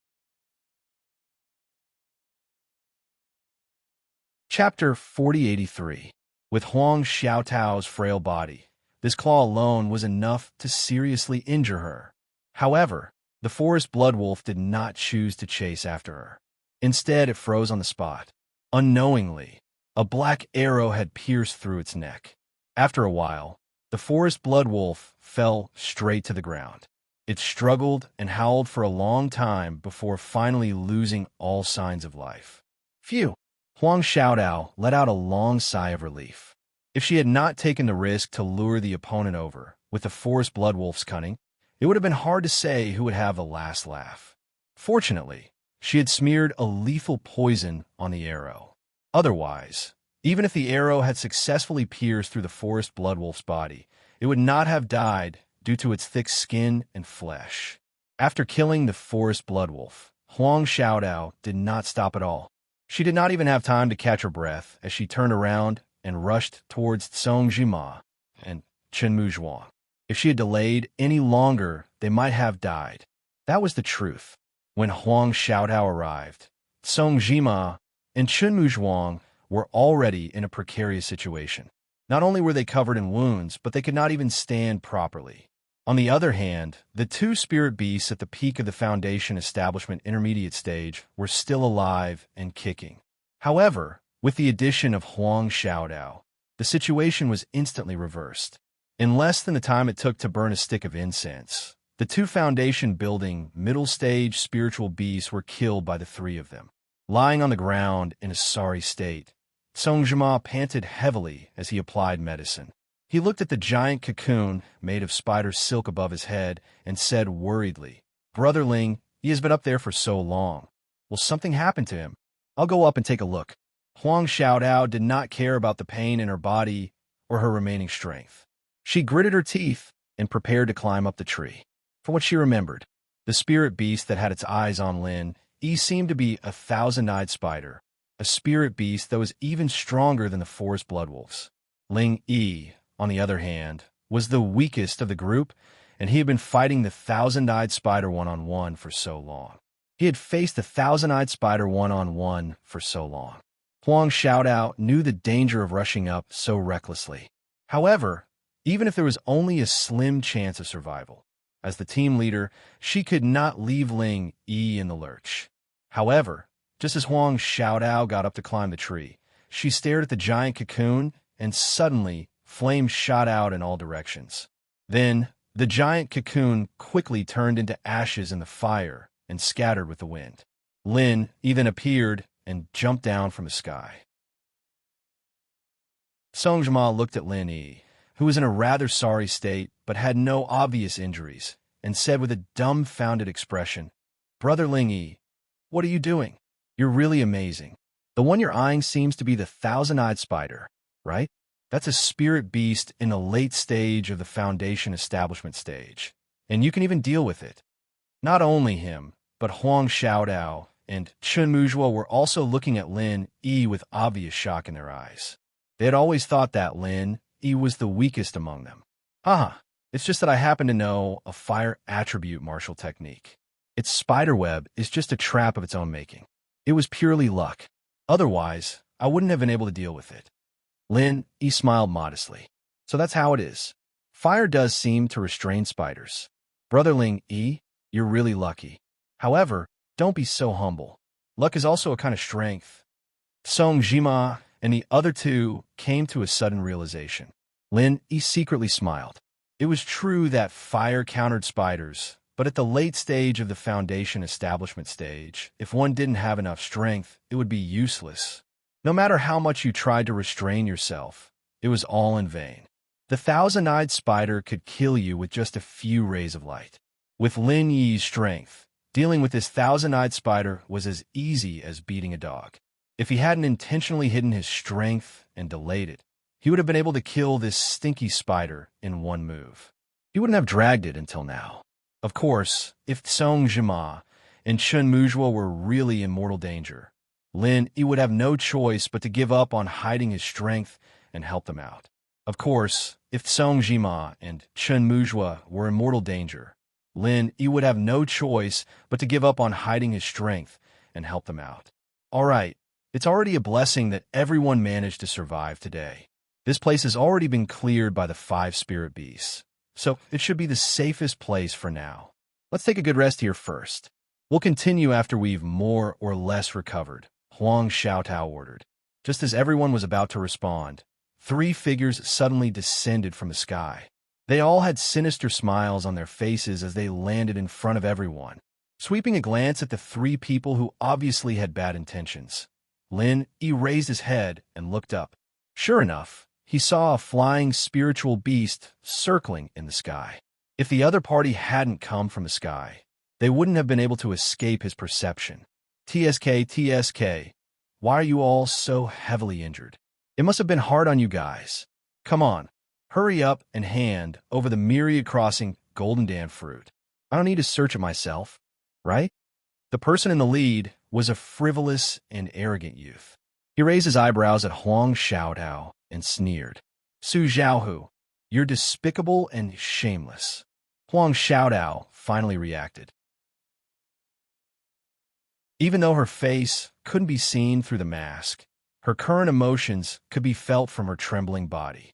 Speaker 1: Chapter 4083. With Huang Xiaotao's frail body, this claw alone was enough to seriously injure her. However, the forest bloodwolf did not choose to chase after her. Instead, it froze on the spot. Unknowingly, a black arrow had pierced through its neck. After a while, the forest bloodwolf fell straight to the ground. It struggled and howled for a long time before finally losing all signs of life. Phew! Huang Xiaotao let out a long sigh of relief. If she had not taken the risk to lure the opponent over with the forest bloodwolf's cunning, it would have been hard to say who would have the last laugh. Fortunately, she had smeared a lethal poison on the arrow. Otherwise, even if the arrow had successfully pierced through the forest bloodwolf's body, it would not have died due to its thick skin and flesh. After killing the forest bloodwolf, Huang Xiaotao did not stop at all. She did not even have time to catch her breath as she turned around and rushed towards Song Jima and Chen Muzhuang. If she had delayed any longer, they might have died. That was the truth. When Huang Xiaotao arrived, Song Jima and Chen Muzhuang were already in a precarious situation. Not only were they covered in wounds, but they could not even stand properly. On the other hand, the two spirit beasts at the peak of the Foundation establishment intermediate stage were still alive and kicking. However, with the addition of Huang Xiaotao, the situation was instantly reversed. In less than the time it took to burn a stick of incense, the two Foundation building middle-stage spiritual beasts were killed by the three of them. Lying on the ground in a sorry state, Song Jima panted heavily as he applied medicine. He looked at the giant cocoon made of spider silk above his head and said worriedly, "Brother Ling, he has been up there for so long. Will something happen to him? I'll go up and take a look." Huang Xiaotao did not care about the pain in her body or her remaining strength. She gritted her teeth and prepared to climb up the tree. From what she remembered, the spirit beast that had its eyes on Lin Yi seemed to be a thousand-eyed spider, a spirit beast that was even stronger than the forest bloodwolves. Ling Yi, on the other hand, was the weakest of the group, and he had been fighting the thousand-eyed spider one-on-one for so long. He had faced the thousand-eyed spider one-on-one for so long. Huang Xiaotao knew the danger of rushing up so recklessly. However, even if there was only a slim chance of survival, as the team leader, she could not leave Ling Yi in the lurch. However, just as Huang Xiaotao got up to climb the tree, she stared at the giant cocoon, and suddenly, flames shot out in all directions. Then, the giant cocoon quickly turned into ashes in the fire and scattered with the wind. Lin Yi then appeared and jumped down from the sky. Song Jima looked at Lin Yi, who was in a rather sorry state but had no obvious injuries, and said with a dumbfounded expression, "Brother Ling Yi, What are you doing? You're really amazing. The one you're eyeing seems to be the thousand-eyed spider, right? That's a spirit beast in the late stage of the foundation establishment stage, and you can even deal with it. Not only him, but Huang Xiaodao and Chun Muzhua were also looking at Lin Yi with obvious shock in their eyes. They had always thought that Lin Yi was the weakest among them. Haha, it's just that I happen to know a fire attribute martial technique. Its spiderweb is just a trap of its own making. It was purely luck. Otherwise, I wouldn't have been able to deal with it. Lin Yi smiled modestly. So that's how it is. Fire does seem to restrain spiders. Brother Ling Yi, you're really lucky. However, don't be so humble. Luck is also a kind of strength. Song Jima and the other two came to a sudden realization. Lin Yi secretly smiled. It was true that fire countered spiders, but at the late stage of the foundation establishment stage, if one didn't have enough strength, it would be useless. No matter how much you tried to restrain yourself, it was all in vain. The thousand-eyed spider could kill you with just a few rays of light. With Lin Yi's strength, dealing with this thousand-eyed spider was as easy as beating a dog. If he hadn't intentionally hidden his strength and delayed it, he would have been able to kill this stinky spider in one move. He wouldn't have dragged it until now. Of course, if Song Jima and Chun Muzhua were really in mortal danger, Lin Yi would have no choice but to give up on hiding his strength and help them out. Of course, if Song Jima and Chun Muzhua were in mortal danger, Lin Yi would have no choice but to give up on hiding his strength and help them out. All right, it's already a blessing that everyone managed to survive today. This place has already been cleared by the 5 spirit beasts, so it should be the safest place for now. Let's take a good rest here first. We'll continue after we've more or less recovered, Huang Xiaotao ordered. Just as everyone was about to respond, 3 figures suddenly descended from the sky. They all had sinister smiles on their faces as they landed in front of everyone. Sweeping a glance at the 3 people who obviously had bad intentions, Lin Yi raised his head and looked up. Sure enough, he saw a flying spiritual beast circling in the sky. If the other party hadn't come from the sky, they wouldn't have been able to escape his perception. TSK, why are you all so heavily injured? It must have been hard on you guys. Come on. Hurry up and hand over the myriad crossing golden dan fruit. I don't need to search it myself, right? The person in the lead was a frivolous and arrogant youth. He raised his eyebrows at Huang Xiaodao and sneered. Su Zhaohu, you're despicable and shameless. Huang Xiaodao finally reacted. Even though her face couldn't be seen through the mask, her current emotions could be felt from her trembling body.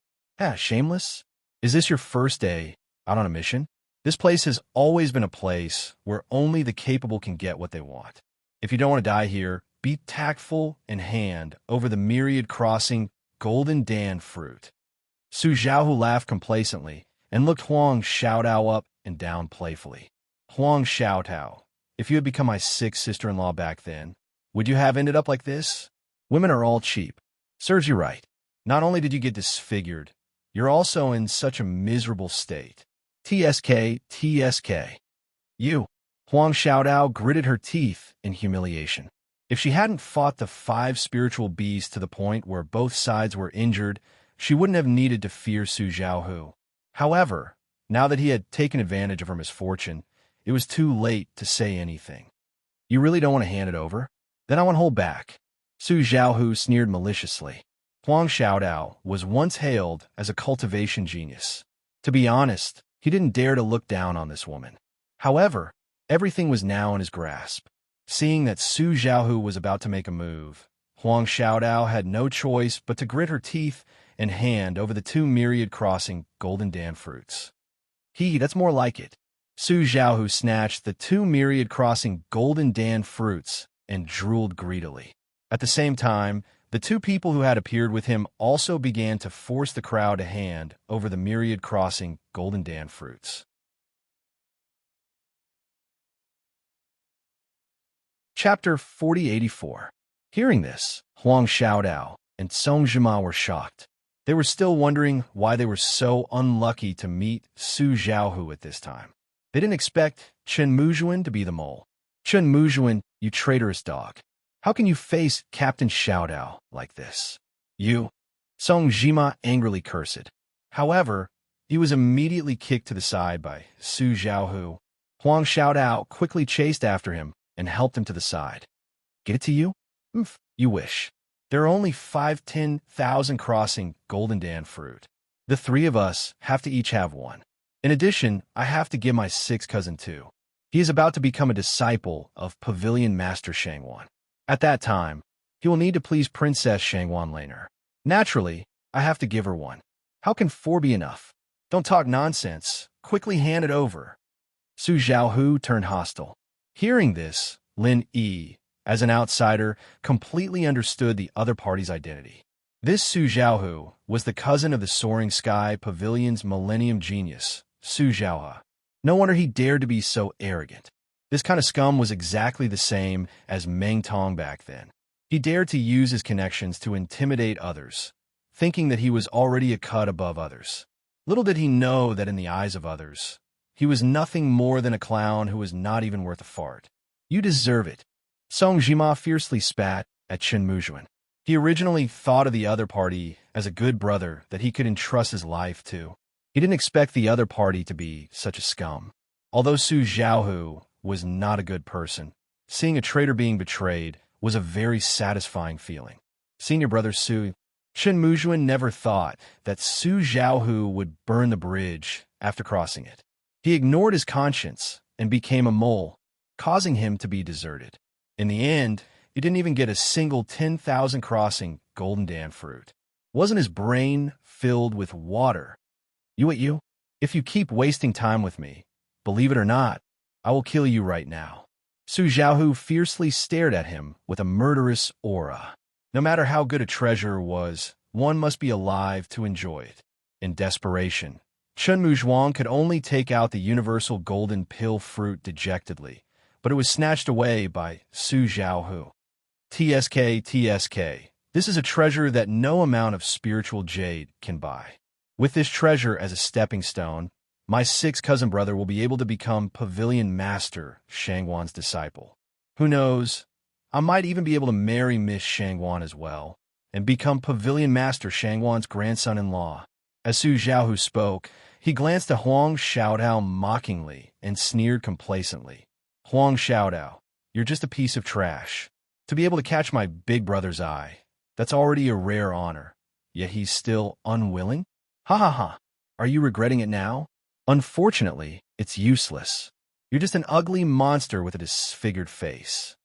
Speaker 1: Shameless? Is this your first day out on a mission? This place has always been a place where only the capable can get what they want. If you don't want to die here, be tactful and hand over the myriad crossing golden dan fruit. Su Zhaohu laughed complacently and looked Huang Xiaodao up and down playfully. Huang Xiaotao, if you had become my 6th sister-in-law back then, would you have ended up like this? Women are all cheap. Serves you right. Not only did you get disfigured, you're also in such a miserable state. TSK. You. Huang Xiaodao gritted her teeth in humiliation. If she hadn't fought the 5 spiritual beasts to the point where both sides were injured, she wouldn't have needed to fear Su Zhaohu. However, now that he had taken advantage of her misfortune, it was too late to say anything. You really don't want to hand it over? Then I won't hold back. Su Zhaohu sneered maliciously. Huang Xiaodao was once hailed as a cultivation genius. To be honest, he didn't dare to look down on this woman. However, everything was now in his grasp. Seeing that Su Zhaohu was about to make a move, Huang Xiaodao had no choice but to grit her teeth and hand over the 2 myriad crossing golden dan fruits. That's more like it. Su Zhaohu snatched the 2 myriad crossing golden dan fruits and drooled greedily. At the same time, the 2 people who had appeared with him also began to force the crowd to hand over the myriad crossing golden dan fruits. Chapter 4084. Hearing this, Huang Xiaodao and Song Jima were shocked. They were still wondering why they were so unlucky to meet Su Zhaohu at this time. They didn't expect Chen Muzhuan to be the mole. Chun Mujuan, you traitorous dog. How can you face Captain Xiaodao like this? You. Song Jima angrily cursed. However, he was immediately kicked to the side by Su Zhaohu. Huang Xiaodao quickly chased after him and helped him to the side. Get it to you? You wish. There are only 10,000 crossing golden dan fruit. The three of us have to each have one. In addition, I have to give my sixth cousin too. He is about to become a disciple of Pavilion Master Shangwan. At that time, he will need to please Princess Shangwan Laner. Naturally, I have to give her one. How can 4 be enough? Don't talk nonsense. Quickly hand it over. Su Zhaohu turned hostile. Hearing this, Lin Yi, as an outsider, completely understood the other party's identity. This Su Zhaohu was the cousin of the Soaring Sky Pavilion's Millennium Genius, Su Zhaohe. No wonder he dared to be so arrogant. This kind of scum was exactly the same as Meng Tong back then. He dared to use his connections to intimidate others, thinking that he was already a cut above others. Little did he know that in the eyes of others, he was nothing more than a clown who was not even worth a fart. You deserve it. Song Jima fiercely spat at Chen Mujuan. He originally thought of the other party as a good brother that he could entrust his life to. He didn't expect the other party to be such a scum. Although Su Zhaohu was not a good person, seeing a traitor being betrayed was a very satisfying feeling. Senior brother Su, Chen Mujuan never thought that Su Zhaohu would burn the bridge after crossing it. He ignored his conscience and became a mole, causing him to be deserted. In the end, he didn't even get a single 10,000 crossing golden dan fruit. Wasn't his brain filled with water? You, if you keep wasting time with me, believe it or not, I will kill you right now. Su Zhaohu fiercely stared at him with a murderous aura. No matter how good a treasure was, one must be alive to enjoy it. In desperation, Chen Muzhuang could only take out the universal golden pill fruit dejectedly, but it was snatched away by Su Zhaohu. TSK. This is a treasure that no amount of spiritual jade can buy. With this treasure as a stepping stone, my sixth cousin brother will be able to become Pavilion Master Shangwan's disciple. Who knows, I might even be able to marry Miss Shangwan as well, and become Pavilion Master Shangwan's grandson-in-law. As Su Zhaohu spoke, he glanced at Huang Xiaodao mockingly and sneered complacently. Huang Xiaodao, you're just a piece of trash. To be able to catch my big brother's eye, that's already a rare honor, yet he's still unwilling? Ha ha ha, are you regretting it now? Unfortunately, it's useless. You're just an ugly monster with a disfigured face.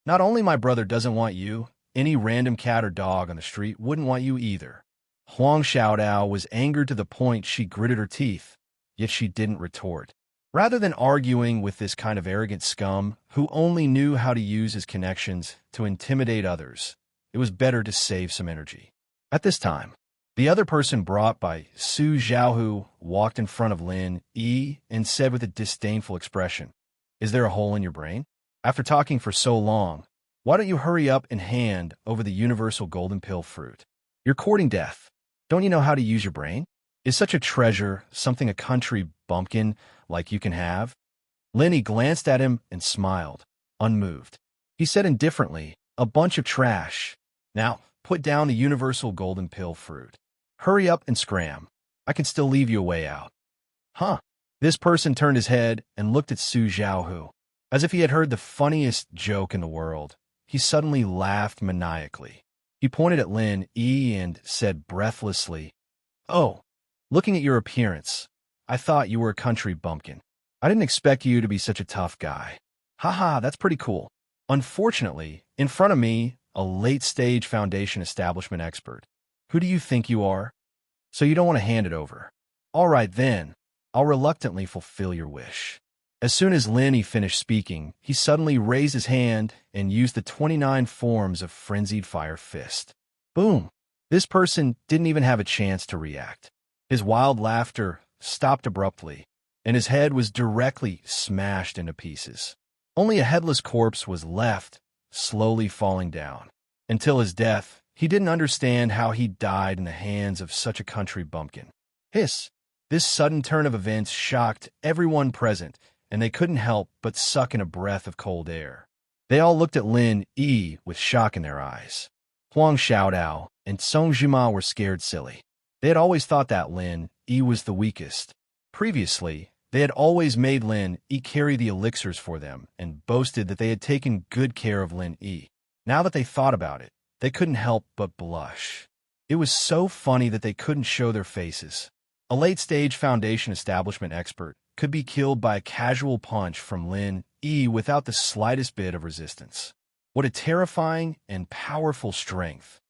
Speaker 1: Not only my brother doesn't want you, any random cat or dog on the street wouldn't want you either. Huang Xiaodao was angered to the point she gritted her teeth, yet she didn't retort. Rather than arguing with this kind of arrogant scum who only knew how to use his connections to intimidate others, it was better to save some energy. At this time, the other person brought by Su Zhaohu walked in front of Lin Yi and said with a disdainful expression, "Is there a hole in your brain? After talking for so long, why don't you hurry up and hand over the universal golden pill fruit? You're courting death. Don't you know how to use your brain? Is such a treasure something a country bumpkin like you can have?" Linny glanced at him and smiled, unmoved. He said indifferently, "A bunch of trash. Now, put down the universal golden pill fruit. Hurry up and scram. I can still leave you a way out." Huh. This person turned his head and looked at Su Zhaohu. As if he had heard the funniest joke in the world, he suddenly laughed maniacally. He pointed at Lin Yi and said breathlessly, "Oh, looking at your appearance, I thought you were a country bumpkin. I didn't expect you to be such a tough guy. Haha, that's pretty cool. Unfortunately, in front of me, a late-stage foundation establishment expert. Who do you think you are? So you don't want to hand it over. All right then, I'll reluctantly fulfill your wish." As soon as Linny finished speaking, he suddenly raised his hand and used the 29 forms of Frenzied Fire Fist. Boom! This person didn't even have a chance to react. His wild laughter stopped abruptly, and his head was directly smashed into pieces. Only a headless corpse was left, slowly falling down. Until his death, he didn't understand how he died in the hands of such a country bumpkin. Hiss! This sudden turn of events shocked everyone present, and they couldn't help but suck in a breath of cold air. They all looked at Lin Yi with shock in their eyes. Huang Xiaodao and Song Jima were scared silly. They had always thought that Lin Yi was the weakest. Previously, they had always made Lin Yi carry the elixirs for them and boasted that they had taken good care of Lin Yi. Now that they thought about it, they couldn't help but blush. It was so funny that they couldn't show their faces. A late-stage foundation establishment expert could be killed by a casual punch from Lin Yi without the slightest bit of resistance. What a terrifying and powerful strength.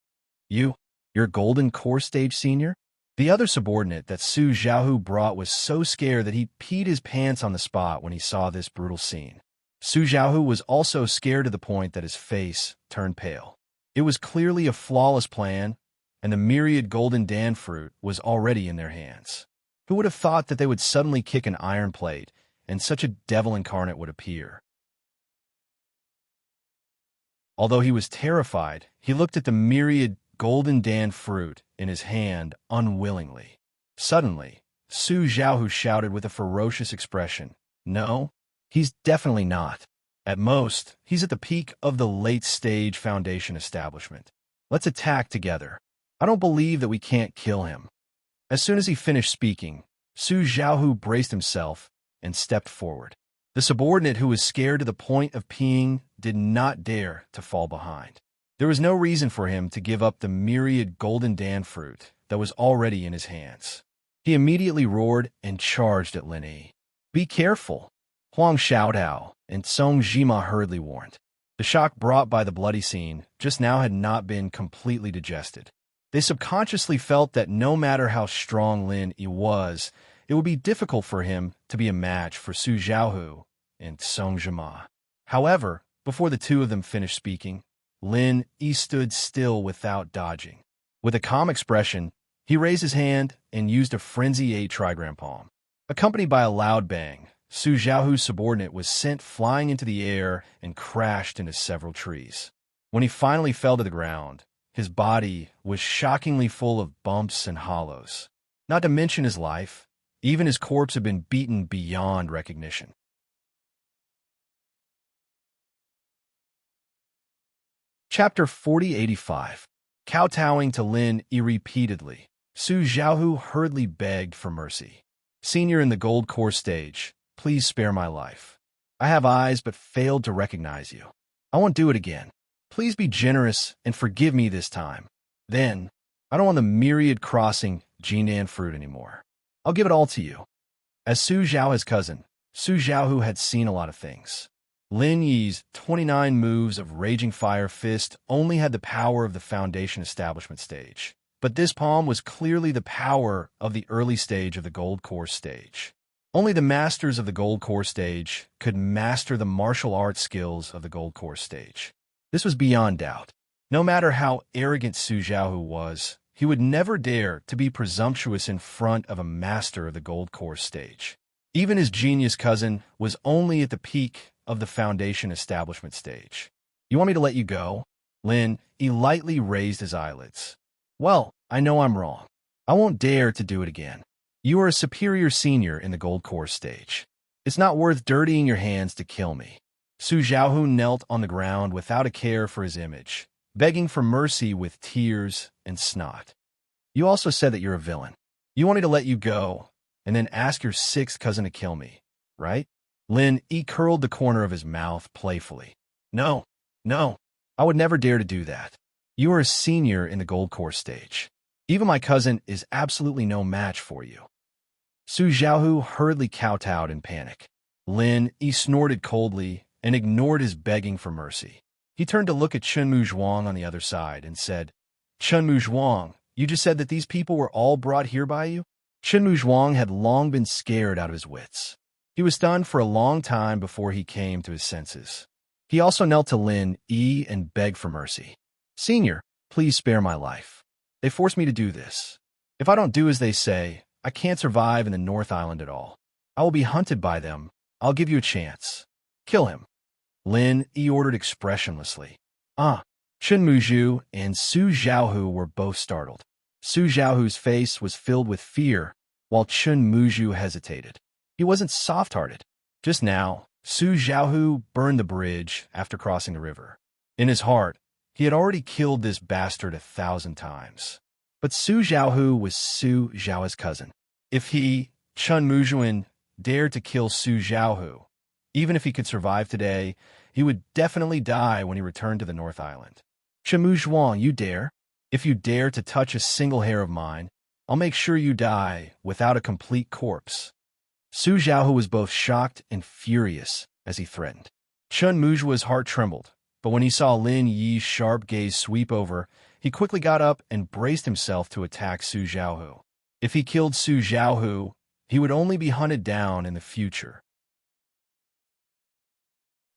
Speaker 1: You're Golden Core Stage Senior? The other subordinate that Su Xiaohu brought was so scared that he peed his pants on the spot when he saw this brutal scene. Su Xiaohu was also scared to the point that his face turned pale. It was clearly a flawless plan, and the myriad golden dan fruit was already in their hands. Who would have thought that they would suddenly kick an iron plate, and such a devil incarnate would appear? Although he was terrified, he looked at the myriad golden dan fruit in his hand unwillingly. Suddenly, Su Xiaohu shouted with a ferocious expression, "No, he's definitely not. At most, he's at the peak of the late-stage foundation establishment. Let's attack together. I don't believe that we can't kill him." As soon as he finished speaking, Su Xiaohu braced himself and stepped forward. The subordinate who was scared to the point of peeing did not dare to fall behind. There was no reason for him to give up the myriad golden dan fruit that was already in his hands. He immediately roared and charged at Lin Yi. "Be careful," Huang Xiaodao and Song Jima hurriedly warned. The shock brought by the bloody scene just now had not been completely digested. They subconsciously felt that no matter how strong Lin Yi was, it would be difficult for him to be a match for Su Xiaohu and Song Jima. However, before the two of them finished speaking, Lin Yi stood still without dodging. With a calm expression, he raised his hand and used a frenzy 8 trigram palm. Accompanied by a loud bang, Su Xiaohu's subordinate was sent flying into the air and crashed into several trees. When he finally fell to the ground, his body was shockingly full of bumps and hollows. Not to mention his life, even his corpse had been beaten beyond recognition. Chapter 4085. Kowtowing to Lin Yi repeatedly, Su Xiaohu hurriedly begged for mercy. "Senior in the Gold Core Stage, please spare my life. I have eyes but failed to recognize you. I won't do it again. Please be generous and forgive me this time. Then, I don't want the myriad crossing Jinan fruit anymore. I'll give it all to you." As Su Xiaohu's cousin, Su Xiaohu had seen a lot of things. Lin Yi's 29 moves of Raging Fire Fist only had the power of the Foundation Establishment stage, but this palm was clearly the power of the early stage of the Gold Core stage. Only the masters of the Gold Core stage could master the martial arts skills of the Gold Core stage. This was beyond doubt. No matter how arrogant Su Xiaohu was, he would never dare to be presumptuous in front of a master of the Gold Core stage. Even his genius cousin was only at the peak of the Foundation Establishment stage. "You want me to let you go?" Lin Yi lightly raised his eyelids. "Well, I know I'm wrong. I won't dare to do it again. You are a superior senior in the Gold Core stage. It's not worth dirtying your hands to kill me." Su Xiaohu knelt on the ground without a care for his image, begging for mercy with tears and snot. "You also said that you're a villain. You want me to let you go, and then ask your 6th cousin to kill me, right?" Lin Yi curled the corner of his mouth playfully. No, I would never dare to do that. You are a senior in the Gold Core stage. Even my cousin is absolutely no match for you." Su Xiaohu hurriedly kowtowed in panic. Lin Yi snorted coldly and ignored his begging for mercy. He turned to look at Chunmu Zhuang on the other side and said, "Chunmu Zhuang, you just said that these people were all brought here by you?" Chunmu Zhuang had long been scared out of his wits. He was stunned for a long time before he came to his senses. He also knelt to Lin Yi and begged for mercy. "Senior, please spare my life. They forced me to do this. If I don't do as they say, I can't survive in the North Island at all. I will be hunted by them. I'll give you a chance. Kill him." Lin Yi ordered expressionlessly. Chun Muzhu and Su Xiaohu were both startled. Su Xiaohu's face was filled with fear, while Chun Muzhu hesitated. He wasn't soft-hearted. Just now, Su Xiaohu burned the bridge after crossing the river. In his heart, he had already killed this bastard 1,000 times. But Su Xiaohu was Su Xiaohu's cousin. If he, Chun Muzhuan, dared to kill Su Xiaohu, even if he could survive today, he would definitely die when he returned to the North Island. Chun Muzhuan, you dare? If you dare to touch a single hair of mine, I'll make sure you die without a complete corpse. Su Xiaohu was both shocked and furious as he threatened. Chun Muzhua's heart trembled, but when he saw Lin Yi's sharp gaze sweep over, he quickly got up and braced himself to attack Su Xiaohu. If he killed Su Xiaohu, he would only be hunted down in the future.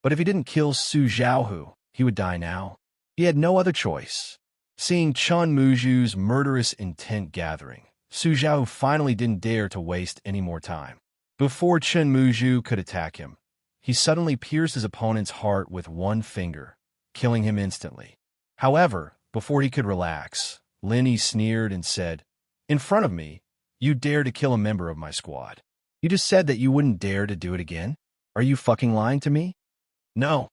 Speaker 1: But if he didn't kill Su Xiaohu, he would die now. He had no other choice. Seeing Chun Muzhu's murderous intent gathering, Su Xiaohu finally didn't dare to waste any more time. Before Chun Muzhu could attack him, he suddenly pierced his opponent's heart with one finger, killing him instantly. However, before he could relax, Lin Yi sneered and said, "In front of me, you dare to kill a member of my squad. You just said that you wouldn't dare to do it again? Are you fucking lying to me?" No.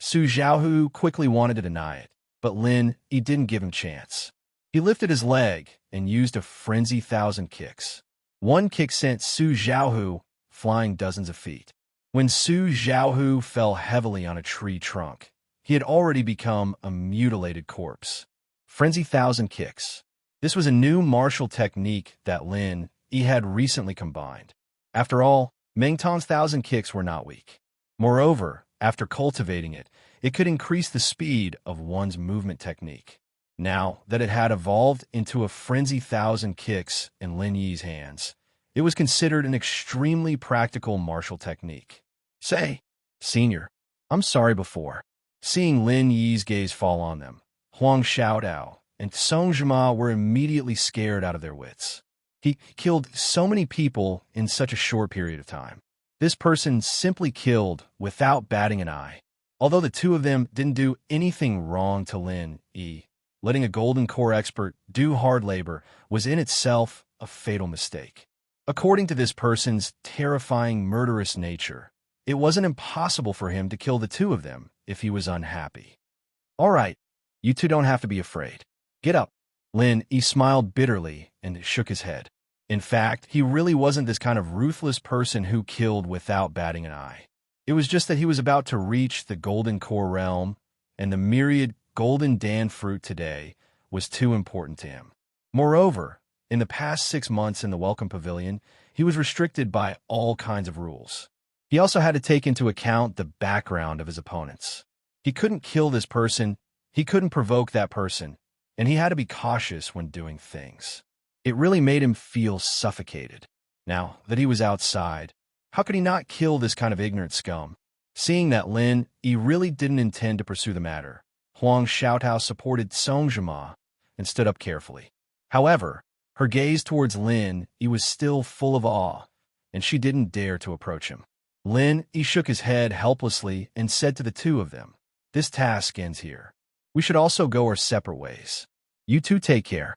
Speaker 1: Su Xiaohu quickly wanted to deny it, but Lin Yi didn't give him chance. He lifted his leg and used a frenzy 1,000 kicks. One kick sent Su Xiaohu flying dozens of feet. When Su Xiaohu fell heavily on a tree trunk, he had already become a mutilated corpse. Frenzy 1,000 kicks. This was a new martial technique that Lin Yi had recently combined. After all, Meng Tan's 1,000 kicks were not weak. Moreover, after cultivating it, it could increase the speed of one's movement technique. Now that it had evolved into a frenzy 1,000 kicks in Lin Yi's hands, it was considered an extremely practical martial technique. Say, Senior, I'm sorry before. Seeing Lin Yi's gaze fall on them, Huang Xiaodao and Song Zhima were immediately scared out of their wits. He killed so many people in such a short period of time. This person simply killed without batting an eye. Although the two of them didn't do anything wrong to Lin Yi, letting a golden core expert do hard labor was in itself a fatal mistake. According to this person's terrifying murderous nature, it wasn't impossible for him to kill the two of them if he was unhappy. All right, you two don't have to be afraid. Get up. Lin Yi smiled bitterly and shook his head. In fact, he really wasn't this kind of ruthless person who killed without batting an eye. It was just that he was about to reach the golden core realm, and the myriad golden Dan fruit today was too important to him. Moreover, in the past 6 months in the Welcome Pavilion, he was restricted by all kinds of rules. He also had to take into account the background of his opponents. He couldn't kill this person, he couldn't provoke that person, and he had to be cautious when doing things. It really made him feel suffocated. Now that he was outside, how could he not kill this kind of ignorant scum? Seeing that Lin Yi really didn't intend to pursue the matter, Huang Xiaotao supported Song Zhima and stood up carefully. However, her gaze towards Lin Yi was still full of awe, and she didn't dare to approach him. Lin Yi shook his head helplessly and said to the two of them, "This task ends here. We should also go our separate ways. You two take care."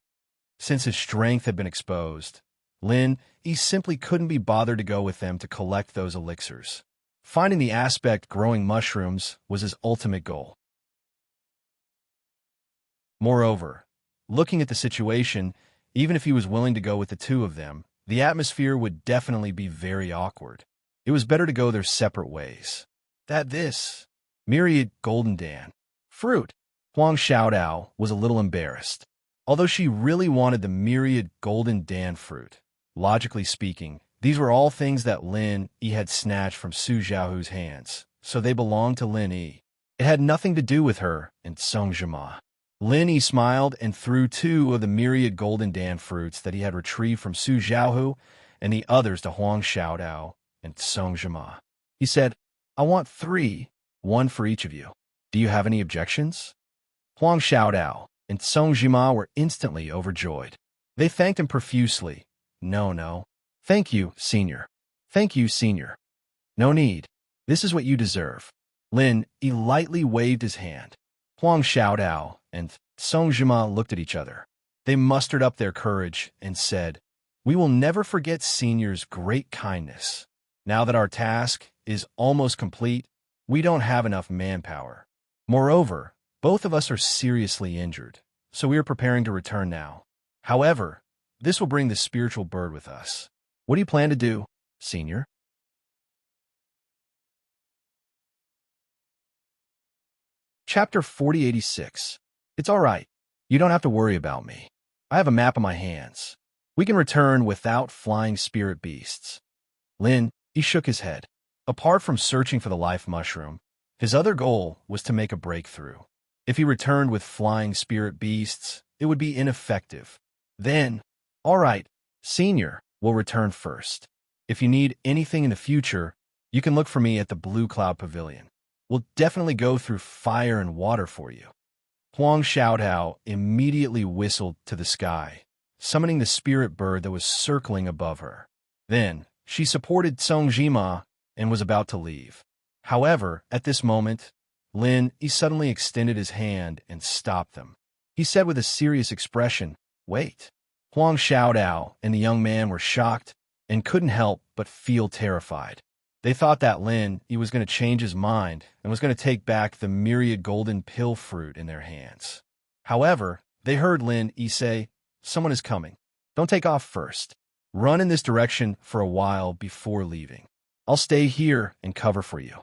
Speaker 1: Since his strength had been exposed, Lin Yi simply couldn't be bothered to go with them to collect those elixirs. Finding the aspect growing mushrooms was his ultimate goal. Moreover, looking at the situation, even if he was willing to go with the two of them, the atmosphere would definitely be very awkward. It was better to go their separate ways. This myriad golden Dan fruit. Huang Xiaodao was a little embarrassed. Although she really wanted the myriad golden Dan fruit, logically speaking, these were all things that Lin Yi had snatched from Su Xiaohu's hands, so they belonged to Lin Yi. It had nothing to do with her and Song Zhima. Lin Yi smiled and threw 2 of the myriad golden Dan fruits that he had retrieved from Su Xiaohu and the others to Huang Xiaodao and Song Zhima. He said, "I want 3, 1 for each of you. Do you have any objections?" Huang Xiaodao and Song Zhima were instantly overjoyed. They thanked him profusely. No. Thank you, Senior. Thank you, Senior. No need. This is what you deserve." Lin Yi lightly waved his hand. Huang Xiaodao and Song Zhima looked at each other. They mustered up their courage and said, "We will never forget Senior's great kindness." Now that our task is almost complete, we don't have enough manpower. Moreover, both of us are seriously injured, so we are preparing to return now. However, this will bring the spiritual bird with us. What do you plan to do, Senior? Chapter 4086. It's all right. You don't have to worry about me. I have a map in my hands. We can return without flying spirit beasts. Lin, he shook his head. Apart from searching for the life mushroom, his other goal was to make a breakthrough. If he returned with flying spirit beasts, it would be ineffective. Then, all right, Senior will return first. If you need anything in the future, you can look for me at the Blue Cloud Pavilion. We'll definitely go through fire and water for you. Huang Xiaotao immediately whistled to the sky, summoning the spirit bird that was circling above her. Then, she supported Song Jima and was about to leave. However, at this moment, Lin he suddenly extended his hand and stopped them. He said with a serious expression, "Wait." Huang Xiaotao and the young man were shocked and couldn't help but feel terrified. They thought that Lin he was going to change his mind and was going to take back the myriad golden pill fruit in their hands. However, they heard Lin he say, "Someone is coming. Don't take off first. Run in this direction for a while before leaving. I'll stay here and cover for you."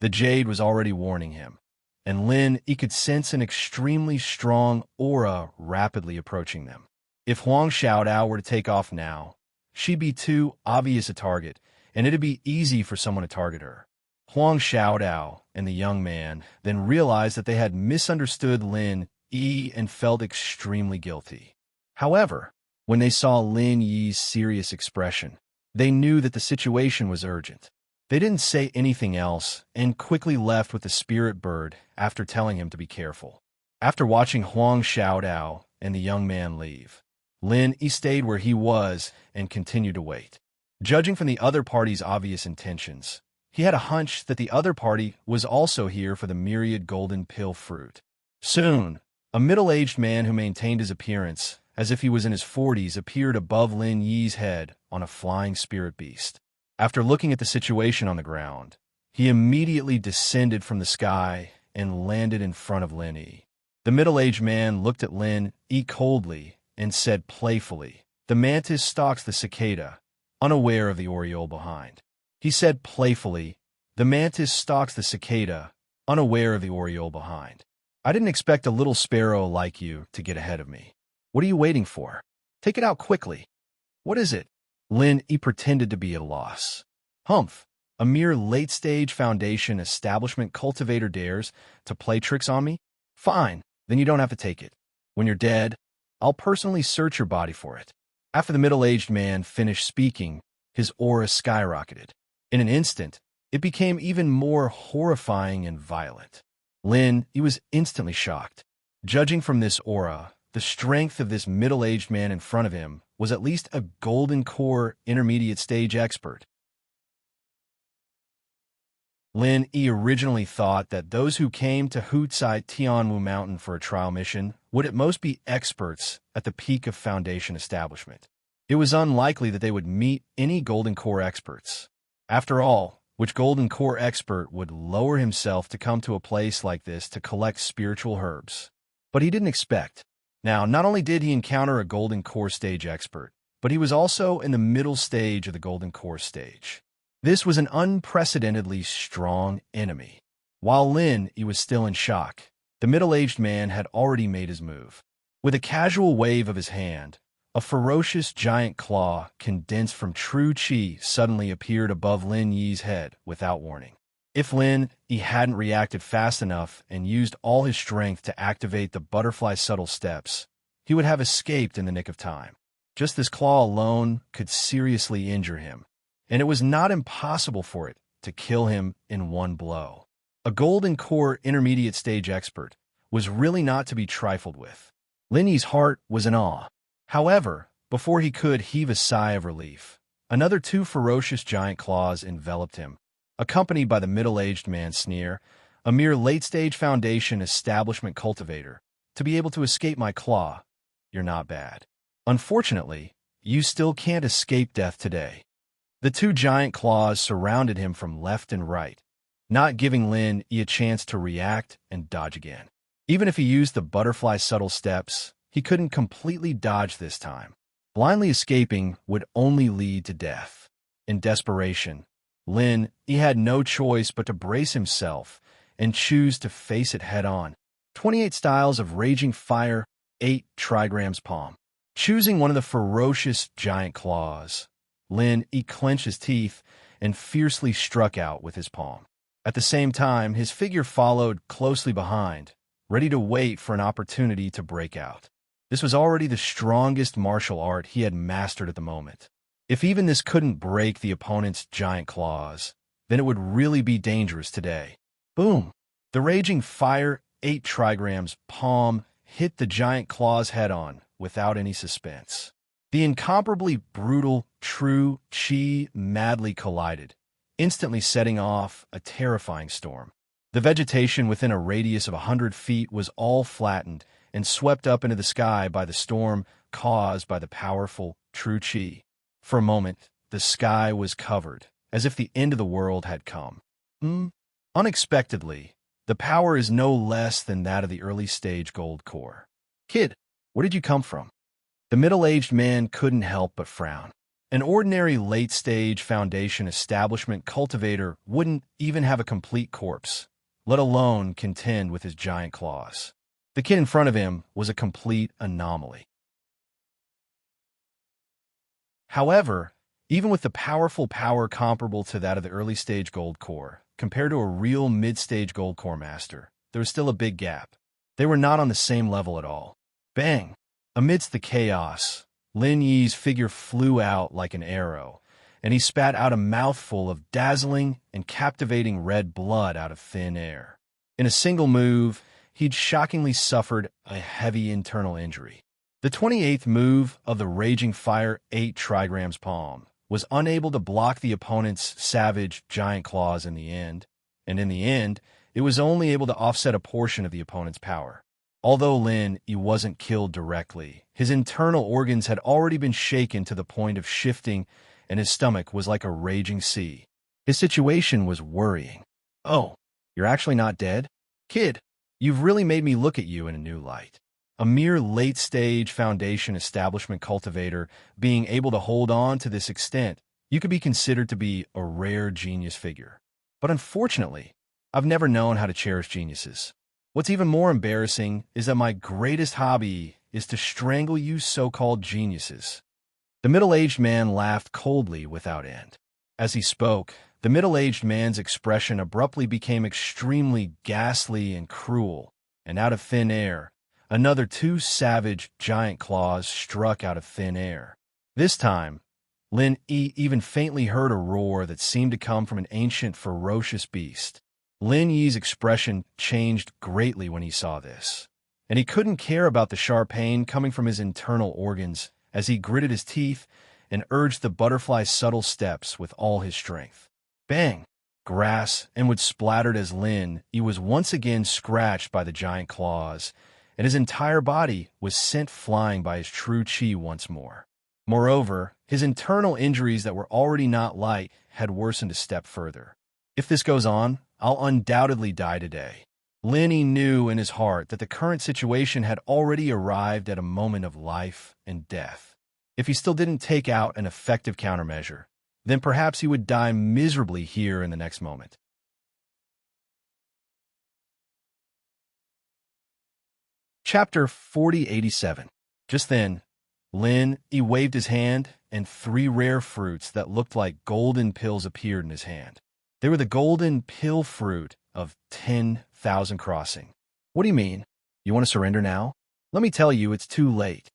Speaker 1: The Jade was already warning him, and Lin he could sense an extremely strong aura rapidly approaching them. If Huang Xiaotao were to take off now, she'd be too obvious a target, and it'd be easy for someone to target her. Huang Xiaotao and the young man then realized that they had misunderstood Lin Yi and felt extremely guilty. However, when they saw Lin Yi's serious expression, they knew that the situation was urgent. They didn't say anything else and quickly left with the spirit bird after telling him to be careful. After watching Huang Xiaotao and the young man leave, Lin Yi stayed where he was and continued to wait. Judging from the other party's obvious intentions, he had a hunch that the other party was also here for the myriad golden pill fruit. Soon, a middle-aged man who maintained his appearance as if he was in his 40s appeared above Lin Yi's head on a flying spirit beast. After looking at the situation on the ground, he immediately descended from the sky and landed in front of Lin Yi. The middle-aged man looked at Lin Yi coldly and said playfully, "The mantis stalks the cicada, unaware of the oriole behind." He said playfully, "The mantis stalks the cicada, unaware of the oriole behind. I didn't expect a little sparrow like you to get ahead of me. What are you waiting for? Take it out quickly." "What is it?" Lin Yi pretended to be at a loss. "Humph, a mere late-stage foundation establishment cultivator dares to play tricks on me? Fine, then you don't have to take it. When you're dead, I'll personally search your body for it." After the middle-aged man finished speaking, his aura skyrocketed. In an instant, it became even more horrifying and violent. Lin he was instantly shocked. Judging from this aura, the strength of this middle-aged man in front of him was at least a golden core intermediate stage expert. Lin Yi originally thought that those who came to Hutsai Tianwu Mountain for a trial mission would at most be experts at the peak of Foundation establishment. It was unlikely that they would meet any Golden Core experts. After all, which Golden Core expert would lower himself to come to a place like this to collect spiritual herbs? But he didn't expect. Now, not only did he encounter a Golden Core stage expert, but he was also in the middle stage of the Golden Core stage. This was an unprecedentedly strong enemy. While Lin he was still in shock, the middle-aged man had already made his move. With a casual wave of his hand, a ferocious giant claw condensed from true chi suddenly appeared above Lin Yi's head without warning. If Lin he hadn't reacted fast enough and used all his strength to activate the butterfly subtle steps, he would have escaped in the nick of time. Just this claw alone could seriously injure him, and it was not impossible for it to kill him in one blow. A Golden Core intermediate stage expert was really not to be trifled with. Lin Yi's heart was in awe. However, before he could heave a sigh of relief, another two ferocious giant claws enveloped him, accompanied by the middle-aged man's sneer, "A mere late-stage Foundation establishment cultivator. To be able to escape my claw, you're not bad. Unfortunately, you still can't escape death today." The two giant claws surrounded him from left and right, not giving Lin a chance to react and dodge again. Even if he used the butterfly subtle steps, he couldn't completely dodge this time. Blindly escaping would only lead to death. In desperation, Lin had no choice but to brace himself and choose to face it head-on. 28 styles of raging fire, 8 trigrams palm. Choosing one of the ferocious giant claws, Lin clenched his teeth and fiercely struck out with his palm. At the same time, his figure followed closely behind, ready to wait for an opportunity to break out. This was already the strongest martial art he had mastered at the moment. If even this couldn't break the opponent's giant claws, then it would really be dangerous today. Boom! The raging fire, 8 trigrams palm, hit the giant claws head-on without any suspense. The incomparably brutal, true chi madly collided, instantly setting off a terrifying storm. The vegetation within a radius of 100 feet was all flattened and swept up into the sky by the storm caused by the powerful, true chi. For a moment, the sky was covered, as if the end of the world had come. Unexpectedly, the power is no less than that of the early-stage gold core. Kid, where did you come from? The middle-aged man couldn't help but frown. An ordinary late-stage foundation establishment cultivator wouldn't even have a complete corpse, let alone contend with his giant claws. The kid in front of him was a complete anomaly. However, even with the powerful power comparable to that of the early-stage gold core, compared to a real mid-stage gold core master, there was still a big gap. They were not on the same level at all. Bang! Amidst the chaos, Lin Yi's figure flew out like an arrow, and he spat out a mouthful of dazzling and captivating red blood out of thin air. In a single move, he'd shockingly suffered a heavy internal injury. The 28th move of the Raging Fire 8 trigrams palm was unable to block the opponent's savage giant claws in the end, and in the end, it was only able to offset a portion of the opponent's power. Although Lin wasn't killed directly, his internal organs had already been shaken to the point of shifting, and his stomach was like a raging sea. His situation was worrying. Oh, you're actually not dead? Kid, you've really made me look at you in a new light. A mere late-stage foundation establishment cultivator being able to hold on to this extent, you could be considered to be a rare genius figure. But unfortunately, I've never known how to cherish geniuses. What's even more embarrassing is that my greatest hobby is to strangle you so-called geniuses. The middle-aged man laughed coldly without end. As he spoke, the middle-aged man's expression abruptly became extremely ghastly and cruel, and out of thin air, another 2 savage giant claws struck out of thin air. This time, Lin even faintly heard a roar that seemed to come from an ancient, ferocious beast. Lin Yi's expression changed greatly when he saw this, and he couldn't care about the sharp pain coming from his internal organs as he gritted his teeth and urged the butterfly's subtle steps with all his strength. Bang! Grass and wood splattered as Lin Yi was once again scratched by the giant claws, and his entire body was sent flying by his true chi once more. Moreover, his internal injuries that were already not light had worsened a step further. If this goes on, I'll undoubtedly die today. Lin Yi knew in his heart that the current situation had already arrived at a moment of life and death. If he still didn't take out an effective countermeasure, then perhaps he would die miserably here in the next moment. Chapter 4087. Just then, Lin Yi waved his hand, and 3 rare fruits that looked like golden pills appeared in his hand. They were the golden pill fruit of 10,000 crossing. What do you mean? You want to surrender now? Let me tell you, it's too late.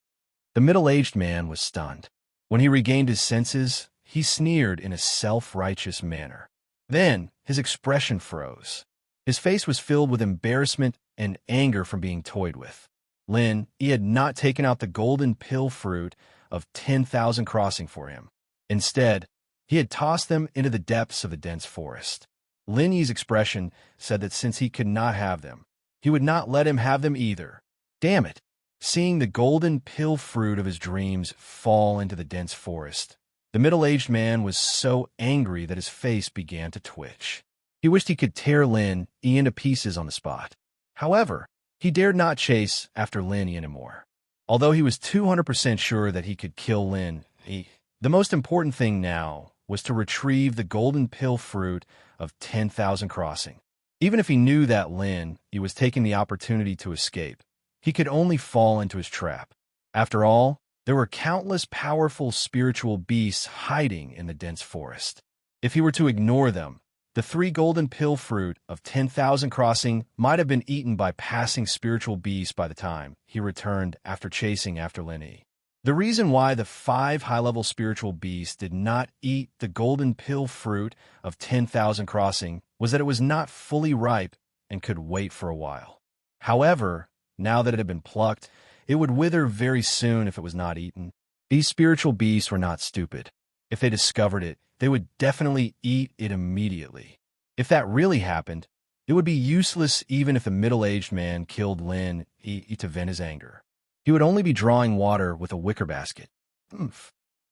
Speaker 1: The middle-aged man was stunned. When he regained his senses, he sneered in a self-righteous manner. Then, his expression froze. His face was filled with embarrassment and anger from being toyed with. Lin Yi had not taken out the golden pill fruit of 10,000 crossing for him. Instead, he had tossed them into the depths of the dense forest. Lin Yi's expression said that since he could not have them, he would not let him have them either. Damn it! Seeing the golden pill fruit of his dreams fall into the dense forest, The middle-aged man was so angry that his face began to twitch. He wished he could tear Lin Yi into pieces on the spot. However, he dared not chase after Lin Yi anymore. Although he was 200% sure that he could kill Lin Yi, the most important thing now was to retrieve the golden pill fruit of 10,000 Crossing. Even if he knew that Lin Yi was taking the opportunity to escape, he could only fall into his trap. After all, there were countless powerful spiritual beasts hiding in the dense forest. If he were to ignore them, the 3 golden pill fruit of 10,000 Crossing might have been eaten by passing spiritual beasts by the time he returned after chasing after Lin Yi. The reason why the 5 high-level spiritual beasts did not eat the golden pill fruit of 10,000 Crossing was that it was not fully ripe and could wait for a while. However, now that it had been plucked, it would wither very soon if it was not eaten. These spiritual beasts were not stupid. If they discovered it, they would definitely eat it immediately. If that really happened, it would be useless even if the middle-aged man killed Lin Yi to vent his anger. He would only be drawing water with a wicker basket.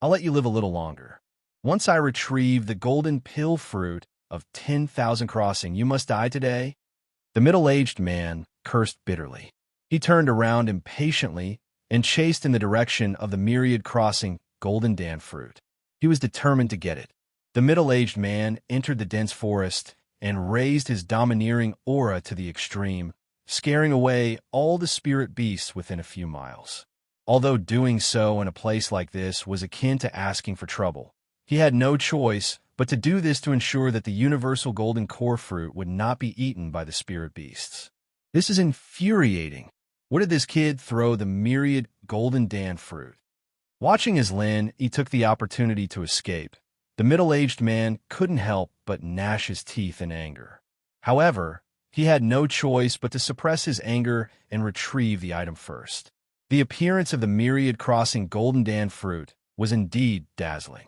Speaker 1: I'll let you live a little longer. Once I retrieve the golden pill fruit of 10,000 Crossing, you must die today. The middle-aged man cursed bitterly. He turned around impatiently and chased in the direction of the myriad crossing golden dan fruit. He was determined to get it. The middle-aged man entered the dense forest and raised his domineering aura to the extreme, scaring away all the spirit beasts within a few miles. Although doing so in a place like this was akin to asking for trouble, he had no choice but to do this to ensure that the universal golden core fruit would not be eaten by the spirit beasts. This is infuriating. Where did this kid throw the myriad golden dan fruit? Watching as Lin Yi took the opportunity to escape, the middle-aged man couldn't help but gnash his teeth in anger. However, he had no choice but to suppress his anger and retrieve the item first. The appearance of the myriad crossing golden dan fruit was indeed dazzling.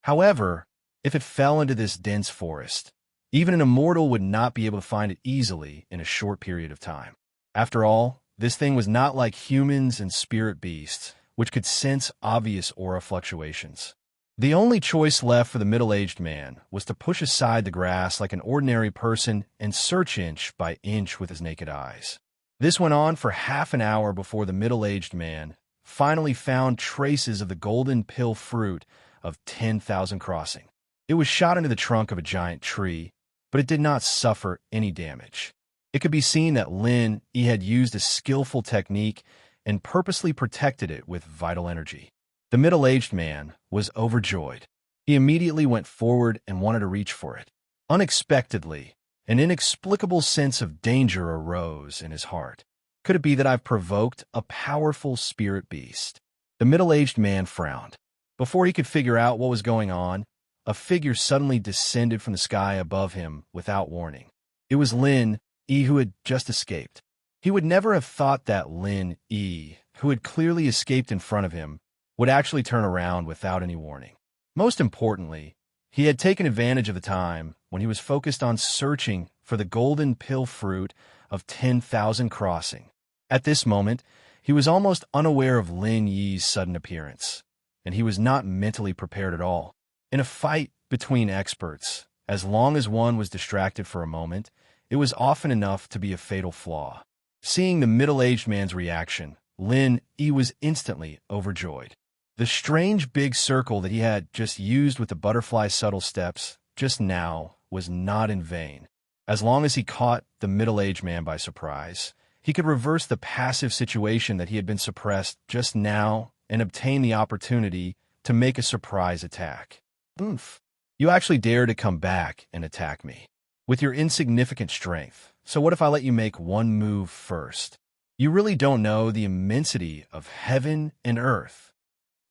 Speaker 1: However, if it fell into this dense forest, even an immortal would not be able to find it easily in a short period of time. After all, this thing was not like humans and spirit beasts, which could sense obvious aura fluctuations. The only choice left for the middle-aged man was to push aside the grass like an ordinary person and search inch by inch with his naked eyes. This went on for half an hour before the middle-aged man finally found traces of the golden pill fruit of 10,000 Crossing. It was shot into the trunk of a giant tree, but it did not suffer any damage. It could be seen that Lin Yi had used a skillful technique and purposely protected it with vital energy. The middle-aged man was overjoyed. He immediately went forward and wanted to reach for it. Unexpectedly, an inexplicable sense of danger arose in his heart. Could it be that I've provoked a powerful spirit beast? The middle-aged man frowned. Before he could figure out what was going on, a figure suddenly descended from the sky above him without warning. It was Lin Yi, who had just escaped. He would never have thought that Lin Yi, who had clearly escaped in front of him, would actually turn around without any warning. Most importantly, he had taken advantage of the time when he was focused on searching for the golden pill fruit of 10,000 Crossing. At this moment, he was almost unaware of Lin Yi's sudden appearance, and he was not mentally prepared at all. In a fight between experts, as long as one was distracted for a moment, it was often enough to be a fatal flaw. Seeing the middle-aged man's reaction, Lin Yi was instantly overjoyed. The strange big circle that he had just used with the butterfly subtle steps just now was not in vain. As long as he caught the middle-aged man by surprise, he could reverse the passive situation that he had been suppressed just now and obtain the opportunity to make a surprise attack. You actually dare to come back and attack me with your insignificant strength. So what if I let you make one move first? You really don't know the immensity of heaven and earth.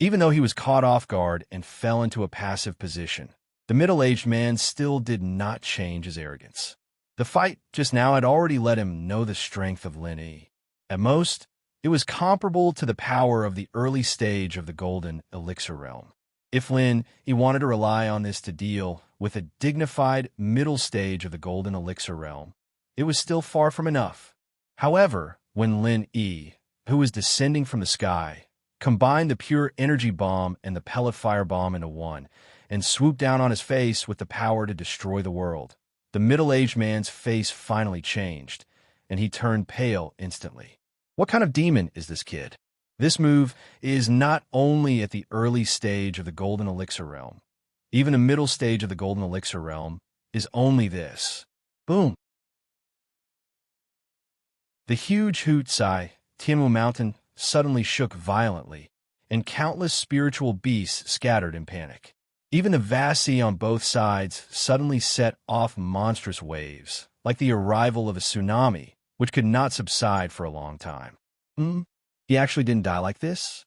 Speaker 1: Even though he was caught off guard and fell into a passive position, the middle-aged man still did not change his arrogance. The fight just now had already let him know the strength of Lin Yi. At most, it was comparable to the power of the early stage of the Golden Elixir realm. If Lin Yi wanted to rely on this to deal with a dignified middle stage of the Golden Elixir realm, it was still far from enough. However, when Lin Yi, who was descending from the sky, combined the pure energy bomb and the pellet firebomb into one, and swooped down on his face with the power to destroy the world. The middle-aged man's face finally changed, and he turned pale instantly. What kind of demon is this kid? This move is not only at the early stage of the Golden Elixir realm. Even the middle stage of the Golden Elixir realm is only this. Boom! The huge Hutsai, Tianmu Mountain, suddenly shook violently, and countless spiritual beasts scattered in panic. Even the vast sea on both sides suddenly set off monstrous waves, like the arrival of a tsunami, which could not subside for a long time. He actually didn't die like this?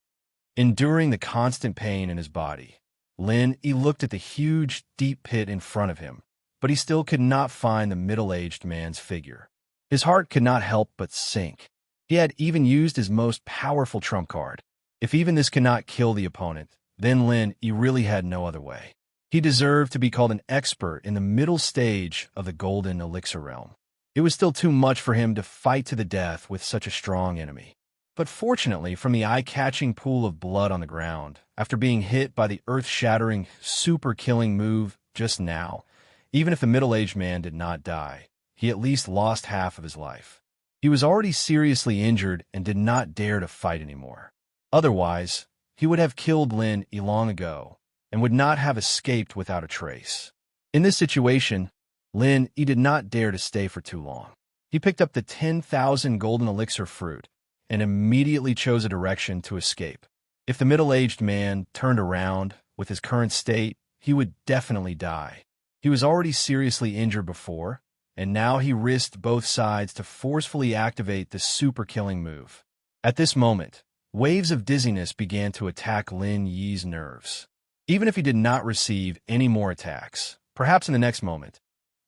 Speaker 1: Enduring the constant pain in his body, Lin Yi looked at the huge, deep pit in front of him, but he still could not find the middle-aged man's figure. His heart could not help but sink. He had even used his most powerful trump card. If even this cannot kill the opponent, then Lin Yi really had no other way. He deserved to be called an expert in the middle stage of the Golden Elixir realm. It was still too much for him to fight to the death with such a strong enemy. But fortunately, from the eye-catching pool of blood on the ground, after being hit by the earth-shattering, super-killing move just now, even if the middle-aged man did not die, he at least lost half of his life. He was already seriously injured and did not dare to fight anymore. Otherwise, he would have killed Lin Yi long ago and would not have escaped without a trace. In this situation, Lin Yi did not dare to stay for too long. He picked up the 10,000 golden elixir fruit and immediately chose a direction to escape. If the middle-aged man turned around with his current state, he would definitely die. He was already seriously injured before, and now he risked both sides to forcefully activate the super-killing move. At this moment, waves of dizziness began to attack Lin Yi's nerves. Even if he did not receive any more attacks, perhaps in the next moment,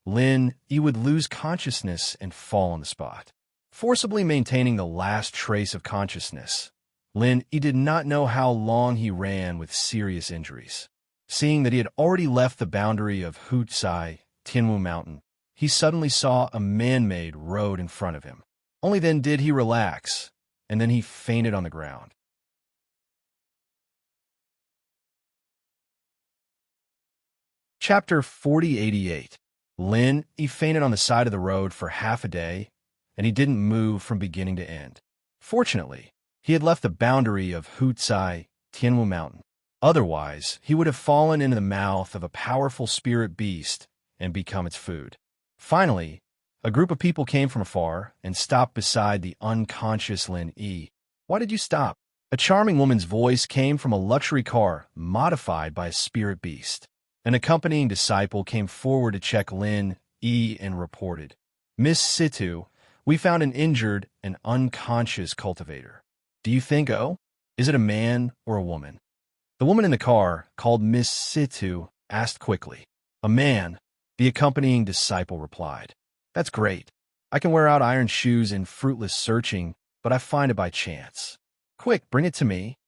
Speaker 1: Lin Yi would lose consciousness and fall on the spot. Forcibly maintaining the last trace of consciousness, Lin Yi did not know how long he ran with serious injuries. Seeing that he had already left the boundary of Hutsai, Tianmu Mountain, he suddenly saw a man-made road in front of him. Only then did he relax, and then he fainted on the ground. Chapter 4088. Lin Yi fainted on the side of the road for half a day, and he didn't move from beginning to end. Fortunately, he had left the boundary of Hutsai, Tianmu Mountain. Otherwise, he would have fallen into the mouth of a powerful spirit beast and become its food. Finally, a group of people came from afar and stopped beside the unconscious Lin Yi. "Why did you stop?" A charming woman's voice came from a luxury car modified by a spirit beast. An accompanying disciple came forward to check Lin Yi and reported, "Miss Situ, we found an injured and unconscious cultivator. Do you think, is it a man or a woman?" The woman in the car, called Miss Situ, asked quickly. "A man," the accompanying disciple replied. "That's great. I can wear out iron shoes in fruitless searching, but I find it by chance. Quick, bring it to me."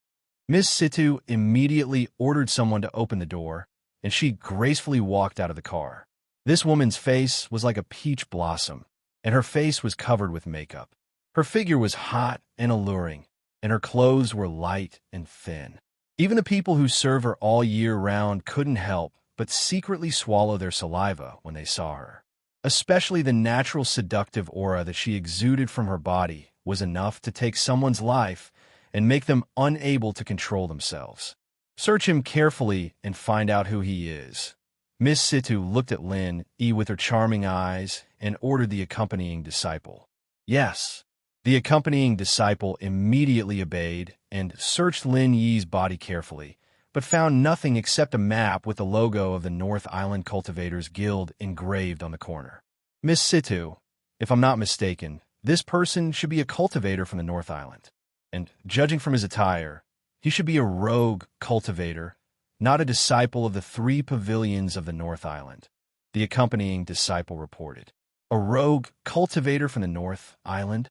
Speaker 1: Miss Situ immediately ordered someone to open the door, and she gracefully walked out of the car. This woman's face was like a peach blossom, and her face was covered with makeup. Her figure was hot and alluring, and her clothes were light and thin. Even the people who serve her all year round couldn't help but secretly swallow their saliva when they saw her. Especially the natural seductive aura that she exuded from her body was enough to take someone's life and make them unable to control themselves. Search him carefully and find out who he is. Miss Situ looked at Lin Yi with her charming eyes and ordered the accompanying disciple. Yes. The accompanying disciple immediately obeyed and searched Lin Yi's body carefully, but found nothing except a map with the logo of the North Island Cultivators Guild engraved on the corner. "Miss Situ, if I'm not mistaken, this person should be a cultivator from the North Island. And judging from his attire, he should be a rogue cultivator, not a disciple of the 3 pavilions of the North Island," the accompanying disciple reported. "A rogue cultivator from the North Island?"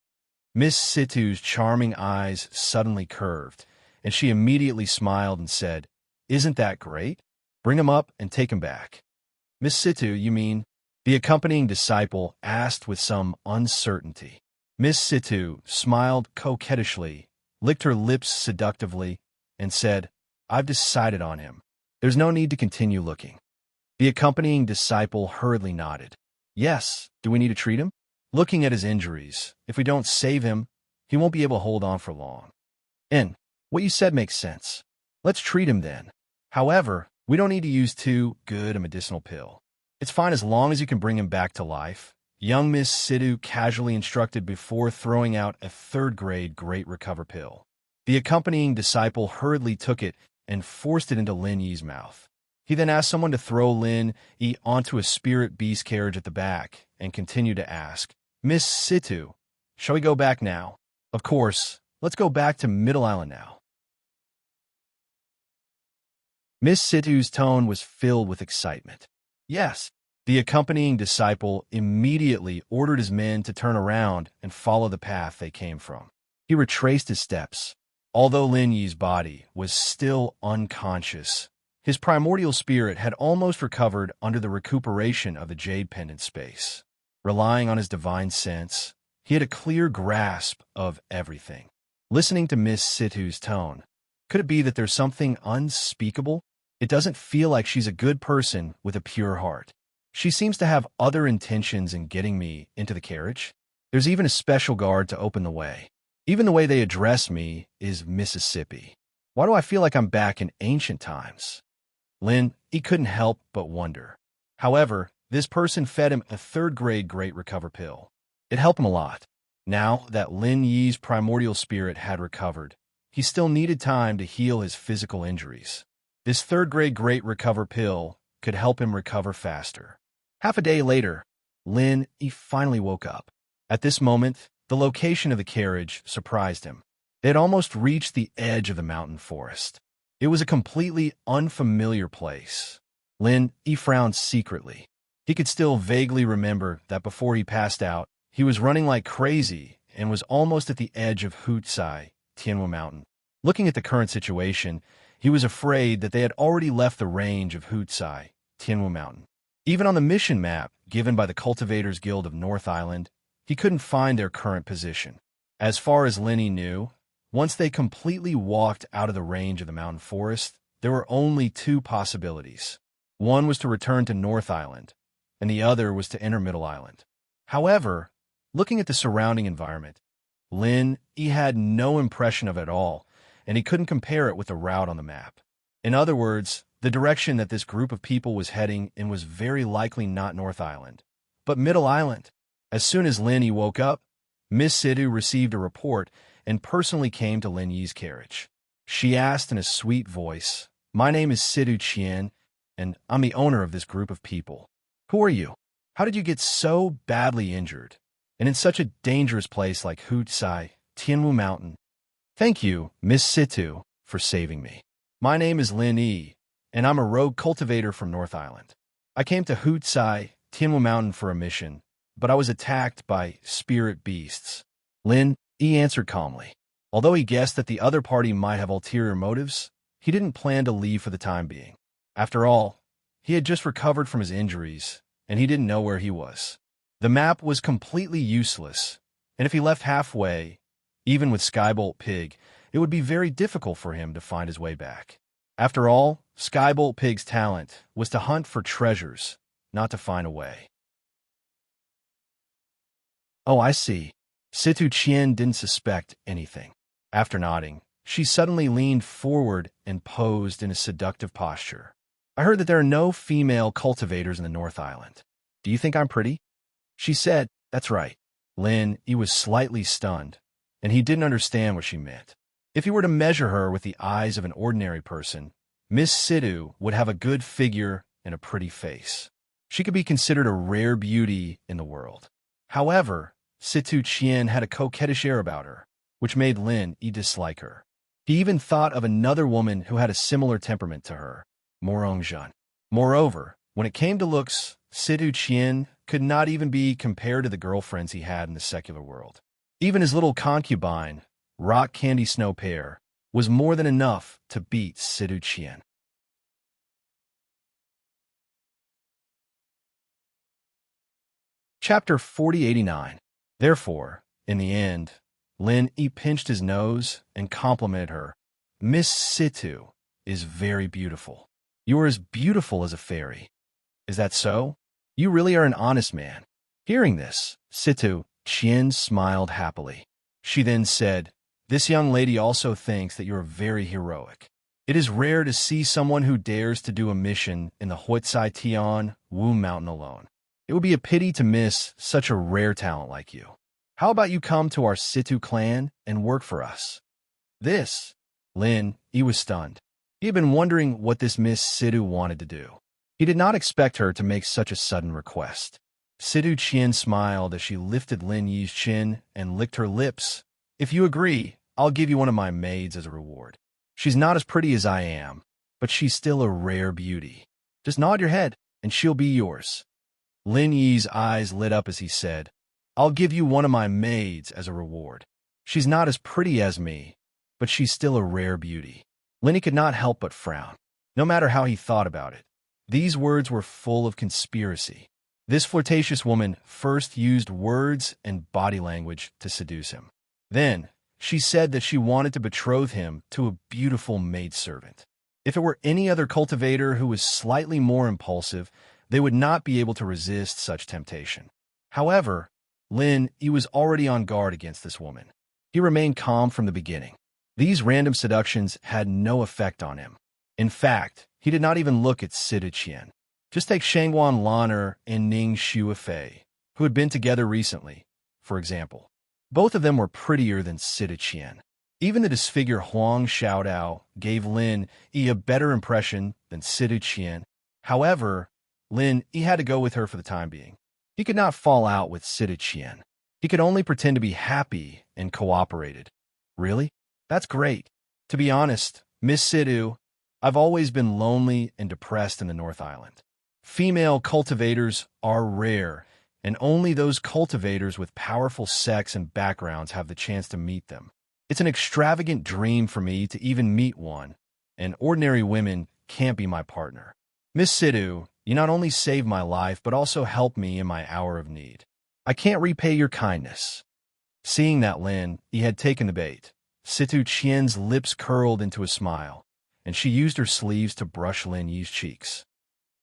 Speaker 1: Miss Situ's charming eyes suddenly curved, and she immediately smiled and said, "Isn't that great? Bring him up and take him back." "Miss Situ, you mean?" the accompanying disciple asked with some uncertainty. Miss Situ smiled coquettishly licked her lips seductively, and said, "I've decided on him. There's no need to continue looking." The accompanying disciple hurriedly nodded. "Yes, do we need to treat him? Looking at his injuries, if we don't save him, he won't be able to hold on for long." "And what you said makes sense. Let's treat him then. However, we don't need to use too good a medicinal pill. It's fine as long as you can bring him back to life," young Miss Sidhu casually instructed before throwing out a third-grade Great Recover pill. The accompanying disciple hurriedly took it and forced it into Lin Yi's mouth. He then asked someone to throw Lin Yi onto a spirit beast carriage at the back and continued to ask, "Miss Sidhu, shall we go back now?" "Of course, let's go back to Middle Island now." Miss Sidhu's tone was filled with excitement. "Yes." The accompanying disciple immediately ordered his men to turn around and follow the path they came from. He retraced his steps. Although Lin Yi's body was still unconscious, his primordial spirit had almost recovered under the recuperation of the jade pendant space. Relying on his divine sense, he had a clear grasp of everything. Listening to Miss Sidhu's tone, could it be that there's something unspeakable? It doesn't feel like she's a good person with a pure heart. She seems to have other intentions in getting me into the carriage. There's even a special guard to open the way. Even the way they address me is Mississippi. Why do I feel like I'm back in ancient times? He couldn't help but wonder. However, this person fed him a third-grade Great Recover pill. It helped him a lot. Now that Lin Yi's primordial spirit had recovered, he still needed time to heal his physical injuries. This third-grade Great Recover pill could help him recover faster. Half a day later, He finally woke up. At this moment, the location of the carriage surprised him. They had almost reached the edge of the mountain forest. It was a completely unfamiliar place. He frowned secretly. He could still vaguely remember that before he passed out, he was running like crazy and was almost at the edge of Hutsai, Tianwu Mountain. Looking at the current situation, he was afraid that they had already left the range of Hutsai, Tianwu Mountain. Even on the mission map given by the Cultivators Guild of North Island, he couldn't find their current position. As far as Linny knew, once they completely walked out of the range of the mountain forest, there were only two possibilities. One was to return to North Island, and the other was to enter Middle Island. However, looking at the surrounding environment, he had no impression of it at all, and he couldn't compare it with the route on the map. In other words, the direction that this group of people was heading in was very likely not North Island, but Middle Island. As soon as Linny woke up, Miss Sidhu received a report and personally came to Lin Yi's carriage. She asked in a sweet voice, "My name is Sidhu Qian, and I'm the owner of this group of people. Who are you? How did you get so badly injured, and in such a dangerous place like Hutsai, Tianwu Mountain?" "Thank you, Miss Sidhu, for saving me. My name is Lin Yi, and I'm a rogue cultivator from North Island. I came to Hutsai, Tianwu Mountain for a mission, but I was attacked by spirit beasts." He answered calmly. Although he guessed that the other party might have ulterior motives, he didn't plan to leave for the time being. After all, he had just recovered from his injuries, and he didn't know where he was. The map was completely useless, and if he left halfway, even with Skybolt Pig, it would be very difficult for him to find his way back. After all, Skybolt Pig's talent was to hunt for treasures, not to find a way. "Oh, I see." Sidhu Qian didn't suspect anything. After nodding, she suddenly leaned forward and posed in a seductive posture. "I heard that there are no female cultivators in the North Island. Do you think I'm pretty?" She said, "That's right." He was slightly stunned, and he didn't understand what she meant. If he were to measure her with the eyes of an ordinary person, Miss Sidhu would have a good figure and a pretty face. She could be considered a rare beauty in the world. However, Sidhu Qian had a coquettish air about her, which made He dislike her. He even thought of another woman who had a similar temperament to her, Morongjun. Moreover, when it came to looks, Sidhu Qian could not even be compared to the girlfriends he had in the secular world. Even his little concubine, Rock Candy Snow Pear, was more than enough to beat Sidhu Qian. Chapter 4089. Therefore, in the end, Lin Yi pinched his nose and complimented her. Miss Situ is very beautiful. You are as beautiful as a fairy. Is that so? You really are an honest man. Hearing this, Situ Qian smiled happily. She then said, This young lady also thinks that you are very heroic. It is rare to see someone who dares to do a mission in the Huaicai Tian Wu Mountain alone. It would be a pity to miss such a rare talent like you. How about you come to our Situ clan and work for us? This, Lin Yi was stunned. He had been wondering what this Miss Situ wanted to do. He did not expect her to make such a sudden request. Situ Qian smiled as she lifted Lin Yi's chin and licked her lips. If you agree, I'll give you one of my maids as a reward. She's not as pretty as I am, but she's still a rare beauty. Just nod your head, and she'll be yours. Lin Yi's eyes lit up as he said, I'll give you one of my maids as a reward. She's not as pretty as me, but she's still a rare beauty. Lin Yi could not help but frown, no matter how he thought about it. These words were full of conspiracy. This flirtatious woman first used words and body language to seduce him. Then, she said that she wanted to betroth him to a beautiful maidservant. If it were any other cultivator who was slightly more impulsive, they would not be able to resist such temptation. However, Lin Yi was already on guard against this woman. He remained calm from the beginning. These random seductions had no effect on him. In fact, he did not even look at Situ Qian. Just take Shangguan Lan'er and Ning Shuifei, who had been together recently, for example. Both of them were prettier than Situ Qian. Even the disfigured Huang Xiaodao gave Lin Yi a better impression than Situ Qian. However, Lin Yi had to go with her for the time being. He could not fall out with Situ Qian. He could only pretend to be happy and cooperated. Really? That's great. To be honest, Miss Situ, I've always been lonely and depressed in the North Island. Female cultivators are rare, and only those cultivators with powerful sex and backgrounds have the chance to meet them. It's an extravagant dream for me to even meet one, and ordinary women can't be my partner. Miss Situ, you not only saved my life, but also helped me in my hour of need. I can't repay your kindness. Seeing that Lin Yi had taken the bait, Situ Qian's lips curled into a smile, and she used her sleeves to brush Lin Yi's cheeks.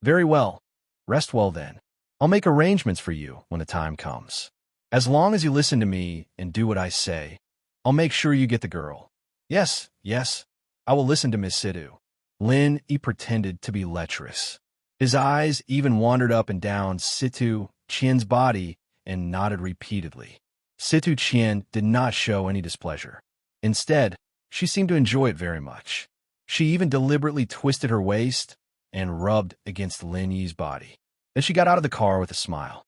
Speaker 1: Very well. Rest well then. I'll make arrangements for you when the time comes. As long as you listen to me and do what I say, I'll make sure you get the girl. Yes, I will listen to Miss Situ. Lin Yi pretended to be lecherous. His eyes even wandered up and down Situ Qian's body and nodded repeatedly. Situ Qian did not show any displeasure. Instead, she seemed to enjoy it very much. She even deliberately twisted her waist and rubbed against Lin Yi's body. Then she got out of the car with a smile.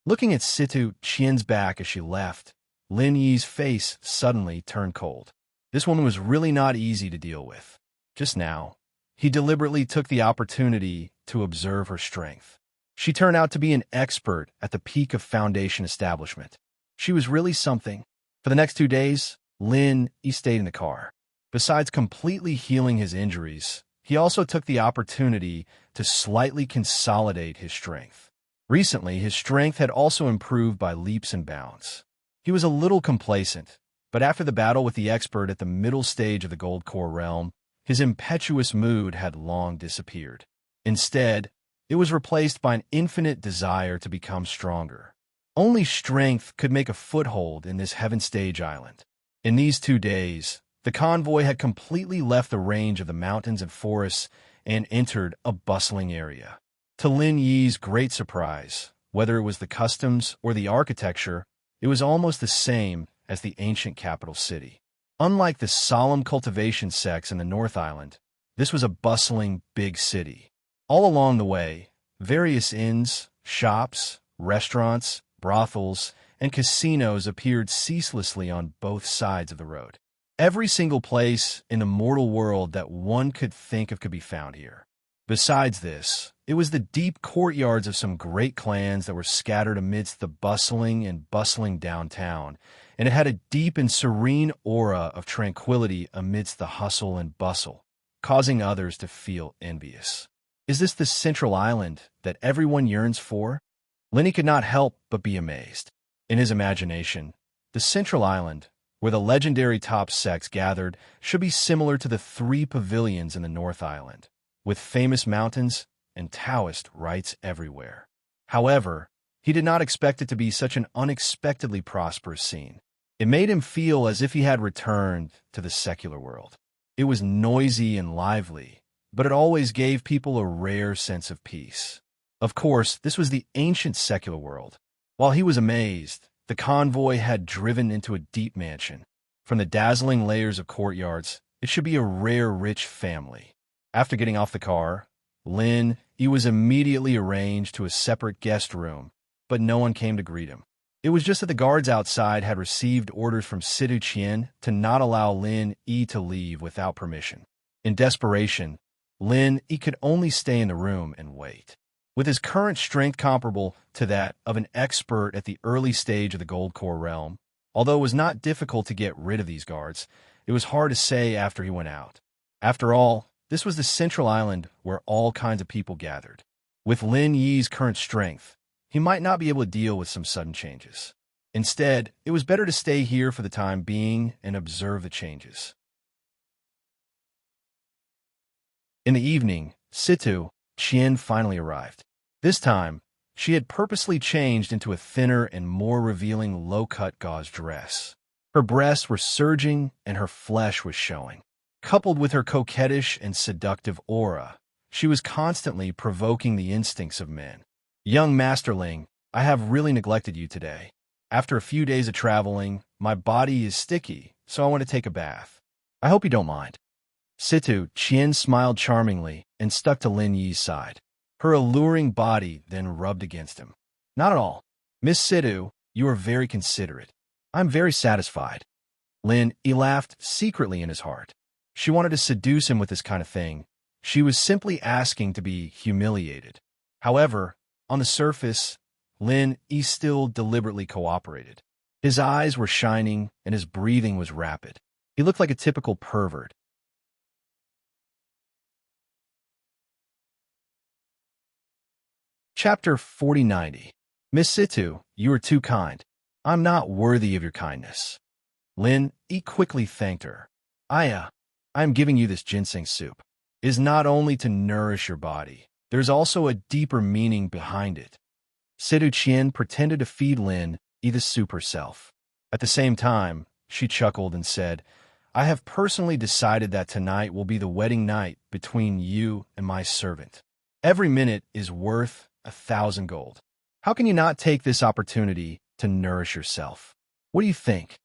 Speaker 1: Looking at Situ Qian's back as she left, Lin Yi's face suddenly turned cold. This woman was really not easy to deal with. Just now, he deliberately took the opportunity to observe her strength. She turned out to be an expert at the peak of foundation establishment. She was really something. For the next 2 days, Lin Yi stayed in the car. Besides completely healing his injuries, he also took the opportunity to slightly consolidate his strength. Recently, his strength had also improved by leaps and bounds. He was a little complacent, but after the battle with the expert at the middle stage of the Gold Core realm, his impetuous mood had long disappeared. Instead, it was replaced by an infinite desire to become stronger. Only strength could make a foothold in this Heaven Stage island. In these 2 days, the convoy had completely left the range of the mountains and forests and entered a bustling area. To Lin Yi's great surprise, whether it was the customs or the architecture, it was almost the same as the ancient capital city. Unlike the solemn cultivation sects in the North Island, this was a bustling big city. All along the way, various inns, shops, restaurants, brothels, and casinos appeared ceaselessly on both sides of the road. Every single place in the mortal world that one could think of could be found here. Besides this, it was the deep courtyards of some great clans that were scattered amidst the bustling downtown, and it had a deep and serene aura of tranquility amidst the hustle and bustle, causing others to feel envious. Is this the central island that everyone yearns for? Lin Yi could not help but be amazed. In his imagination, the central island, where the legendary top sects gathered, should be similar to the 3 pavilions in the North Island, with famous mountains and Taoist rites everywhere. However, he did not expect it to be such an unexpectedly prosperous scene. It made him feel as if he had returned to the secular world. It was noisy and lively, but it always gave people a rare sense of peace. Of course, this was the ancient secular world. While he was amazed, the convoy had driven into a deep mansion. From the dazzling layers of courtyards, it should be a rare, rich family. After getting off the car, he was immediately arranged to a separate guest room, but no one came to greet him. It was just that the guards outside had received orders from Situ Chien to not allow Lin-Yi to leave without permission. In desperation, Lin-Yi could only stay in the room and wait. With his current strength comparable to that of an expert at the early stage of the Gold Core realm, although it was not difficult to get rid of these guards, it was hard to say after he went out. After all, this was the central island where all kinds of people gathered. With Lin-Yi's current strength, he might not be able to deal with some sudden changes. Instead, it was better to stay here for the time being and observe the changes. In the evening, Situ Chien finally arrived. This time, she had purposely changed into a thinner and more revealing low-cut gauze dress. Her breasts were surging and her flesh was showing. Coupled with her coquettish and seductive aura, she was constantly provoking the instincts of men. "Young masterling, I have really neglected you today. After a few days of traveling, my body is sticky, so I want to take a bath. I hope you don't mind." Situ Chien smiled charmingly and stuck to Lin-Yi's side. Her alluring body then rubbed against him. "Not at all. Miss Situ, you are very considerate. I'm very satisfied." Lin-Yi laughed secretly in his heart. She wanted to seduce him with this kind of thing. She was simply asking to be humiliated. However, on the surface, Lin-Yi still deliberately cooperated. His eyes were shining and his breathing was rapid. He looked like a typical pervert. Chapter 4090. Miss Situ, you are too kind. I'm not worthy of your kindness. Lin-Yi quickly thanked her. I am giving you this ginseng soup. It is not only to nourish your body, there's also a deeper meaning behind it. Situ Chien pretended to feed Lin-Yi the soup herself. At the same time, she chuckled and said, I have personally decided that tonight will be the wedding night between you and my servant. Every minute is worth 1,000 gold. How can you not take this opportunity to nourish yourself? What do you think?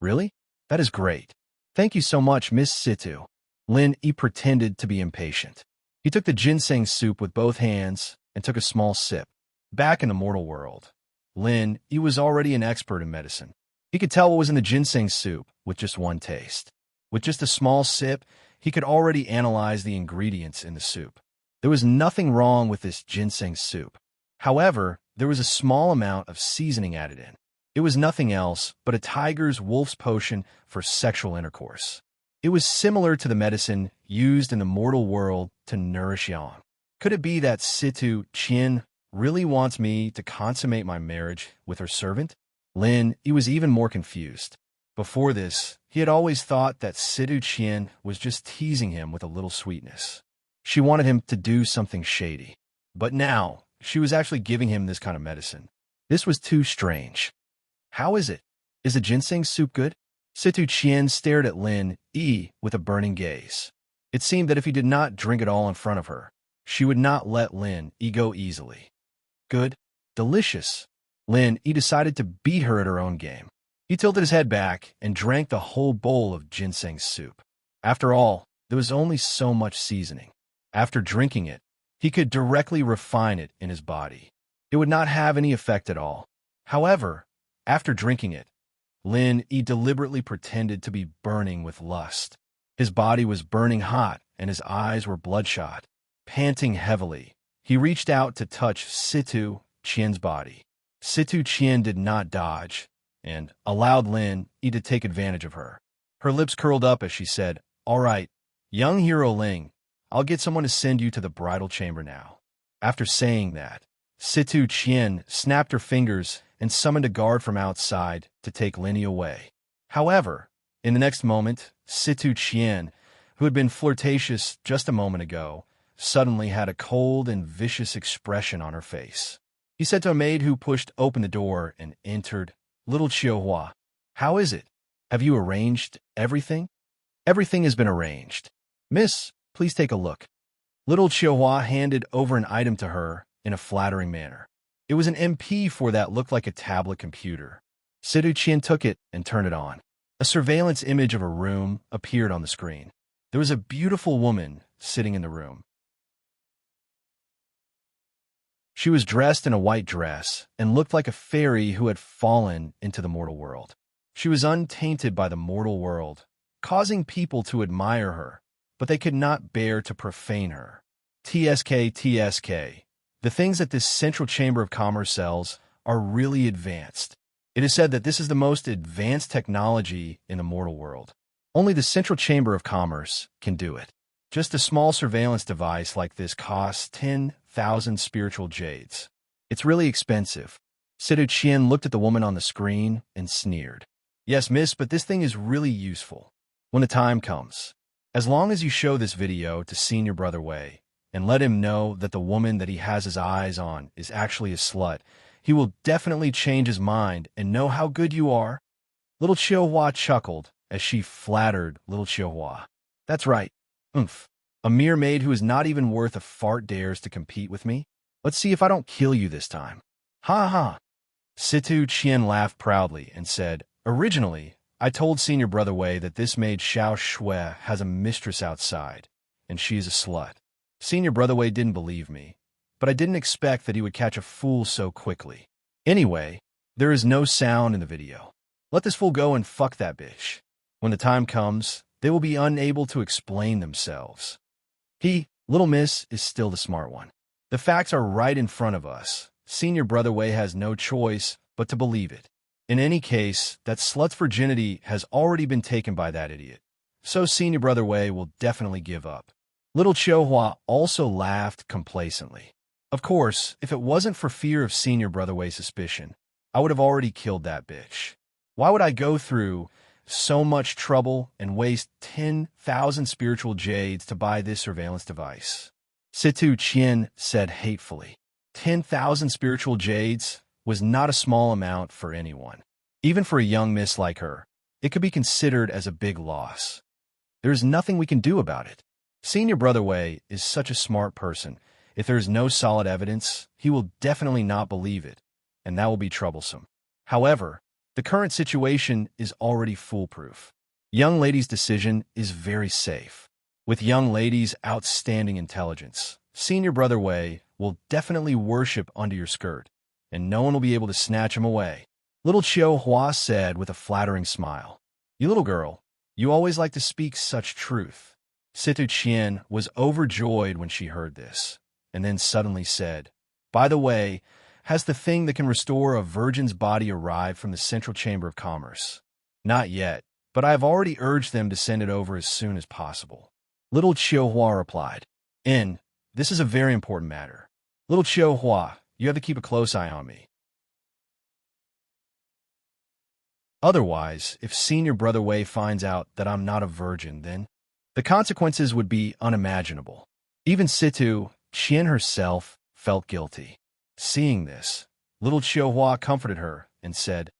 Speaker 1: Really? That is great. Thank you so much, Miss Situ. Lin-Yi pretended to be impatient. He took the ginseng soup with both hands and took a small sip. Back in the mortal world, Lin-Yi was already an expert in medicine. He could tell what was in the ginseng soup with just one taste. With just a small sip, he could already analyze the ingredients in the soup. There was nothing wrong with this ginseng soup. However, there was a small amount of seasoning added in. It was nothing else but a tiger's wolf's potion for sexual intercourse. It was similar to the medicine used in the mortal world to nourish Yang. Could it be that Situ Chien really wants me to consummate my marriage with her servant? Lin-Yi was even more confused. Before this, he had always thought that Situ Chien was just teasing him with a little sweetness. She wanted him to do something shady. But now, she was actually giving him this kind of medicine. This was too strange. How is it? Is the ginseng soup good? Situ Chien stared at Lin-Yi with a burning gaze. It seemed that if he did not drink it all in front of her, she would not let Lin-Yi go easily. Good? Delicious. Lin-Yi decided to beat her at her own game. He tilted his head back and drank the whole bowl of ginseng soup. After all, there was only so much seasoning. After drinking it, he could directly refine it in his body. It would not have any effect at all. However, after drinking it, Lin-Yi deliberately pretended to be burning with lust. His body was burning hot and his eyes were bloodshot. Panting heavily, he reached out to touch Situ Chien's body. Situ Chien did not dodge and allowed Lin-Yi to take advantage of her. Her lips curled up as she said, All right, young hero Ling, I'll get someone to send you to the bridal chamber now. After saying that, Situ Qian snapped her fingers and summoned a guard from outside to take Lenny away. However, in the next moment, Situ Qian, who had been flirtatious just a moment ago, suddenly had a cold and vicious expression on her face. He said to a maid who pushed open the door and entered, "Little Qiuhua, how is it? Have you arranged everything?" "Everything has been arranged. Miss, please take a look." Little Qiuhua handed over an item to her in a flattering manner. It was an MP4 that looked like a tablet computer. Situ Qian took it and turned it on. A surveillance image of a room appeared on the screen. There was a beautiful woman sitting in the room. She was dressed in a white dress and looked like a fairy who had fallen into the mortal world. She was untainted by the mortal world, causing people to admire her, but they could not bear to profane her. TSK. The things that this Central Chamber of Commerce sells are really advanced. It is said that this is the most advanced technology in the mortal world. Only the Central Chamber of Commerce can do it. Just a small surveillance device like this costs 10,000 spiritual jades. It's really expensive. Situ Qian looked at the woman on the screen and sneered. "Yes, miss, but this thing is really useful. When the time comes. As long as you show this video to Senior Brother Wei and let him know that the woman that he has his eyes on is actually a slut, he will definitely change his mind and know how good you are." Little Qiuhua chuckled as she flattered Little Qiuhua. "That's right. Oomph. A mere maid who is not even worth a fart dares to compete with me? Let's see if I don't kill you this time." "Ha ha." Situ Qian laughed proudly and said, "Originally, I told Senior Brother Wei that this maid Xiao Shui has a mistress outside, and she is a slut. Senior Brother Wei didn't believe me, but I didn't expect that he would catch a fool so quickly. Anyway, there is no sound in the video. Let this fool go and fuck that bitch. When the time comes, they will be unable to explain themselves. Little Miss, is still the smart one. The facts are right in front of us. Senior Brother Wei has no choice but to believe it. In any case, that slut's virginity has already been taken by that idiot, so Senior Brother Wei will definitely give up." Little Qiuhua also laughed complacently. "Of course, if it wasn't for fear of Senior Brother Wei's suspicion, I would have already killed that bitch. Why would I go through so much trouble and waste 10,000 spiritual jades to buy this surveillance device?" Situ Qian said hatefully. 10,000 spiritual jades was not a small amount for anyone. Even for a young miss like her, it could be considered as a big loss. There is nothing we can do about it. Senior Brother Wei is such a smart person. If there is no solid evidence, he will definitely not believe it, and that will be troublesome. However, the current situation is already foolproof. Young lady's decision is very safe. With young lady's outstanding intelligence, Senior Brother Wei will definitely worship under your skirt, and no one will be able to snatch him away. Little Qiuhua said with a flattering smile. "You little girl, you always like to speak such truth." Situ Qian was overjoyed when she heard this, and then suddenly said, "By the way, has the thing that can restore a virgin's body arrived from the Central Chamber of Commerce?" "Not yet, but I have already urged them to send it over as soon as possible." Little Qiuhua replied, This is a very important matter. Little Qiuhua, you have to keep a close eye on me. Otherwise, if Senior Brother Wei finds out that I'm not a virgin, then the consequences would be unimaginable." Even Situ Qian herself felt guilty. Seeing this, Little Qiuhua comforted her and said,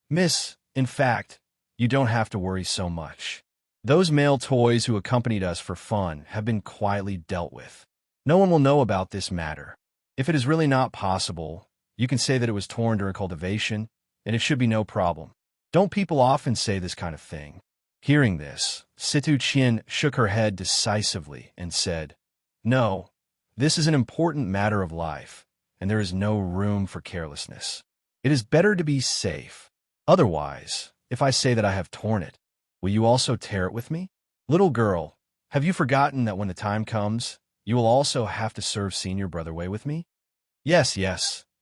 Speaker 1: "Miss, in fact, you don't have to worry so much. Those male toys who accompanied us for fun have been quietly dealt with. No one will know about this matter. If it is really not possible, you can say that it was torn during cultivation, and it should be no problem. Don't people often say this kind of thing?" Hearing this, Situ Qian shook her head decisively and said, "No, this is an important matter of life, and there is no room for carelessness. It is better to be safe. Otherwise, if I say that I have torn it, will you also tear it with me? Little girl, have you forgotten that when the time comes, you will also have to serve Senior Brother Wei with me?" Yes,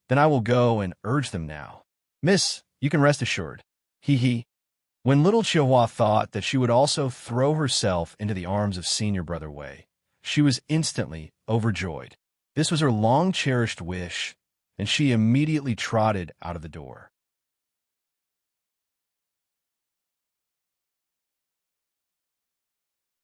Speaker 1: then I will go and urge them now. Miss, you can rest assured. When Little Qiuhua thought that she would also throw herself into the arms of Senior Brother Wei, she was instantly overjoyed. This was her long-cherished wish, and she immediately trotted out of the door.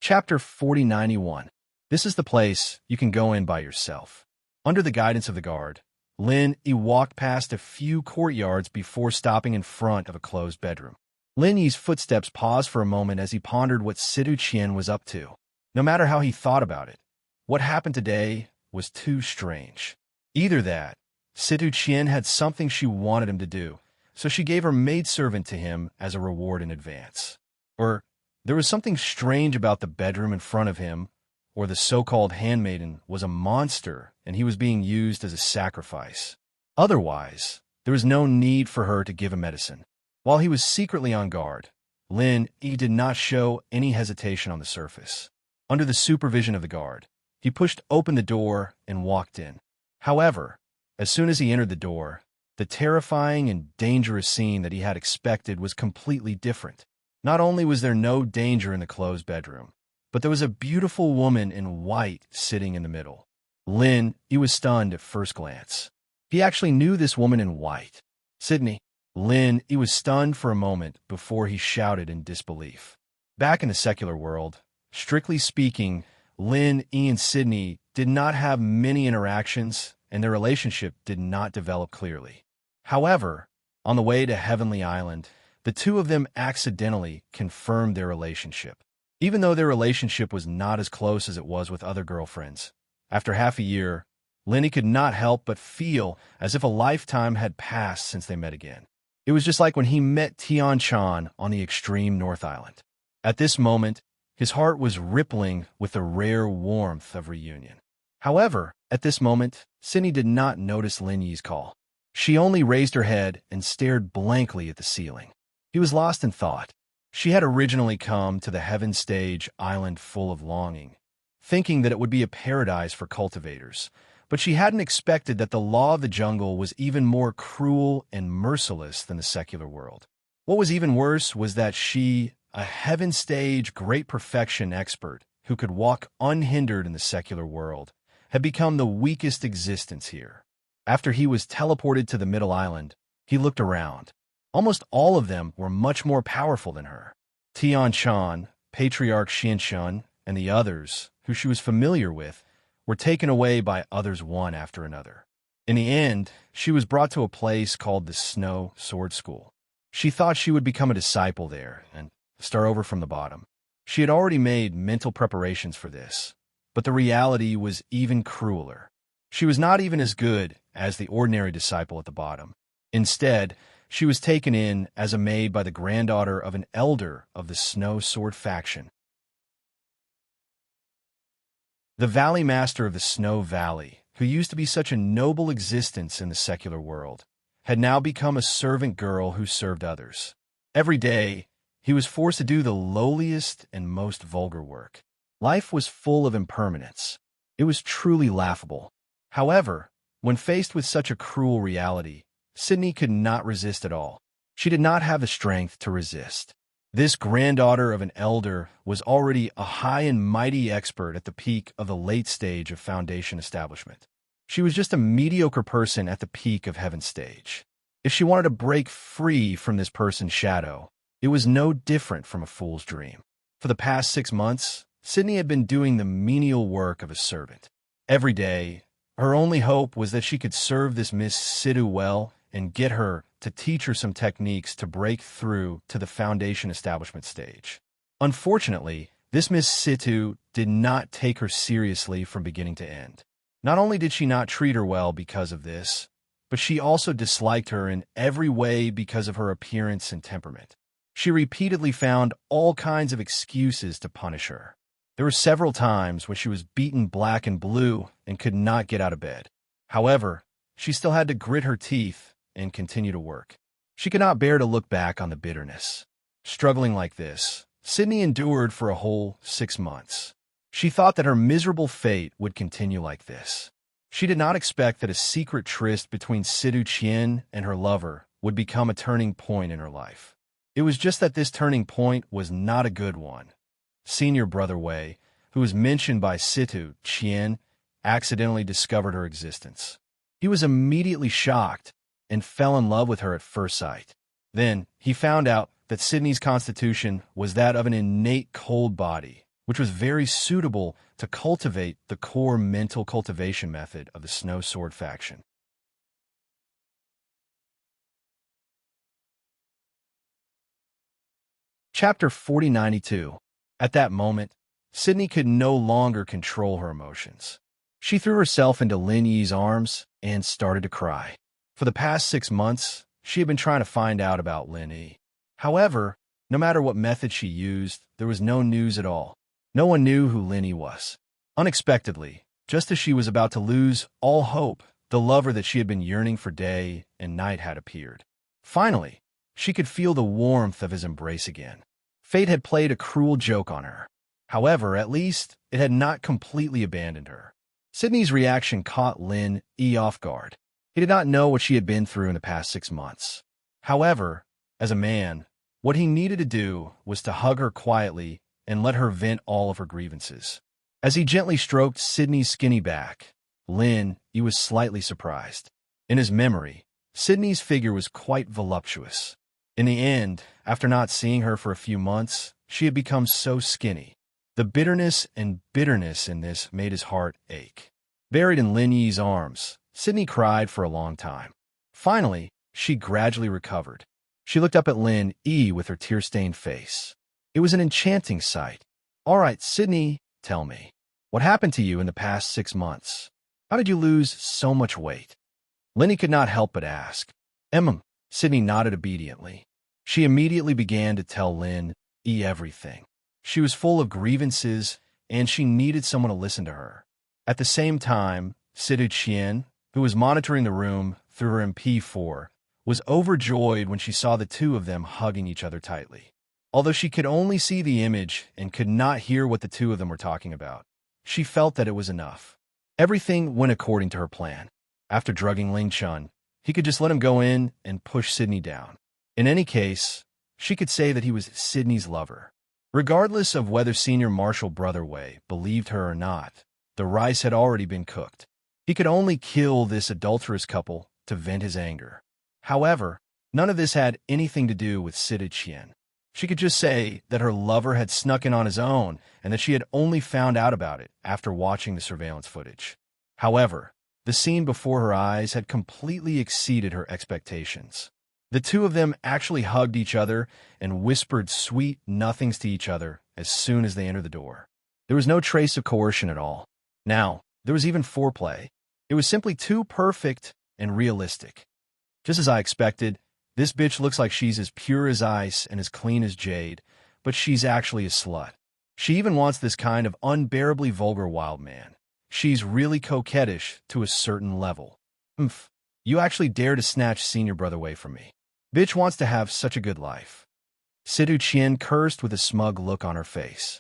Speaker 1: Chapter 4091. This is the place you can go in by yourself. Under the guidance of the guard, Lin Yi walked past a few courtyards before stopping in front of a closed bedroom. Lin Yi's footsteps paused for a moment as he pondered what Sidu Qian was up to. No matter how he thought about it, what happened today was too strange. Either that, Sidu Qian had something she wanted him to do, so she gave her maidservant to him as a reward in advance. Or there was something strange about the bedroom in front of him, or the so-called handmaiden was a monster and he was being used as a sacrifice. Otherwise, there was no need for her to give him medicine. While he was secretly on guard, Lin Yi did not show any hesitation on the surface. Under the supervision of the guard, he pushed open the door and walked in. However, as soon as he entered the door, the terrifying and dangerous scene that he had expected was completely different. Not only was there no danger in the closed bedroom, but there was a beautiful woman in white sitting in the middle. Lin Yi was stunned at first glance. He actually knew this woman in white. Sydney. Lin Yi was stunned for a moment before he shouted in disbelief. Back in the secular world, strictly speaking, Lin Yi and Sydney did not have many interactions, and their relationship did not develop clearly. However, on the way to Heavenly Island, the two of them accidentally confirmed their relationship. Even though their relationship was not as close as it was with other girlfriends, after half a year, Lin Yi could not help but feel as if a lifetime had passed since they met again. It was just like when he met Tian Chan on the extreme North Island. At this moment, his heart was rippling with the rare warmth of reunion. However, at this moment, Sydney did not notice Lin Yi's call. She only raised her head and stared blankly at the ceiling. He was lost in thought. She had originally come to the Heaven Stage island full of longing, thinking that it would be a paradise for cultivators, but she hadn't expected that the law of the jungle was even more cruel and merciless than the secular world. What was even worse was that she, a Heaven Stage great perfection expert who could walk unhindered in the secular world, had become the weakest existence here. After he was teleported to the Middle Island, he looked around. Almost all of them were much more powerful than her. Tian Chan, Patriarch Xianshun, and the others, who she was familiar with, were taken away by others one after another. In the end, she was brought to a place called the Snow Sword School. She thought she would become a disciple there and start over from the bottom. She had already made mental preparations for this, but the reality was even crueler. She was not even as good as the ordinary disciple at the bottom. Instead, she was taken in as a maid by the granddaughter of an elder of the Snow Sword faction. The Valley Master of the Snow Valley, who used to be such a noble existence in the secular world, had now become a servant girl who served others. Every day, he was forced to do the lowliest and most vulgar work. Life was full of impermanence. It was truly laughable. However, when faced with such a cruel reality, Sydney could not resist at all. She did not have the strength to resist. This granddaughter of an elder was already a high and mighty expert at the peak of the late stage of Foundation establishment. She was just a mediocre person at the peak of Heaven Stage. If she wanted to break free from this person's shadow, it was no different from a fool's dream. For the past 6 months, Sydney had been doing the menial work of a servant. Every day, her only hope was that she could serve this Miss Sidhu well and get her to teach her some techniques to break through to the Foundation establishment stage. Unfortunately, this Miss Sidhu did not take her seriously from beginning to end. Not only did she not treat her well because of this, but she also disliked her in every way because of her appearance and temperament. She repeatedly found all kinds of excuses to punish her. There were several times when she was beaten black and blue and could not get out of bed. However, she still had to grit her teeth and continue to work. She could not bear to look back on the bitterness. Struggling like this, Sydney endured for a whole 6 months. She thought that her miserable fate would continue like this. She did not expect that a secret tryst between Sidu Qian and her lover would become a turning point in her life. It was just that this turning point was not a good one. Senior Brother Wei, who was mentioned by Sidu Qian, accidentally discovered her existence. He was immediately shocked and fell in love with her at first sight. Then he found out that Sydney's constitution was that of an innate cold body, which was very suitable to cultivate the core mental cultivation method of the Snow Sword faction. Chapter 4092. At that moment, Sydney could no longer control her emotions. She threw herself into Lin Yi's arms and started to cry. For the past 6 months, she had been trying to find out about Lin Yi. However, no matter what method she used, there was no news at all. No one knew who Lin Yi was. Unexpectedly, just as she was about to lose all hope, the lover that she had been yearning for day and night had appeared. Finally, she could feel the warmth of his embrace again. Fate had played a cruel joke on her. However, at least it had not completely abandoned her. Sydney's reaction caught Lin Yi off guard. He did not know what she had been through in the past 6 months. However, as a man, what he needed to do was to hug her quietly and let her vent all of her grievances. As he gently stroked Sydney's skinny back, Lin Yi was slightly surprised. In his memory, Sydney's figure was quite voluptuous. In the end, after not seeing her for a few months, she had become so skinny. The bitterness in this made his heart ache. Buried in Lin Yi's arms, Sydney cried for a long time. Finally, she gradually recovered. She looked up at Lin Yi with her tear-stained face. It was an enchanting sight. "All right, Sydney, tell me, what happened to you in the past 6 months? How did you lose so much weight?" Lin Yi could not help but ask. Sydney nodded obediently. She immediately began to tell Lin Yi everything. She was full of grievances, and she needed someone to listen to her. At the same time, Sidu Qian, who was monitoring the room through her MP4, was overjoyed when she saw the two of them hugging each other tightly. Although she could only see the image and could not hear what the two of them were talking about, she felt that it was enough. Everything went according to her plan. After drugging Ling Chun, he could just let him go in and push Sydney down. In any case, she could say that he was Sydney's lover. Regardless of whether Senior Marshal Brother Wei believed her or not, the rice had already been cooked. He could only kill this adulterous couple to vent his anger. However, none of this had anything to do with Sidu Qian. She could just say that her lover had snuck in on his own and that she had only found out about it after watching the surveillance footage. However, the scene before her eyes had completely exceeded her expectations. The two of them actually hugged each other and whispered sweet nothings to each other as soon as they entered the door. There was no trace of coercion at all. Now, there was even foreplay. It was simply too perfect and realistic. Just as I expected, this bitch looks like she's as pure as ice and as clean as jade, but she's actually a slut. She even wants this kind of unbearably vulgar wild man. She's really coquettish to a certain level. You actually dare to snatch Senior Brother Wei from me. Bitch wants to have such a good life. Sidu Qian cursed with a smug look on her face.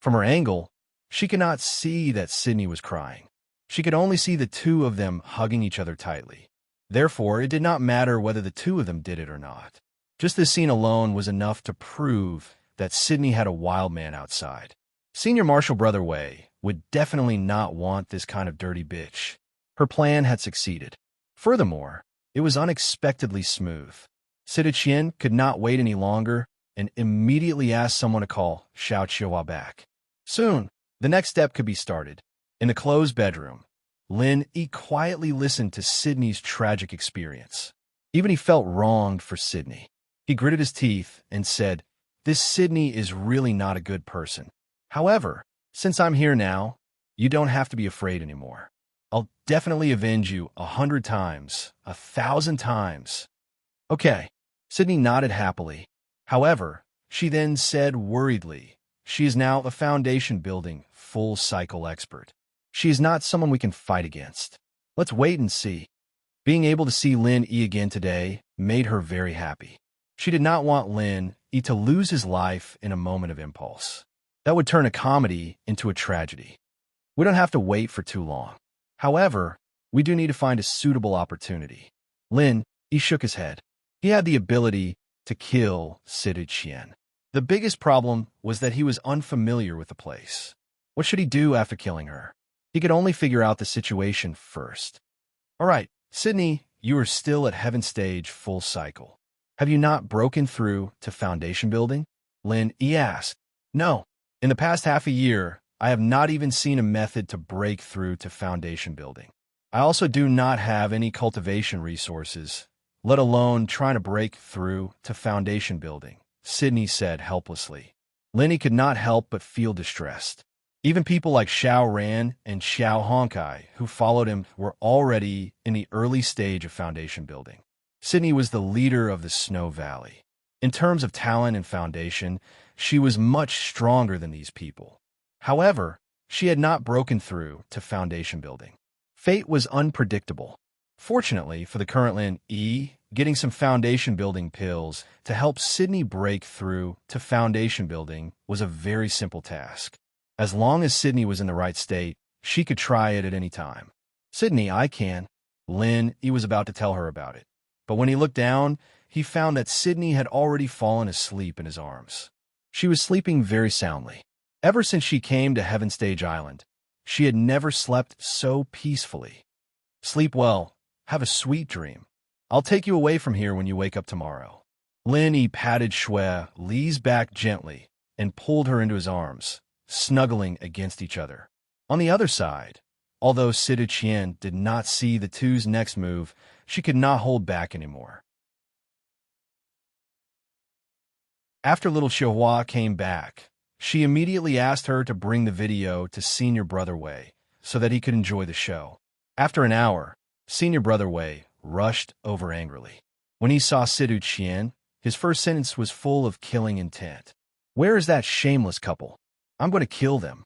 Speaker 1: From her angle, she could not see that Sydney was crying. She could only see the two of them hugging each other tightly. Therefore, it did not matter whether the two of them did it or not. Just this scene alone was enough to prove that Sydney had a wild man outside. Senior Marshal Brother Wei would definitely not want this kind of dirty bitch. Her plan had succeeded. Furthermore, it was unexpectedly smooth. Sidu Qian could not wait any longer and immediately asked someone to call Xiao Qiuhua back. Soon, the next step could be started. In the closed bedroom, Lin Yi quietly listened to Sydney's tragic experience. Even he felt wronged for Sydney. He gritted his teeth and said, "This Sydney is really not a good person. However, since I'm here now, you don't have to be afraid anymore. I'll definitely avenge you 100 times, 1,000 times." Okay, Sydney nodded happily. However, she then said worriedly, she is now a foundation-building, full-cycle expert. She is not someone we can fight against. Let's wait and see. Being able to see Lin Yi again today made her very happy. She did not want Lin Yi to lose his life in a moment of impulse. That would turn a comedy into a tragedy. We don't have to wait for too long. However, we do need to find a suitable opportunity. Lin Yi shook his head. He had the ability to kill Sidu Qian. The biggest problem was that he was unfamiliar with the place. What should he do after killing her? He could only figure out the situation first. All right, Sydney, you are still at Heaven Stage full cycle. Have you not broken through to foundation building? Lin E asked. No. In the past half a year, I have not even seen a method to break through to foundation building. I also do not have any cultivation resources, let alone trying to break through to foundation building, Sydney said helplessly. Lenny could not help but feel distressed. Even people like Xiao Ran and Xiao Honkai, who followed him, were already in the early stage of foundation building. Sydney was the leader of the Snow Valley. In terms of talent and foundation, she was much stronger than these people. However, she had not broken through to foundation building. Fate was unpredictable. Fortunately for the current Lin E, getting some foundation building pills to help Sydney break through to foundation building was a very simple task. As long as Sydney was in the right state, she could try it at any time. Sydney, I can. Lin E was about to tell her about it. But when he looked down, he found that Sydney had already fallen asleep in his arms. She was sleeping very soundly. Ever since she came to Heaven Stage Island, she had never slept so peacefully. Sleep well. Have a sweet dream. I'll take you away from here when you wake up tomorrow. Lin E patted Shui Li's back gently and pulled her into his arms, snuggling against each other. On the other side, although Sidu Qian did not see the two's next move, she could not hold back anymore. After little Xiaohua came back, she immediately asked her to bring the video to Senior Brother Wei so that he could enjoy the show. After an hour, Senior Brother Wei rushed over angrily. When he saw Sidu Qian, his first sentence was full of killing intent. Where is that shameless couple? I'm going to kill them.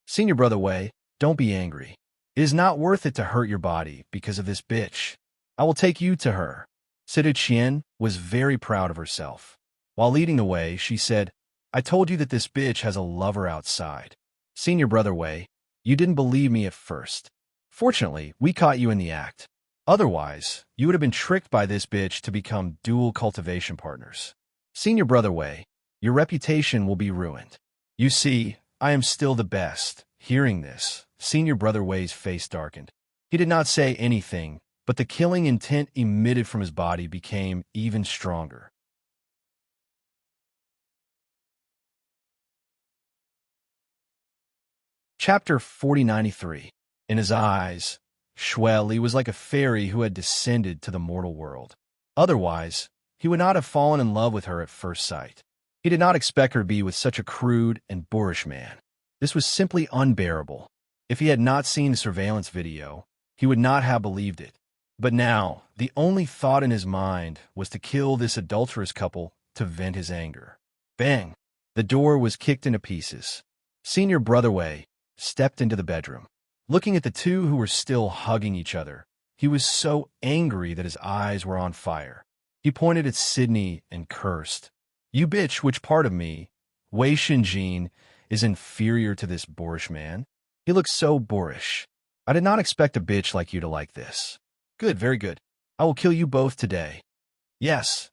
Speaker 1: Senior Brother Wei, don't be angry. It is not worth it to hurt your body because of this bitch. I will take you to her. Sidu Qian was very proud of herself. While leading the way, she said, I told you that this bitch has a lover outside. Senior Brother Wei, you didn't believe me at first. Fortunately, we caught you in the act. Otherwise, you would have been tricked by this bitch to become dual cultivation partners. Senior Brother Wei, your reputation will be ruined. You see, I am still the best. Hearing this, Senior Brother Wei's face darkened. He did not say anything, but the killing intent emitted from his body became even stronger. Chapter 4093. In his eyes, Shui Li was like a fairy who had descended to the mortal world. Otherwise, he would not have fallen in love with her at first sight. He did not expect her to be with such a crude and boorish man. This was simply unbearable. If he had not seen the surveillance video, he would not have believed it. But now, the only thought in his mind was to kill this adulterous couple to vent his anger. Bang! The door was kicked into pieces. Senior Brother Wei stepped into the bedroom. Looking at the two who were still hugging each other, he was so angry that his eyes were on fire. He pointed at Sydney and cursed. You bitch, which part of me, Wei Xinjin, is inferior to this boorish man? He looks so boorish. I did not expect a bitch like you to like this. Good, very good. I will kill you both today. Yes,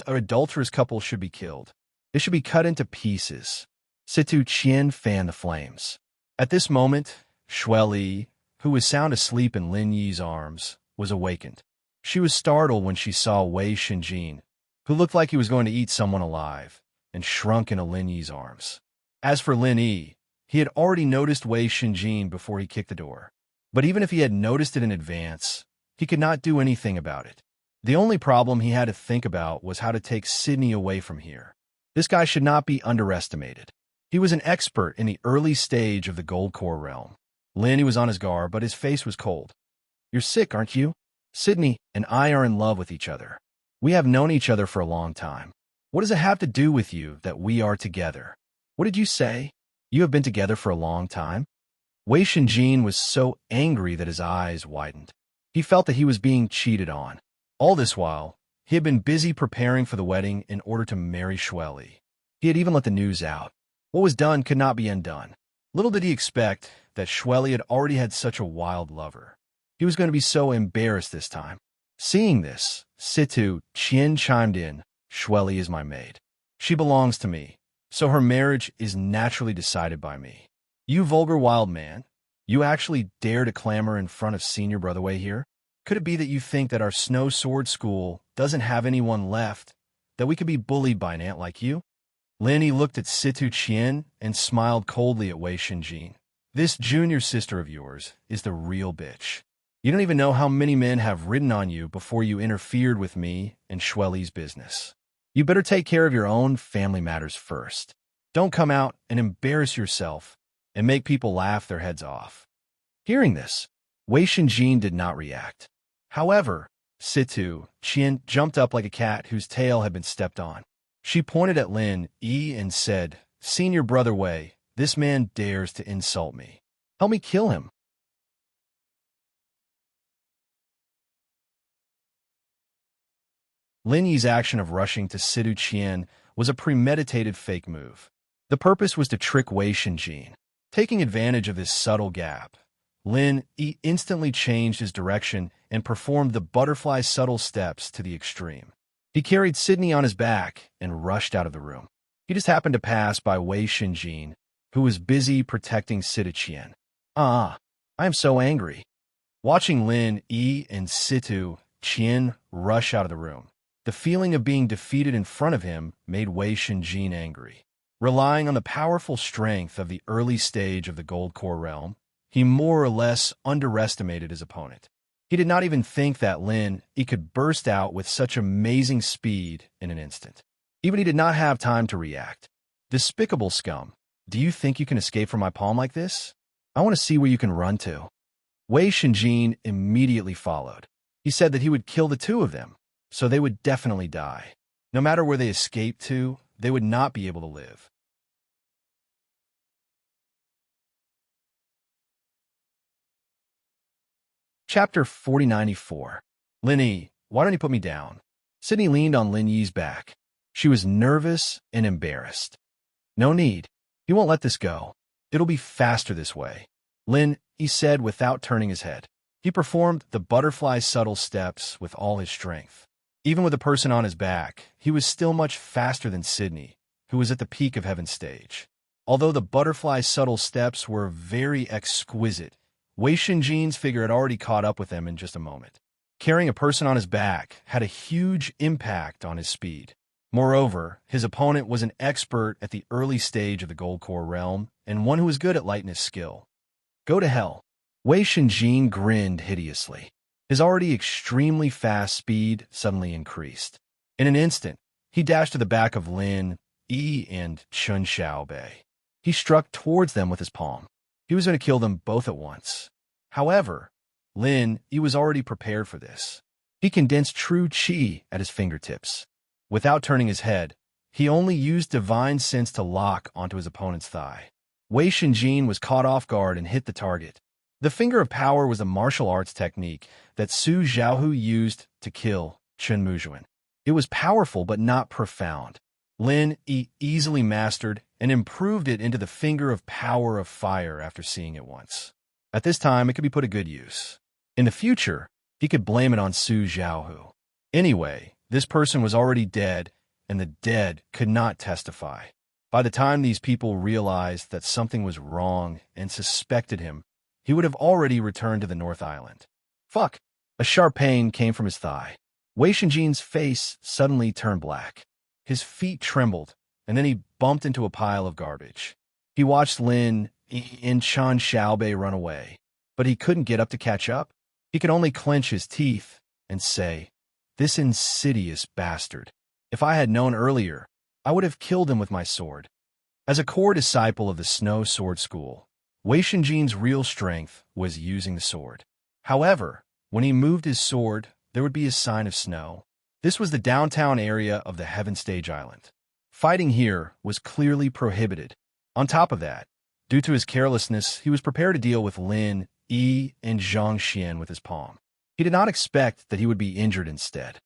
Speaker 1: our adulterous couple should be killed. They should be cut into pieces. Situ Qian fanned the flames. At this moment, Shui Li, who was sound asleep in Lin Yi's arms, was awakened. She was startled when she saw Wei Xinjin, who looked like he was going to eat someone alive, and shrunk into Lin Yi's arms. As for Lin Yi, he had already noticed Wei Xinjin before he kicked the door. But even if he had noticed it in advance, he could not do anything about it. The only problem he had to think about was how to take Sydney away from here. This guy should not be underestimated. He was an expert in the early stage of the Gold Core realm. Lin was on his guard, but his face was cold. You're sick, aren't you? Sydney and I are in love with each other. We have known each other for a long time. What does it have to do with you that we are together? What did you say? You have been together for a long time? Wei Xinjin was so angry that his eyes widened. He felt that he was being cheated on. All this while, he had been busy preparing for the wedding in order to marry Shui Li. He had even let the news out. What was done could not be undone. Little did he expect that Shui Li had already had such a wild lover. He was going to be so embarrassed this time. Seeing this, Situ Qian chimed in, Shui Li is my maid. She belongs to me, so her marriage is naturally decided by me. You vulgar wild man, You actually dare to clamor in front of Senior Brother Wei here? Could it be that you think that our Snow Sword School doesn't have anyone left, that we could be bullied by an ant like you? Linny looked at Situ Qian and smiled coldly at Wei Shinjin. This junior sister of yours is the real bitch. You don't even know how many men have ridden on you before you interfered with me and Shueli's business. You better take care of your own family matters first. Don't come out and embarrass yourself and make people laugh their heads off. Hearing this, Wei Shinjin did not react. However, Situ Qian jumped up like a cat whose tail had been stepped on. She pointed at Lin Yi and said, "Senior Brother Wei, this man dares to insult me. Help me kill him." Lin Yi's action of rushing to Situ Qian was a premeditated fake move. The purpose was to trick Wei Shinjin. Taking advantage of this subtle gap, Lin Yi instantly changed his direction and performed the butterfly subtle steps to the extreme. He carried Sydney on his back and rushed out of the room. He just happened to pass by Wei Shinjin, who was busy protecting Situ Qian. I am so angry. Watching Lin Yi and Situ Qian rush out of the room, the feeling of being defeated in front of him made Wei Shinjin angry. Relying on the powerful strength of the early stage of the Gold Core realm, he more or less underestimated his opponent. He did not even think that Lin Yi could burst out with such amazing speed in an instant. Even he did not have time to react. Despicable scum, do you think you can escape from my palm like this? I want to see where you can run to. Wei Shinjin immediately followed. He said that he would kill the two of them, so they would definitely die. No matter where they escaped to, they would not be able to live. Chapter 4094. Lin Yi, why don't you put me down? Sydney leaned on Lin Yi's back. She was nervous and embarrassed. No need. He won't let this go. It'll be faster this way. Lin Yi said without turning his head. He performed the butterfly subtle steps with all his strength. Even with a person on his back, he was still much faster than Sydney, who was at the peak of Heaven's stage. Although the butterfly subtle steps were very exquisite, Wei Shinjin's figure had already caught up with them in just a moment. Carrying a person on his back had a huge impact on his speed. Moreover, his opponent was an expert at the early stage of the Gold Core realm and one who was good at lightness skill. Go to hell. Wei Shinjin grinned hideously. His already extremely fast speed suddenly increased. In an instant, he dashed to the back of Lin Yi and Chun Xiaobei. He struck towards them with his palm. He was going to kill them both at once. However, Lin Yi was already prepared for this. He condensed true qi at his fingertips. Without turning his head, he only used divine sense to lock onto his opponent's thigh. Wei Shinjin was caught off guard and hit the target. The Finger of Power was a martial arts technique that Su Zhaohu used to kill Chen Muzhuan. It was powerful but not profound. Lin Yi easily mastered and improved it into the Finger of Power of Fire after seeing it once. At this time, it could be put to good use. In the future, he could blame it on Su Zhaohu. Anyway, this person was already dead, and the dead could not testify. By the time these people realized that something was wrong and suspected him, he would have already returned to the North Island. Fuck! A sharp pain came from his thigh. Wei Shinjin's face suddenly turned black. His feet trembled, and then he bumped into a pile of garbage. He watched Lin Yi and Chun Xiaobei run away, but he couldn't get up to catch up. He could only clench his teeth and say, "This insidious bastard. If I had known earlier, I would have killed him with my sword." As a core disciple of the Snow Sword School, Wei Shinjin's real strength was using the sword. However, when he moved his sword, there would be a sign of snow. This was the downtown area of the Heaven Stage Island. Fighting here was clearly prohibited. On top of that, due to his carelessness, he was prepared to deal with Lin Yi and Zhang Xian with his palm. He did not expect that he would be injured instead.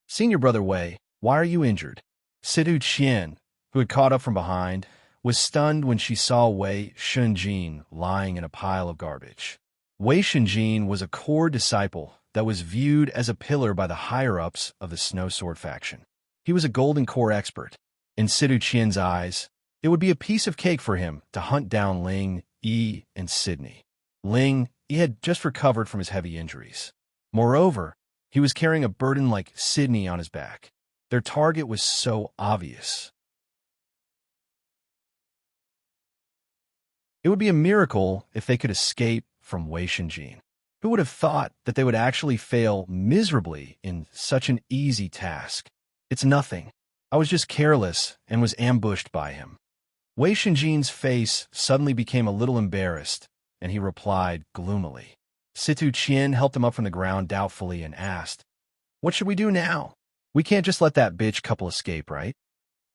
Speaker 1: "Senior Brother Wei, why are you injured?" Situ Qian, who had caught up from behind, was stunned when she saw Wei Shinjin lying in a pile of garbage. Wei Shinjin was a core disciple that was viewed as a pillar by the higher-ups of the Snow Sword faction. He was a golden core expert. In Situ Qian's eyes, it would be a piece of cake for him to hunt down Ling Yi and Sydney. He had just recovered from his heavy injuries. Moreover, he was carrying a burden like Sydney on his back. Their target was so obvious. It would be a miracle if they could escape from Wei Shenjin. Who would have thought that they would actually fail miserably in such an easy task? It's nothing. I was just careless and was ambushed by him. Wei Shenjin's face suddenly became a little embarrassed, and he replied gloomily. Situ Qian helped him up from the ground doubtfully and asked, "What should we do now? We can't just let that bitch couple escape, right?"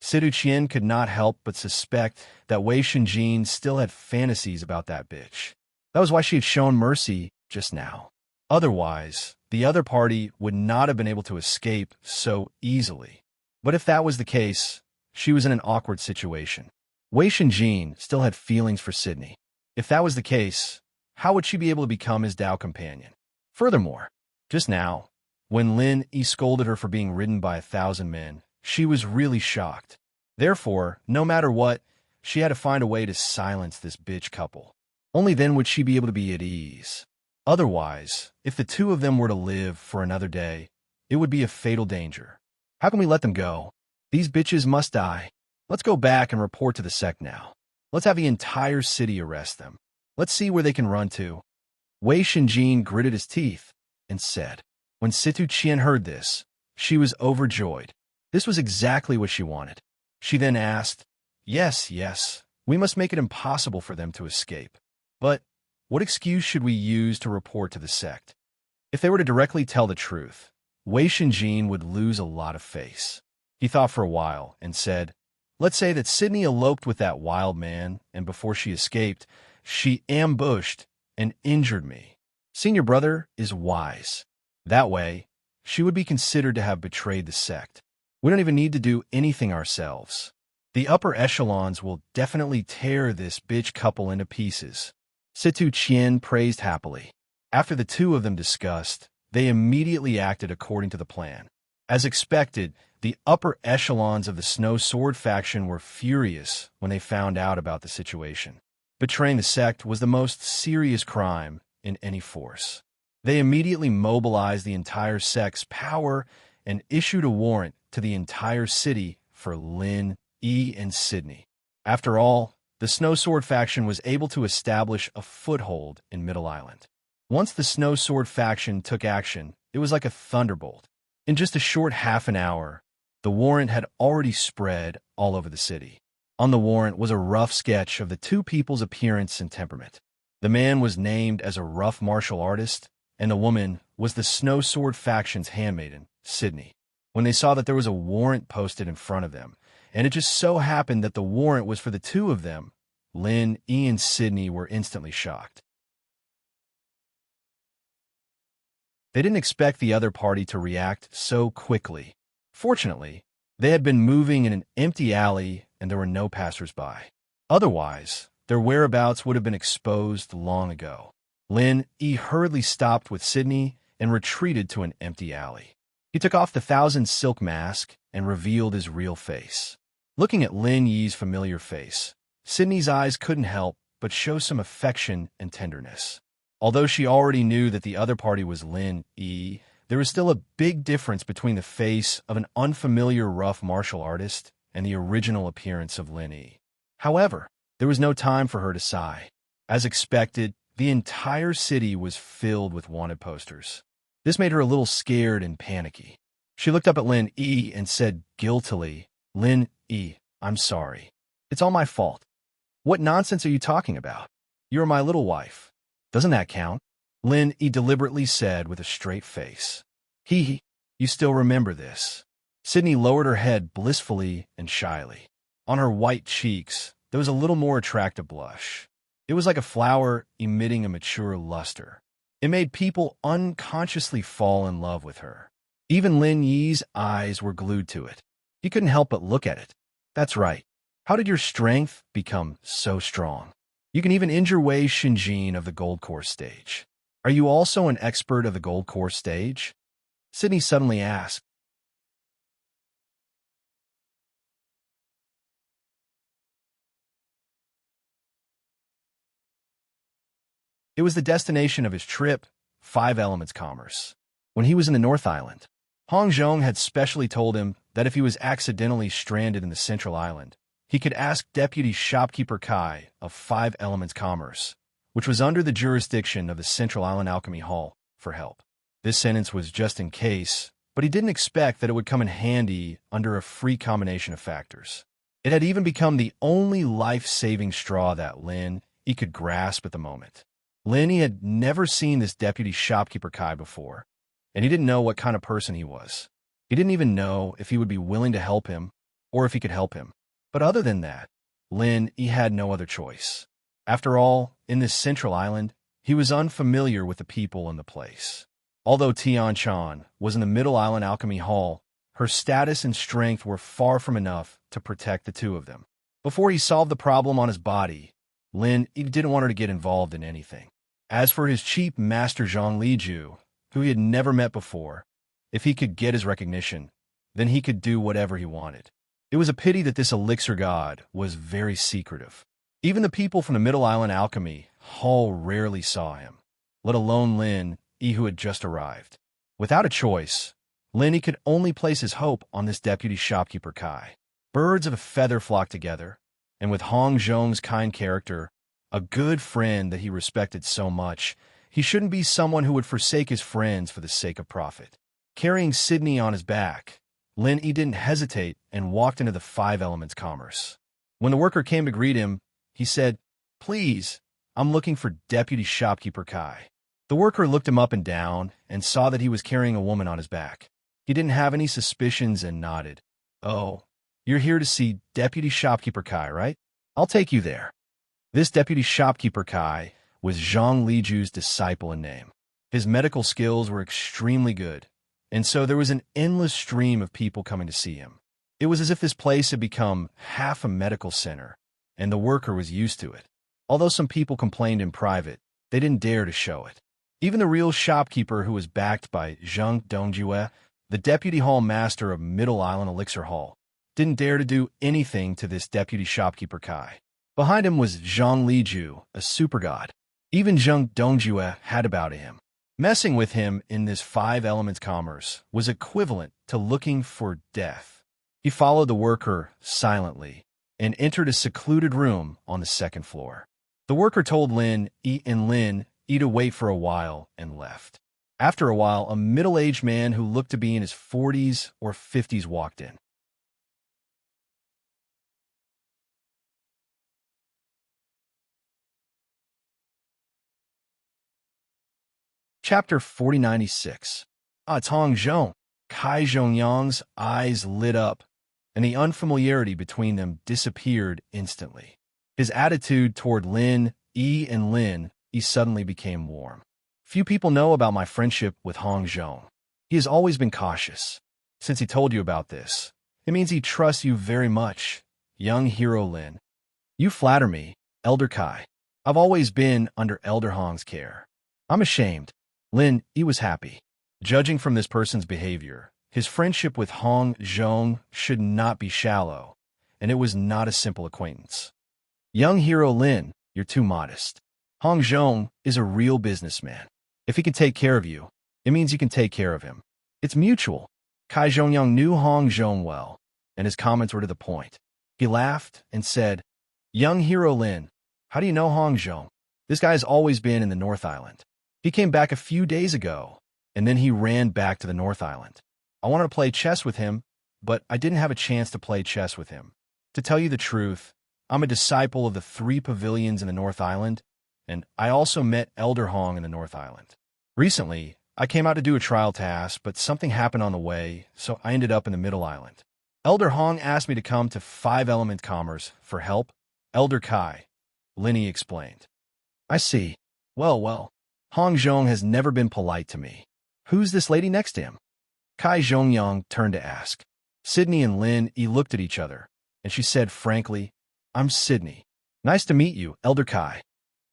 Speaker 1: Situ Qian could not help but suspect that Wei Shenjin still had fantasies about that bitch. That was why she had shown mercy just now. Otherwise, the other party would not have been able to escape so easily. But if that was the case, she was in an awkward situation. Wei Shenjin still had feelings for Sydney. If that was the case, how would she be able to become his Dao companion? Furthermore, just now, when Lin Yi scolded her for being ridden by 1,000 men, she was really shocked. Therefore, no matter what, she had to find a way to silence this bitch couple. Only then would she be able to be at ease. Otherwise, if the two of them were to live for another day, it would be a fatal danger. How can we let them go? These bitches must die. Let's go back and report to the sect now. Let's have the entire city arrest them. Let's see where they can run to. Wei Shenjin gritted his teeth and said. When Situ Qian heard this, she was overjoyed. This was exactly what she wanted. She then asked, Yes, we must make it impossible for them to escape. But what excuse should we use to report to the sect? If they were to directly tell the truth, Wei Shenjin would lose a lot of face. He thought for a while and said, Let's say that Sydney eloped with that wild man, and before she escaped, she ambushed and injured me. Senior brother is wise. That way, she would be considered to have betrayed the sect. We don't even need to do anything ourselves. The upper echelons will definitely tear this bitch couple into pieces. Situ Qian praised happily. After the two of them discussed, they immediately acted according to the plan. As expected, the upper echelons of the Snow Sword faction were furious when they found out about the situation. Betraying the sect was the most serious crime in any force. They immediately mobilized the entire sect's power and issued a warrant to the entire city for Lin, Yi, and Sydney. After all, the Snow Sword faction was able to establish a foothold in Middle Island. Once the Snow Sword faction took action, it was like a thunderbolt. In just a short half an hour, the warrant had already spread all over the city. On the warrant was a rough sketch of the two people's appearance and temperament. The man was named as a rough martial artist, and the woman was the Snow Sword faction's handmaiden, Sydney. When they saw that there was a warrant posted in front of them, and it just so happened that the warrant was for the two of them, Lin, Yi, and Sydney were instantly shocked. They didn't expect the other party to react so quickly. Fortunately, they had been moving in an empty alley and there were no passers-by. Otherwise, their whereabouts would have been exposed long ago. Lin Yi hurriedly stopped with Sydney and retreated to an empty alley. He took off the 1,000 silk mask and revealed his real face. Looking at Lin Yi's familiar face, Sydney's eyes couldn't help but show some affection and tenderness. Although she already knew that the other party was Lin Yi, there was still a big difference between the face of an unfamiliar rough martial artist and the original appearance of Lin Yi. However, there was no time for her to sigh. As expected, the entire city was filled with wanted posters. This made her a little scared and panicky. She looked up at Lin Yi and said guiltily, Lin Yi, I'm sorry. It's all my fault. What nonsense are you talking about? You're my little wife. Doesn't that count? Lin Yi deliberately said with a straight face. You still remember this. Sydney lowered her head blissfully and shyly. On her white cheeks, there was a little more attractive blush. It was like a flower emitting a mature luster. It made people unconsciously fall in love with her. Even Lin Yi's eyes were glued to it. He couldn't help but look at it. That's right. How did your strength become so strong? You can even injure Wei Shenjin of the Gold Course stage. Are you also an expert of the Gold Course stage? Sydney suddenly asked. It was the destination of his trip, Five Elements Commerce. When he was in the North Island, Hong Zhong had specially told him that if he was accidentally stranded in the Central Island, he could ask Deputy Shopkeeper Kai of Five Elements Commerce, which was under the jurisdiction of the Central Island Alchemy Hall, for help. This sentence was just in case, but he didn't expect that it would come in handy under a free combination of factors. It had even become the only life-saving straw that Lin Yi could grasp at the moment. Lin Yi had never seen this Deputy Shopkeeper Kai before, and he didn't know what kind of person he was. He didn't even know if he would be willing to help him or if he could help him. But other than that, Lin Yi had no other choice. After all, in this Central Island, he was unfamiliar with the people and the place. Although Tian Chan was in the Middle Island Alchemy Hall, her status and strength were far from enough to protect the two of them. Before he solved the problem on his body, Lin Yi didn't want her to get involved in anything. As for his cheap master Zhang Liju, who he had never met before, if he could get his recognition, then he could do whatever he wanted. It was a pity that this elixir god was very secretive. Even the people from the Middle Island Alchemy Hall rarely saw him, let alone Lin Yi, who had just arrived. Without a choice, Lin Yi could only place his hope on this Deputy Shopkeeper Kai. Birds of a feather flocked together, and with Hong Zhong's kind character, a good friend that he respected so much, he shouldn't be someone who would forsake his friends for the sake of profit. Carrying Sydney on his back, Lin Yi didn't hesitate and walked into the Five Elements Commerce. When the worker came to greet him, he said, "Please, I'm looking for Deputy Shopkeeper Kai." The worker looked him up and down and saw that he was carrying a woman on his back. He didn't have any suspicions and nodded. "Oh, you're here to see Deputy Shopkeeper Kai, right? I'll take you there." This Deputy Shopkeeper Kai was Zhang Liju's disciple in name. His medical skills were extremely good, and so there was an endless stream of people coming to see him. It was as if this place had become half a medical center, and the worker was used to it. Although some people complained in private, they didn't dare to show it. Even the real shopkeeper, who was backed by Zhang Dongjue, the deputy hall master of Middle Island Elixir Hall, didn't dare to do anything to this Deputy Shopkeeper Kai. Behind him was Zhang Liju, a super god. Even Zhang Dongjue had about him. Messing with him in this Five Elements Commerce was equivalent to looking for death. He followed the worker silently and entered a secluded room on the second floor. The worker told Lin Yi to wait for a while and left. After a while, a middle-aged man who looked to be in his 40s or 50s walked in. Chapter 4096. It's Hong Zhong. Kai Zhongyang's eyes lit up, and the unfamiliarity between them disappeared instantly. His attitude toward Lin Yi suddenly became warm. "Few people know about my friendship with Hong Zhong. He has always been cautious. Since he told you about this, it means he trusts you very much, young hero Lin. You flatter me, Elder Kai. I've always been under Elder Hong's care. I'm ashamed." Lin Yi was happy. Judging from this person's behavior, his friendship with Hong Zhong should not be shallow, and it was not a simple acquaintance. "Young hero Lin, you're too modest. Hong Zhong is a real businessman. If he can take care of you, it means you can take care of him. It's mutual." Kai Zhongyang knew Hong Zhong well, and his comments were to the point. He laughed and said, "Young hero Lin, how do you know Hong Zhong? This guy has always been in the North Island. He came back a few days ago, and then he ran back to the North Island. I wanted to play chess with him, but I didn't have a chance to play chess with him. To tell you the truth, I'm a disciple of the 3 pavilions in the North Island, and I also met Elder Hong in the North Island. Recently, I came out to do a trial task, but something happened on the way, so I ended up in the Middle Island. Elder Hong asked me to come to Five Element Commerce for help." "Elder Kai," Lin Yi explained. "I see. Well, Hong Zhong has never been polite to me. Who's this lady next to him?" Kai Zhongyang turned to ask. Sydney and Lin Yi looked at each other, and she said frankly, "I'm Sydney. Nice to meet you, Elder Kai."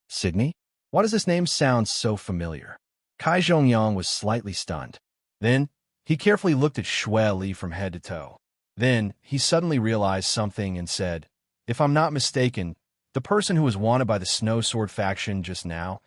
Speaker 1: "Sydney? Why does this name sound so familiar?" Kai Zhongyang was slightly stunned. Then, he carefully looked at Shui Li from head to toe. Then, he suddenly realized something and said, "If I'm not mistaken, the person who was wanted by the Snow Sword faction just now,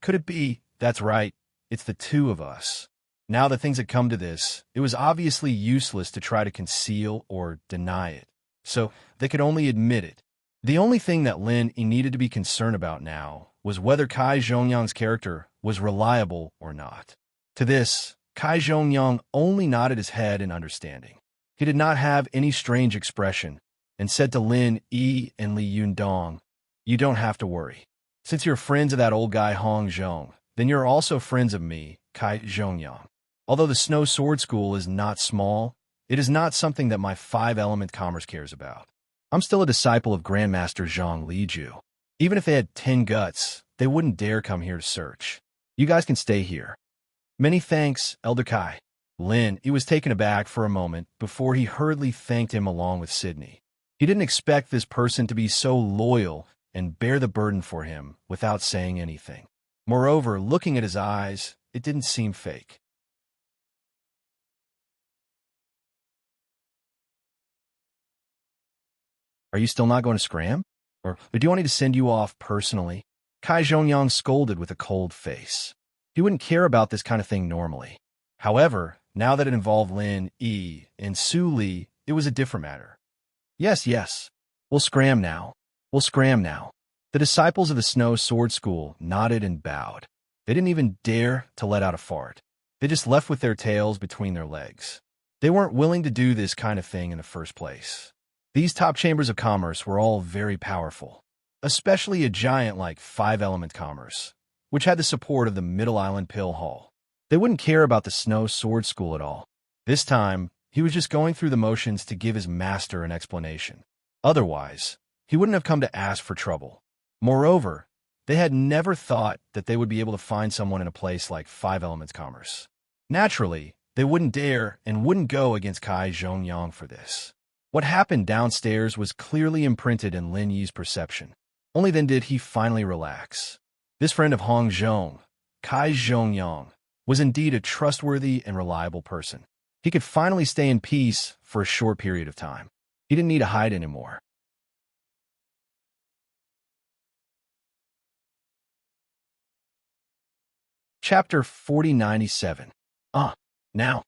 Speaker 1: Could it be? That's right. It's the two of us. Now that things had come to this, it was obviously useless to try to conceal or deny it. So they could only admit it. The only thing that Lin Yi needed to be concerned about now was whether Kai Zhongyang's character was reliable or not. To this, Kai Zhongyang only nodded his head in understanding. He did not have any strange expression and said to Lin Yi and Li Yundong, "You don't have to worry. Since you're friends of that old guy Hong Zhong, then you're also friends of me, Kai Zhongyang. Although the Snow Sword School is not small, it is not something that my five-element commerce cares about. I'm still a disciple of Grandmaster Zhang Liju. Even if they had 10 guts, they wouldn't dare come here to search. You guys can stay here." "Many thanks, Elder Kai." Lin, he was taken aback for a moment before he hurriedly thanked him along with Sydney. He didn't expect this person to be so loyal and bear the burden for him without saying anything. Moreover, looking at his eyes, it didn't seem fake. "Are you still not going to scram? Or do you want me to send you off personally?" Kai Zhongyang scolded with a cold face. He wouldn't care about this kind of thing normally. However, now that it involved Lin Yi and Su Li, it was a different matter. Yes. We'll scram now. The disciples of the Snow Sword School nodded and bowed. They didn't even dare to let out a fart. They just left with their tails between their legs. They weren't willing to do this kind of thing in the first place. These top chambers of commerce were all very powerful, especially a giant like Five-Element Commerce, which had the support of the Middle Island Pill Hall. They wouldn't care about the Snow Sword School at all. This time, he was just going through the motions to give his master an explanation. Otherwise, he wouldn't have come to ask for trouble. Moreover, they had never thought that they would be able to find someone in a place like Five Elements Commerce. Naturally, they wouldn't dare and wouldn't go against Kai Zhongyang for this. What happened downstairs was clearly imprinted in Lin Yi's perception. Only then did he finally relax. This friend of Hong Zhong, Kai Zhongyang, was indeed a trustworthy and reliable person. He could finally stay in peace for a short period of time. He didn't need to hide anymore. Chapter 4097. Now.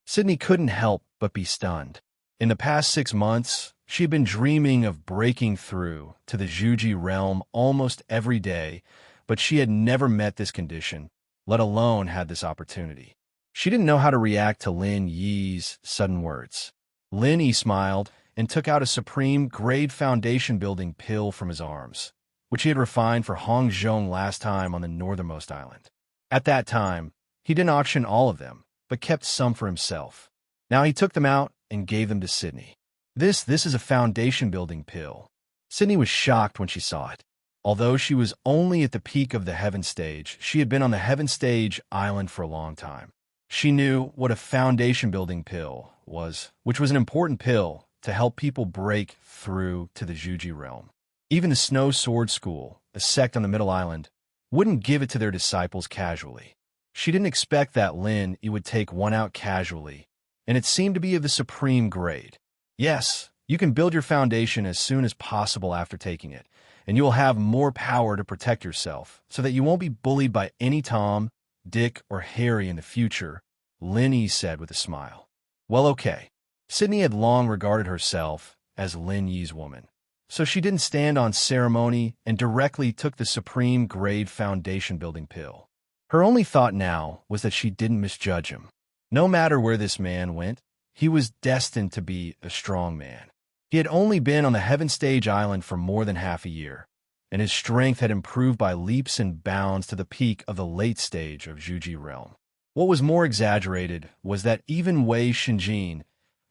Speaker 1: Sydney couldn't help but be stunned. In the past 6 months, she had been dreaming of breaking through to the Zhuji realm almost every day, but she had never met this condition, let alone had this opportunity. She didn't know how to react to Lin Yi's sudden words. Lin Yi smiled and took out a supreme-grade foundation-building pill from his arms, which he had refined for Hong Zhong last time on the northernmost island. At that time, he didn't auction all of them, but kept some for himself. Now he took them out and gave them to Sydney. This is a foundation-building pill. Sydney was shocked when she saw it. Although she was only at the peak of the Heaven Stage, she had been on the Heaven Stage island for a long time. She knew what a foundation-building pill was, which was an important pill to help people break through to the Zhuji realm. Even the Snow Sword School, a sect on the Middle Island, wouldn't give it to their disciples casually. She didn't expect that Lin Yi would take one out casually, and it seemed to be of the supreme grade. Yes, you can build your foundation as soon as possible after taking it, and you will have more power to protect yourself so that you won't be bullied by any Tom, Dick, or Harry in the future, Lin Yi said with a smile. Well, okay. Sydney had long regarded herself as Lin Yi's woman, so she didn't stand on ceremony and directly took the supreme grade foundation-building pill. Her only thought now was that she didn't misjudge him. No matter where this man went, he was destined to be a strong man. He had only been on the Heaven Stage Island for more than half a year, and his strength had improved by leaps and bounds to the peak of the late stage of Zhuji realm. What was more exaggerated was that even Wei Xinjin,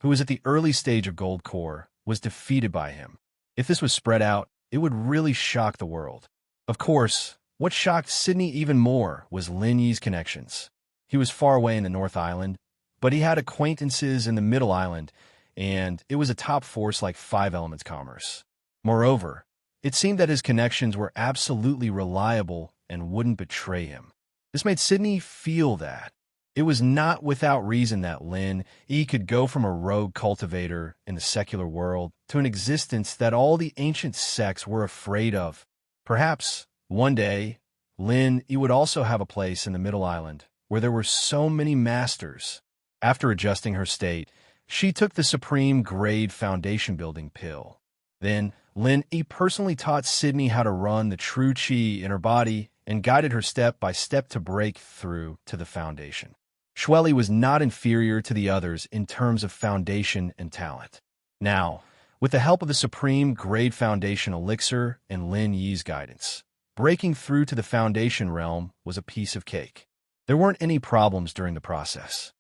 Speaker 1: who was at the early stage of Gold Core, was defeated by him. If this was spread out, it would really shock the world. Of course, what shocked Sydney even more was Lin Yi's connections. He was far away in the North Island, but he had acquaintances in the Middle Island, and it was a top force like Five Elements Commerce. Moreover, it seemed that his connections were absolutely reliable and wouldn't betray him. This made Sydney feel that. It was not without reason that Lin Yi could go from a rogue cultivator in the secular world to an existence that all the ancient sects were afraid of. Perhaps, one day, Lin Yi would also have a place in the Middle Island, where there were so many masters. After adjusting her state, she took the supreme grade foundation building pill. Then, Lin Yi personally taught Sydney how to run the true chi in her body and guided her step by step to break through to the foundation. Shueli was not inferior to the others in terms of foundation and talent. Now, with the help of the supreme grade foundation elixir and Lin Yi's guidance, breaking through to the foundation realm was a piece of cake. There weren't any problems during the process.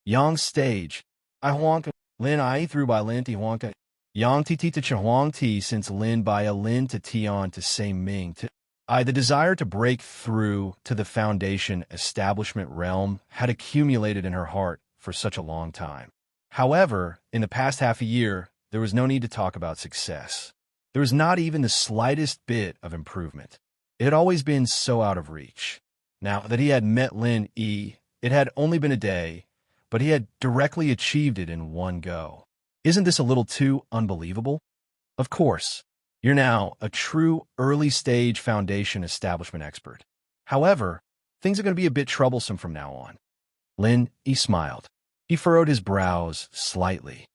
Speaker 1: Yang stage. I huang Lin I through by Lin Ti huang Yang Ti Ti to Huang Ti since Lin by a Lin to Tian to say Ming to the desire to break through to the foundation establishment realm had accumulated in her heart for such a long time. However, in the past half a year, there was no need to talk about success. There was not even the slightest bit of improvement. It had always been so out of reach. Now that he had met Lin Yi, it had only been a day, but he had directly achieved it in one go. Isn't this a little too unbelievable? Of course, you're now a true early-stage foundation establishment expert. However, things are going to be a bit troublesome from now on. Lin Yi smiled. He furrowed his brows slightly.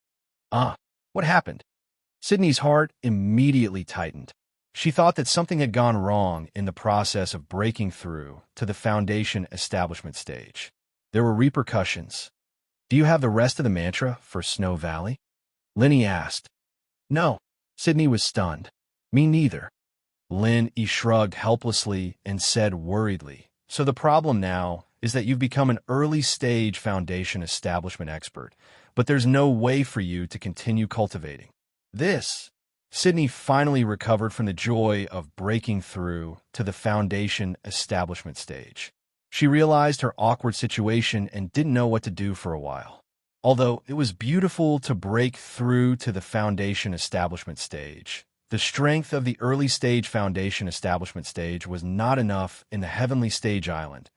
Speaker 1: What happened? Sydney's heart immediately tightened. She thought that something had gone wrong in the process of breaking through to the foundation establishment stage. There were repercussions. Do you have the rest of the mantra for Snow Valley? Lin Yi asked. No. Sydney was stunned. Me neither. Lin Yi shrugged helplessly and said worriedly, so the problem now is that you've become an early-stage foundation establishment expert, but there's no way for you to continue cultivating. This. Sydney finally recovered from the joy of breaking through to the foundation establishment stage. She realized her awkward situation and didn't know what to do for a while. Although it was beautiful to break through to the foundation establishment stage, the strength of the early-stage foundation establishment stage was not enough in the heavenly stage island,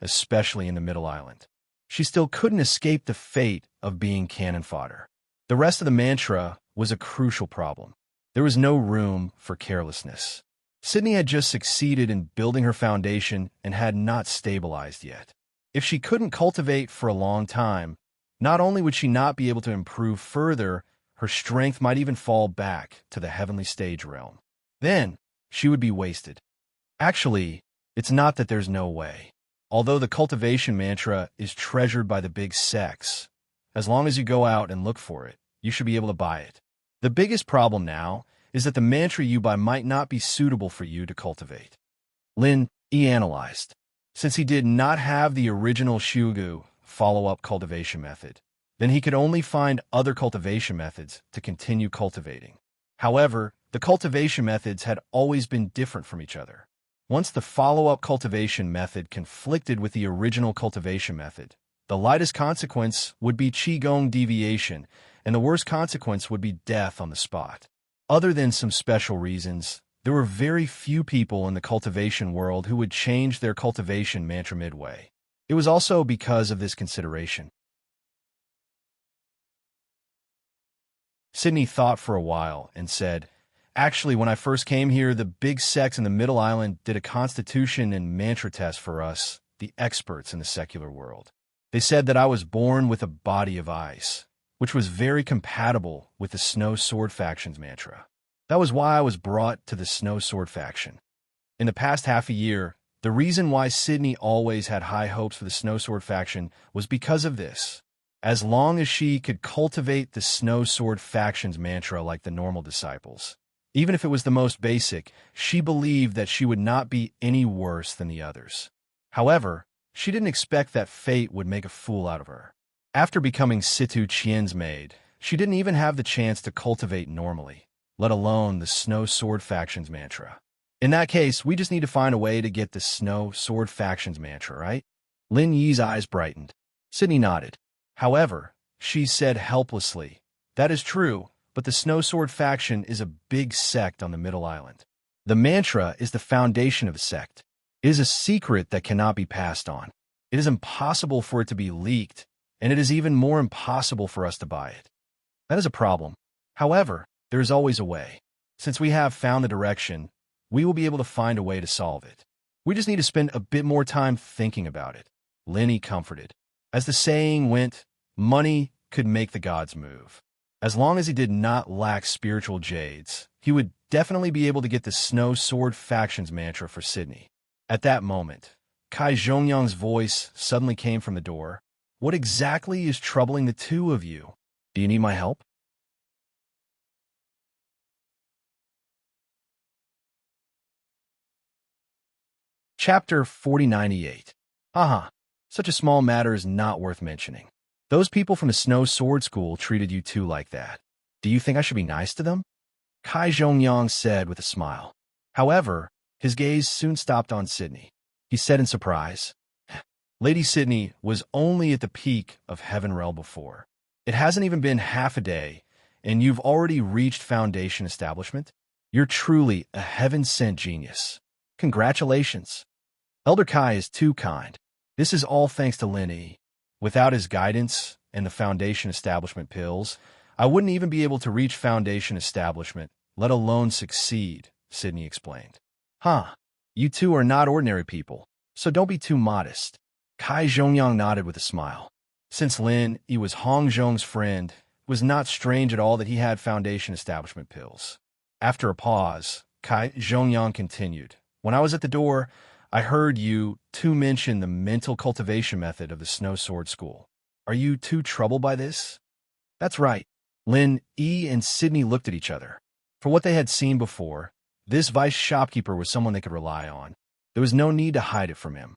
Speaker 1: especially in the Middle Island. She still couldn't escape the fate of being cannon fodder. The rest of the mantra was a crucial problem. There was no room for carelessness. Sydney had just succeeded in building her foundation and had not stabilized yet. If she couldn't cultivate for a long time, not only would she not be able to improve further, her strength might even fall back to the heavenly stage realm. Then, she would be wasted. Actually, it's not that there's no way. Although the cultivation mantra is treasured by the big sects, as long as you go out and look for it, you should be able to buy it. The biggest problem now is that the mantra you buy might not be suitable for you to cultivate. Lin Yi analyzed. Since he did not have the original Shugu follow-up cultivation method, then he could only find other cultivation methods to continue cultivating. However, the cultivation methods had always been different from each other. Once the follow-up cultivation method conflicted with the original cultivation method, the lightest consequence would be Qigong deviation, and the worst consequence would be death on the spot. Other than some special reasons, there were very few people in the cultivation world who would change their cultivation mantra midway. It was also because of this consideration. Sydney thought for a while and said, Actually, when I first came here, the big sects in the Middle Island did a constitution and mantra test for us, the experts in the secular world. They said that I was born with a body of ice, which was very compatible with the Snow Sword faction's mantra. That was why I was brought to the Snow Sword faction. In the past half a year, the reason why Sydney always had high hopes for the Snow Sword faction was because of this. As long as she could cultivate the Snow Sword faction's mantra like the normal disciples, even if it was the most basic, she believed that she would not be any worse than the others. However, she didn't expect that fate would make a fool out of her. After becoming Situ Qian's maid, she didn't even have the chance to cultivate normally, let alone the Snow Sword faction's mantra. In that case, we just need to find a way to get the Snow Sword faction's mantra, right? Lin Yi's eyes brightened. Sydney nodded. However, she said helplessly, That is true, but the Snow Sword faction is a big sect on the Middle Island. The mantra is the foundation of the sect. It is a secret that cannot be passed on. It is impossible for it to be leaked, and it is even more impossible for us to buy it. That is a problem. However, there is always a way. Since we have found the direction, we will be able to find a way to solve it. We just need to spend a bit more time thinking about it. Lenny comforted. As the saying went, money could make the gods move. As long as he did not lack spiritual jades, he would definitely be able to get the Snow Sword Factions mantra for Sydney. At that moment, Kai Zhongyang's voice suddenly came from the door. What exactly is troubling the two of you? Do you need my help? Chapter 4098. Haha, such a small matter is not worth mentioning. Those people from the Snow Sword School treated you too like that. Do you think I should be nice to them? Kai Zhongyang said with a smile. However, his gaze soon stopped on Sydney. He said in surprise, Lady Sydney was only at the peak of Heaven Realm before. It hasn't even been half a day, and you've already reached Foundation Establishment? You're truly a heaven-sent genius. Congratulations. Elder Kai is too kind. This is all thanks to Lenny. Without his guidance and the Foundation Establishment pills, I wouldn't even be able to reach Foundation Establishment, let alone succeed, Sydney explained. Huh, you two are not ordinary people, so don't be too modest. Kai Zhongyang nodded with a smile. Since Lin, he was Hong Zhong's friend, it was not strange at all that he had Foundation Establishment pills. After a pause, Kai Zhongyang continued. When I was at the door, I heard you two mention the mental cultivation method of the Snow Sword School. Are you two troubled by this? That's right. Lin, E, and Sydney looked at each other. For what they had seen before, this vice shopkeeper was someone they could rely on. There was no need to hide it from him.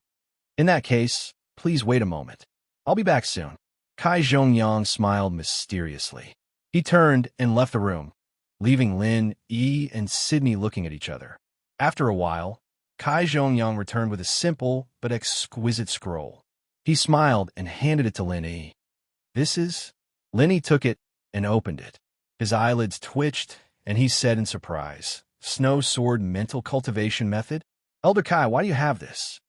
Speaker 1: In that case, please wait a moment. I'll be back soon. Kai Zhongyang smiled mysteriously. He turned and left the room, leaving Lin, E, and Sydney looking at each other. After a while, Kai Zhongyang returned with a simple but exquisite scroll. He smiled and handed it to Lin E. This is? Lin E took it and opened it. His eyelids twitched, and he said in surprise, Snow Sword Mental Cultivation Method? Elder Kai, why do you have this?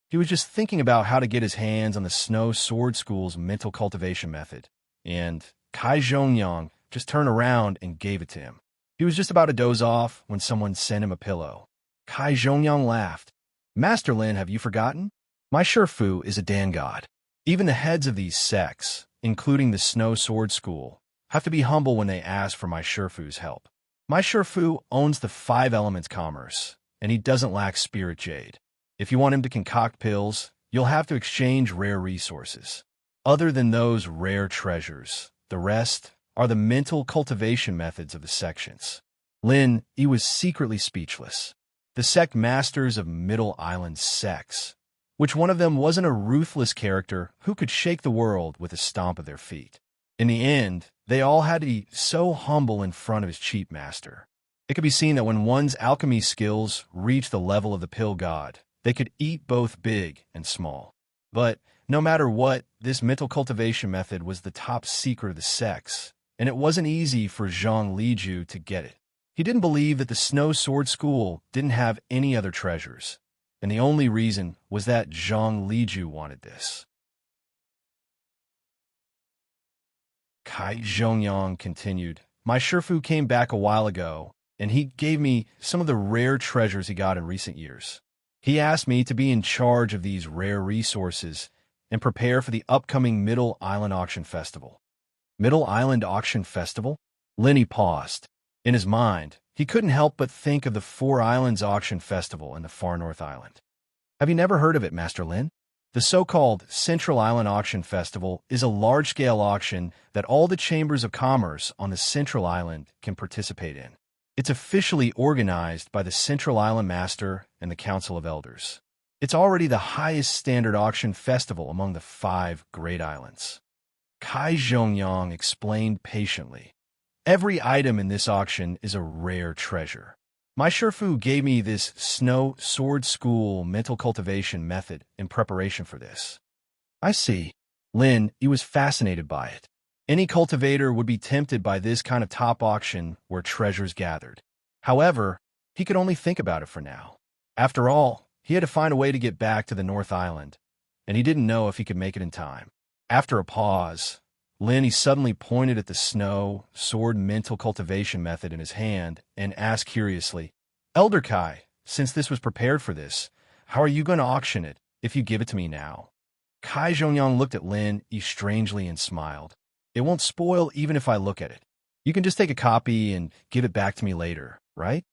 Speaker 1: He was just thinking about how to get his hands on the Snow Sword School's mental cultivation method, and Kai Zhongyang just turned around and gave it to him. He was just about to doze off when someone sent him a pillow. Kai Zhongyang laughed. Master Lin, have you forgotten? My Shifu is a Dan god. Even the heads of these sects, including the Snow Sword School, have to be humble when they ask for my Shifu's help. My Shifu owns the 5 elements commerce, and he doesn't lack spirit jade. If you want him to concoct pills, you'll have to exchange rare resources. Other than those rare treasures, the rest are the mental cultivation methods of the sections. Lin, he was secretly speechless. The sect masters of Middle Island sects, which one of them wasn't a ruthless character who could shake the world with a stomp of their feet. In the end, they all had to be so humble in front of his cheap master. It could be seen that when one's alchemy skills reached the level of the pill god, they could eat both big and small. But no matter what, this mental cultivation method was the top secret of the sects, and it wasn't easy for Zhang Liju to get it. He didn't believe that the Snow Sword School didn't have any other treasures, and the only reason was that Zhang Liju wanted this. Kai Zhongyang continued, My Shifu came back a while ago, and he gave me some of the rare treasures he got in recent years. He asked me to be in charge of these rare resources and prepare for the upcoming Middle Island Auction Festival. Middle Island Auction Festival? Lenny paused. In his mind, he couldn't help but think of the 4 Islands Auction Festival in the far North Island. Have you never heard of it, Master Lin? The so-called Central Island Auction Festival is a large-scale auction that all the chambers of commerce on the Central Island can participate in. It's officially organized by the Central Island Master and the Council of Elders. It's already the highest standard auction festival among the 5 Great Islands. Kai Zhongyang explained patiently. Every item in this auction is a rare treasure. My Shifu gave me this Snow Sword School mental cultivation method in preparation for this. I see. Lin, he was fascinated by it. Any cultivator would be tempted by this kind of top auction where treasures gathered. However, he could only think about it for now. After all, he had to find a way to get back to the North Island, and he didn't know if he could make it in time. After a pause, Lin, he suddenly pointed at the snow sword mental cultivation method in his hand and asked curiously, Elder Kai, since this was prepared for this, how are you going to auction it if you give it to me now? Kai Zhongyang looked at Lin strangely and smiled. It won't spoil even if I look at it. You can just take a copy and give it back to me later, right?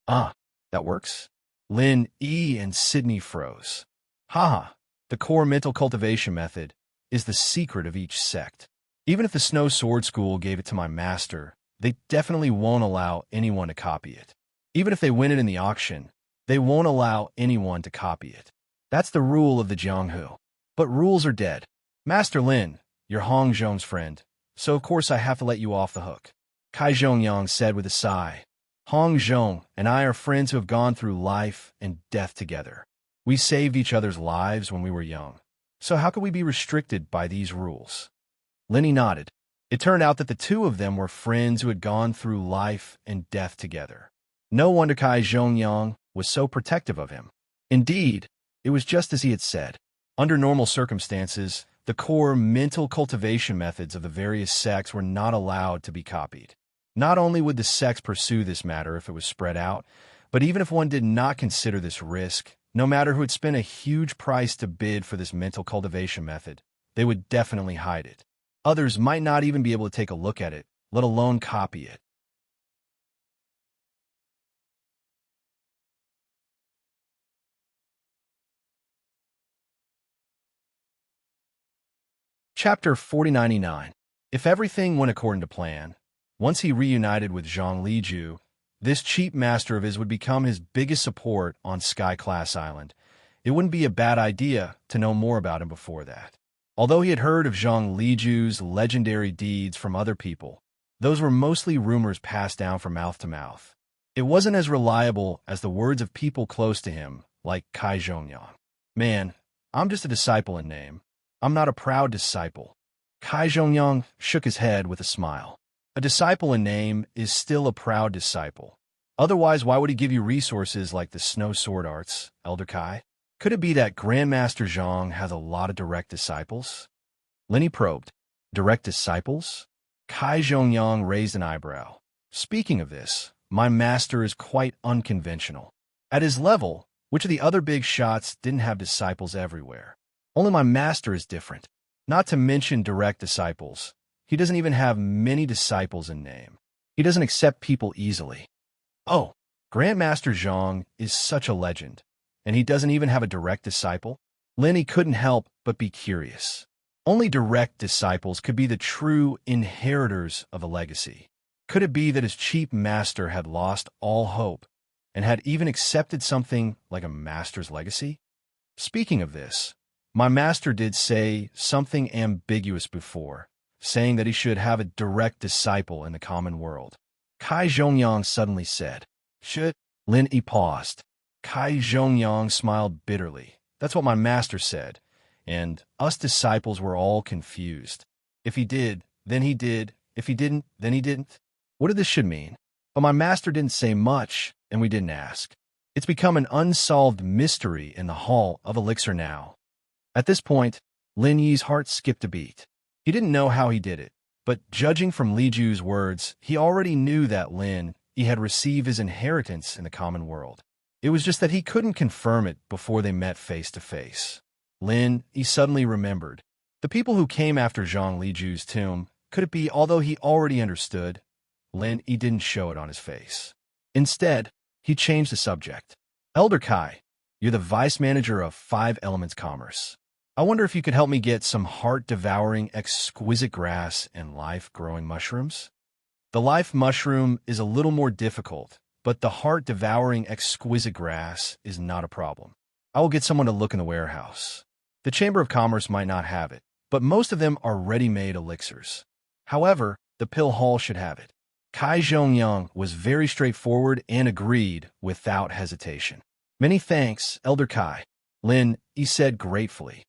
Speaker 1: Ah, that works? Lin, and Sydney froze. Haha, the core mental cultivation method is the secret of each sect. Even if the Snow Sword School gave it to my master, they definitely won't allow anyone to copy it. Even if they win it in the auction, they won't allow anyone to copy it. That's the rule of the Jianghu. But rules are dead. Master Lin, you're Hong Zhong's friend, so of course I have to let you off the hook. Kai Zhongyang said with a sigh. Hong Zhong and I are friends who have gone through life and death together. We saved each other's lives when we were young. So how could we be restricted by these rules? Lenny nodded. It turned out that the two of them were friends who had gone through life and death together. No wonder Kai Zhongyang was so protective of him. Indeed, it was just as he had said. Under normal circumstances, the core mental cultivation methods of the various sects were not allowed to be copied. Not only would the sects pursue this matter if it was spread out, but even if one did not consider this risk, no matter who had spent a huge price to bid for this mental cultivation method, they would definitely hide it. Others might not even be able to take a look at it, let alone copy it. Chapter 4099. If everything went according to plan, once he reunited with Zhang Liju, this cheap master of his would become his biggest support on Sky-class Island. It wouldn't be a bad idea to know more about him before that. Although he had heard of Zhang Liju's legendary deeds from other people, those were mostly rumors passed down from mouth to mouth. It wasn't as reliable as the words of people close to him, like Kai Zhongyang. Man, I'm just a disciple in name. I'm not a proud disciple. Kai Zhongyang shook his head with a smile. A disciple in name is still a proud disciple. Otherwise, why would he give you resources like the snow sword arts, Elder Kai? Could it be that Grandmaster Zhang has a lot of direct disciples? Lenny probed. Direct disciples? Kai Zhongyang raised an eyebrow. Speaking of this, my master is quite unconventional. At his level, which of the other big shots didn't have disciples everywhere? Only my master is different. Not to mention direct disciples. He doesn't even have many disciples in name. He doesn't accept people easily. Oh, Grandmaster Zhang is such a legend, and he doesn't even have a direct disciple? Lenny couldn't help but be curious. Only direct disciples could be the true inheritors of a legacy. Could it be that his cheap master had lost all hope and had even accepted something like a master's legacy? Speaking of this, my master did say something ambiguous before, saying that he should have a direct disciple in the common world. Kai Zhongyang suddenly said, Should? Lin Yi paused. Kai Zhongyang smiled bitterly. That's what my master said, and us disciples were all confused. If he did, then he did. If he didn't, then he didn't. What did this should mean? But my master didn't say much, and we didn't ask. It's become an unsolved mystery in the Hall of Elixir now. At this point, Lin Yi's heart skipped a beat. He didn't know how he did it, but judging from Li Ju's words, he already knew that Lin Yi had received his inheritance in the common world. It was just that he couldn't confirm it before they met face to face. Lin Yi suddenly remembered. The people who came after Zhang Liju's tomb, could it be although he already understood? Lin Yi didn't show it on his face. Instead, he changed the subject. Elder Kai, you're the vice manager of 5 Elements Commerce. I wonder if you could help me get some heart-devouring, exquisite grass and life-growing mushrooms? The life mushroom is a little more difficult, but the heart-devouring, exquisite grass is not a problem. I will get someone to look in the warehouse. The Chamber of Commerce might not have it, but most of them are ready-made elixirs. However, the pill hall should have it. Kai Zhongyang was very straightforward and agreed without hesitation. Many thanks, Elder Kai. Lin Yi said gratefully.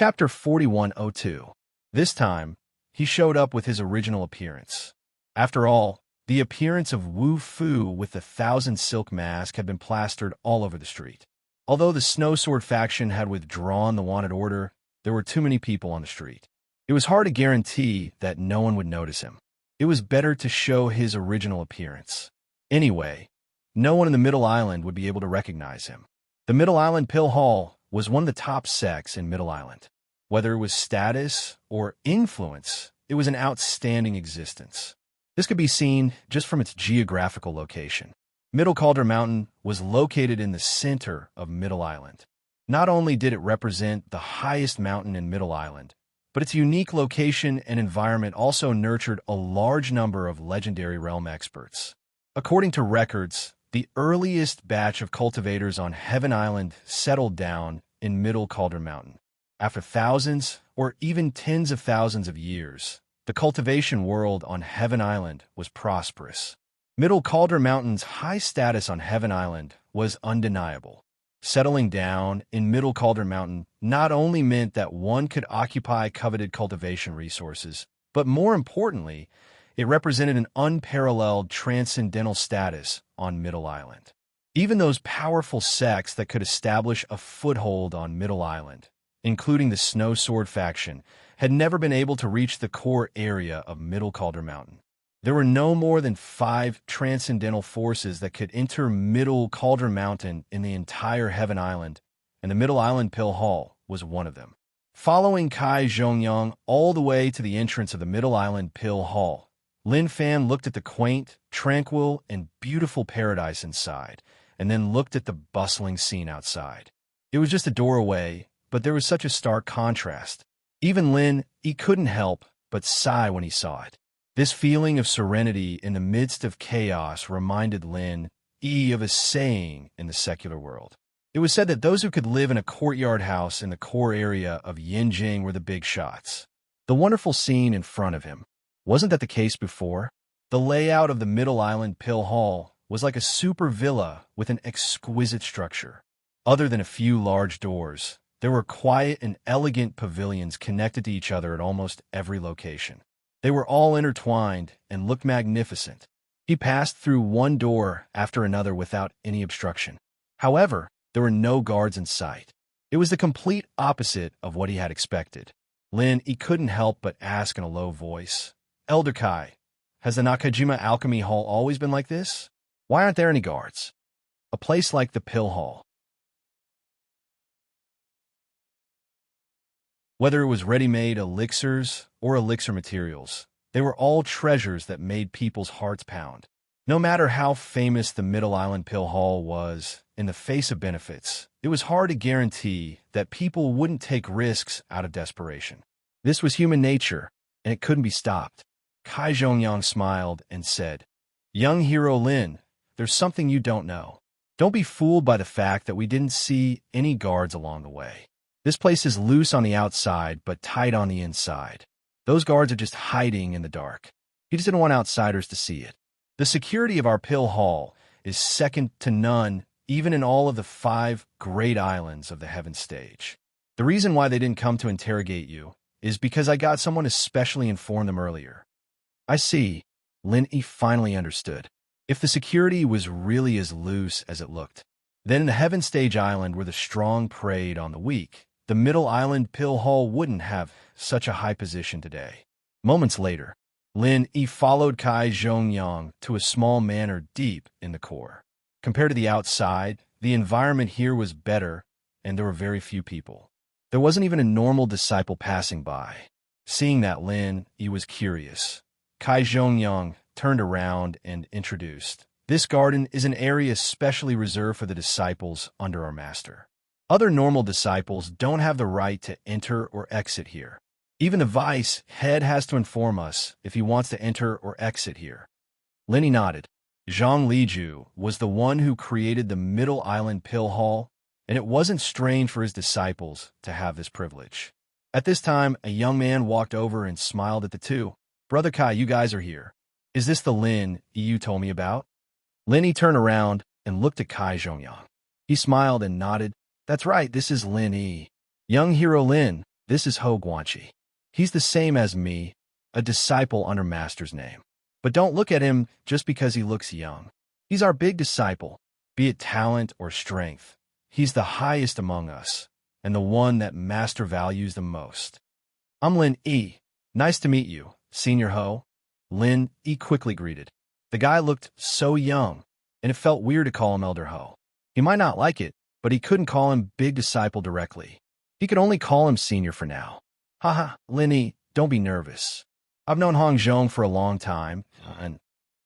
Speaker 1: Chapter 4102. This time, he showed up with his original appearance. After all, the appearance of Wu Fu with the 1,000 silk mask had been plastered all over the street. Although the Snow Sword faction had withdrawn the wanted order, there were too many people on the street. It was hard to guarantee that no one would notice him. It was better to show his original appearance. Anyway, no one in the Middle Island would be able to recognize him. The Middle Island Pill Hall was one of the top sects in Middle Island. Whether it was status or influence, it was an outstanding existence. This could be seen just from its geographical location. Middle Calder Mountain was located in the center of Middle Island. Not only did it represent the highest mountain in Middle Island, but its unique location and environment also nurtured a large number of legendary realm experts. According to records, the earliest batch of cultivators on Heaven Island settled down in Middle Calder Mountain. After thousands or even tens of thousands of years, the cultivation world on Heaven Island was prosperous. Middle Calder Mountain's high status on Heaven Island was undeniable. Settling down in Middle Calder Mountain not only meant that one could occupy coveted cultivation resources, but more importantly, it represented an unparalleled transcendental status on Middle Island. Even those powerful sects that could establish a foothold on Middle Island, including the Snow Sword faction, had never been able to reach the core area of Middle Calder Mountain. There were no more than 5 transcendental forces that could enter Middle Calder Mountain in the entire Heaven Island, and the Middle Island Pill Hall was one of them. Following Kai Zhongyang all the way to the entrance of the Middle Island Pill Hall, Lin Fan looked at the quaint, tranquil, and beautiful paradise inside, and then looked at the bustling scene outside. It was just a door away, but there was such a stark contrast. Even Lin, he couldn't help but sigh when he saw it. This feeling of serenity in the midst of chaos reminded Lin of a saying in the secular world. It was said that those who could live in a courtyard house in the core area of Yinjing were the big shots. The wonderful scene in front of him. Wasn't that the case before? The layout of the Middle Island Pill Hall was like a super villa with an exquisite structure. Other than a few large doors, there were quiet and elegant pavilions connected to each other at almost every location. They were all intertwined and looked magnificent. He passed through one door after another without any obstruction. However, there were no guards in sight. It was the complete opposite of what he had expected. Lin, he couldn't help but ask in a low voice, "Elder Kai, has the Nakajima Alchemy Hall always been like this? Why aren't there any guards?" A place like the Pill Hall. Whether it was ready-made elixirs or elixir materials, they were all treasures that made people's hearts pound. No matter how famous the Middle Island Pill Hall was, in the face of benefits, it was hard to guarantee that people wouldn't take risks out of desperation. This was human nature, and it couldn't be stopped. Kai Zhongyang smiled and said, "Young hero Lin, there's something you don't know. Don't be fooled by the fact that we didn't see any guards along the way. This place is loose on the outside, but tight on the inside. Those guards are just hiding in the dark. He just didn't want outsiders to see it. The security of our Pill Hall is second to none, even in all of the 5 great islands of the Heaven Stage. The reason why they didn't come to interrogate you is because I got someone to specially inform them earlier." "I see." Lin Yi finally understood. If the security was really as loose as it looked, then in the Heaven Stage Island where the strong preyed on the weak, the Middle Island Pill Hall wouldn't have such a high position today. Moments later, Lin Yi followed Kai Zhongyang to a small manor deep in the core. Compared to the outside, the environment here was better, and there were very few people. There wasn't even a normal disciple passing by. Seeing that, Lin Yi was curious. Kai Zhongyang turned around and introduced, "This garden is an area specially reserved for the disciples under our master. Other normal disciples don't have the right to enter or exit here. Even the vice head has to inform us if he wants to enter or exit here." Lenny nodded. Zhang Liju was the one who created the Middle Island Pill Hall, and it wasn't strange for his disciples to have this privilege. At this time, a young man walked over and smiled at the two. "Brother Kai, you guys are here. Is this the Lin you told me about?" Lenny turned around and looked at Kai Zhongyang. He smiled and nodded. "That's right, this is Lin Yi. Young hero Lin, This is Ho Guanqi. He's the same as me, a disciple under Master's name. But don't look at him just because he looks young. He's our big disciple, be it talent or strength. He's the highest among us, and the one that Master values the most. I'm Lin E. Nice to meet you, Senior Ho. Lin E quickly greeted. The guy looked so young, and it felt weird to call him Elder Ho. He might not like it, but he couldn't call him Big Disciple directly. He could only call him Senior for now. Haha, Lin E, don't be nervous. I've known Hong Zhong for a long time, and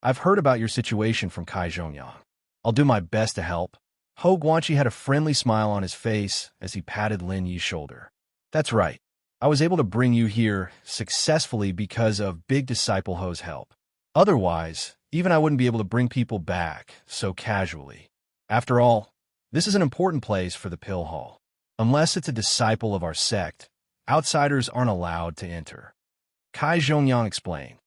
Speaker 1: I've heard about your situation from Kai Zhongyang. I'll do my best to help. Ho Guanqi had a friendly smile on his face as he patted Lin Yi's shoulder. That's right. I was able to bring you here successfully because of Big Disciple Ho's help. Otherwise, even I wouldn't be able to bring people back so casually. After all, this is an important place for the Pill Hall. Unless it's a disciple of our sect, outsiders aren't allowed to enter. Kai Zhongyang explained.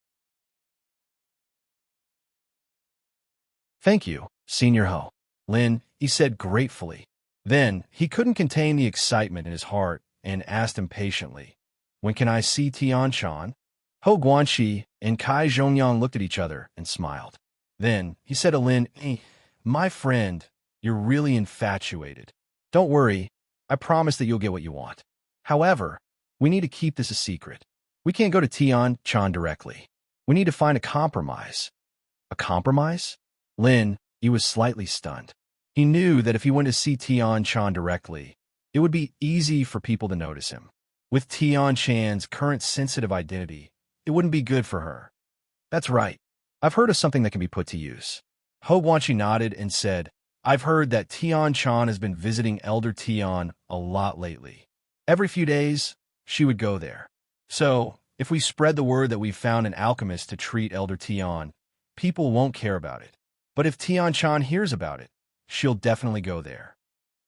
Speaker 1: Thank you, Senior Ho. Lin, he said gratefully. Then, he couldn't contain the excitement in his heart and asked impatiently, when can I see Tianshan? Ho Guanqi and Kai Zhongyang looked at each other and smiled. Then, he said to Lin, my friend, you're really infatuated. Don't worry, I promise that you'll get what you want. However, we need to keep this a secret. We can't go to Tianshan directly. We need to find a compromise. A compromise? Lin, he was slightly stunned. He knew that if he went to see Tianshan directly, it would be easy for people to notice him. With Tianshan's current sensitive identity, it wouldn't be good for her. That's right. I've heard of something that can be put to use. Ho Guanqi nodded and said, I've heard that Tianshan has been visiting Elder Tian a lot lately. Every few days, she would go there. So, if we spread the word that we found an alchemist to treat Elder Tian, people won't care about it. But if Tianshan hears about it, she'll definitely go there.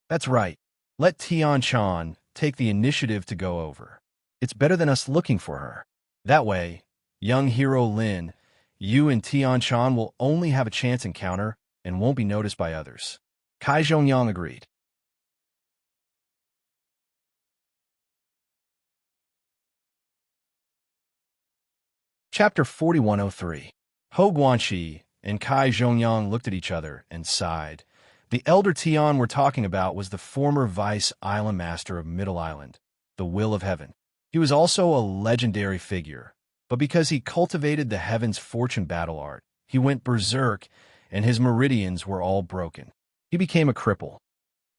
Speaker 1: That's right. Let Tianshan take the initiative to go over. It's better than us looking for her. That way, young hero Lin, you and Tianshan will only have a chance encounter and won't be noticed by others. Kai Zhongyang agreed. Chapter 4103. Ho Guanqi and Kai Zhongyang looked at each other and sighed. The Elder Tian we're talking about was the former Vice Island Master of Middle Island, the Will of Heaven. He was also a legendary figure, but because he cultivated the Heaven's Fortune battle art, he went berserk and his meridians were all broken. He became a cripple.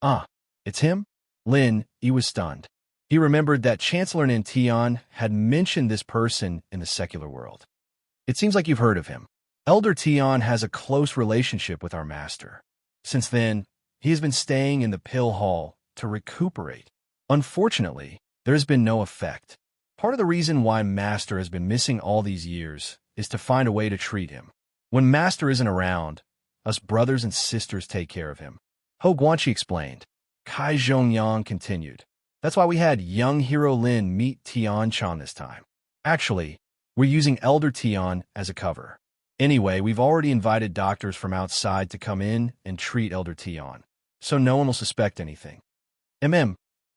Speaker 1: Ah, it's him? Lin, he was stunned. He remembered that Chancellor Nantian had mentioned this person in the secular world. It seems like you've heard of him. Elder Tian has a close relationship with our master. Since then, he has been staying in the Pill Hall to recuperate. Unfortunately, there has been no effect. Part of the reason why Master has been missing all these years is to find a way to treat him. When Master isn't around, us brothers and sisters take care of him. Ho Guanqi explained. Kai Zhongyang continued. That's why we had young hero Lin meet Tianshan this time. Actually, we're using Elder Tian as a cover. Anyway, we've already invited doctors from outside to come in and treat Elder Tian, so no one will suspect anything.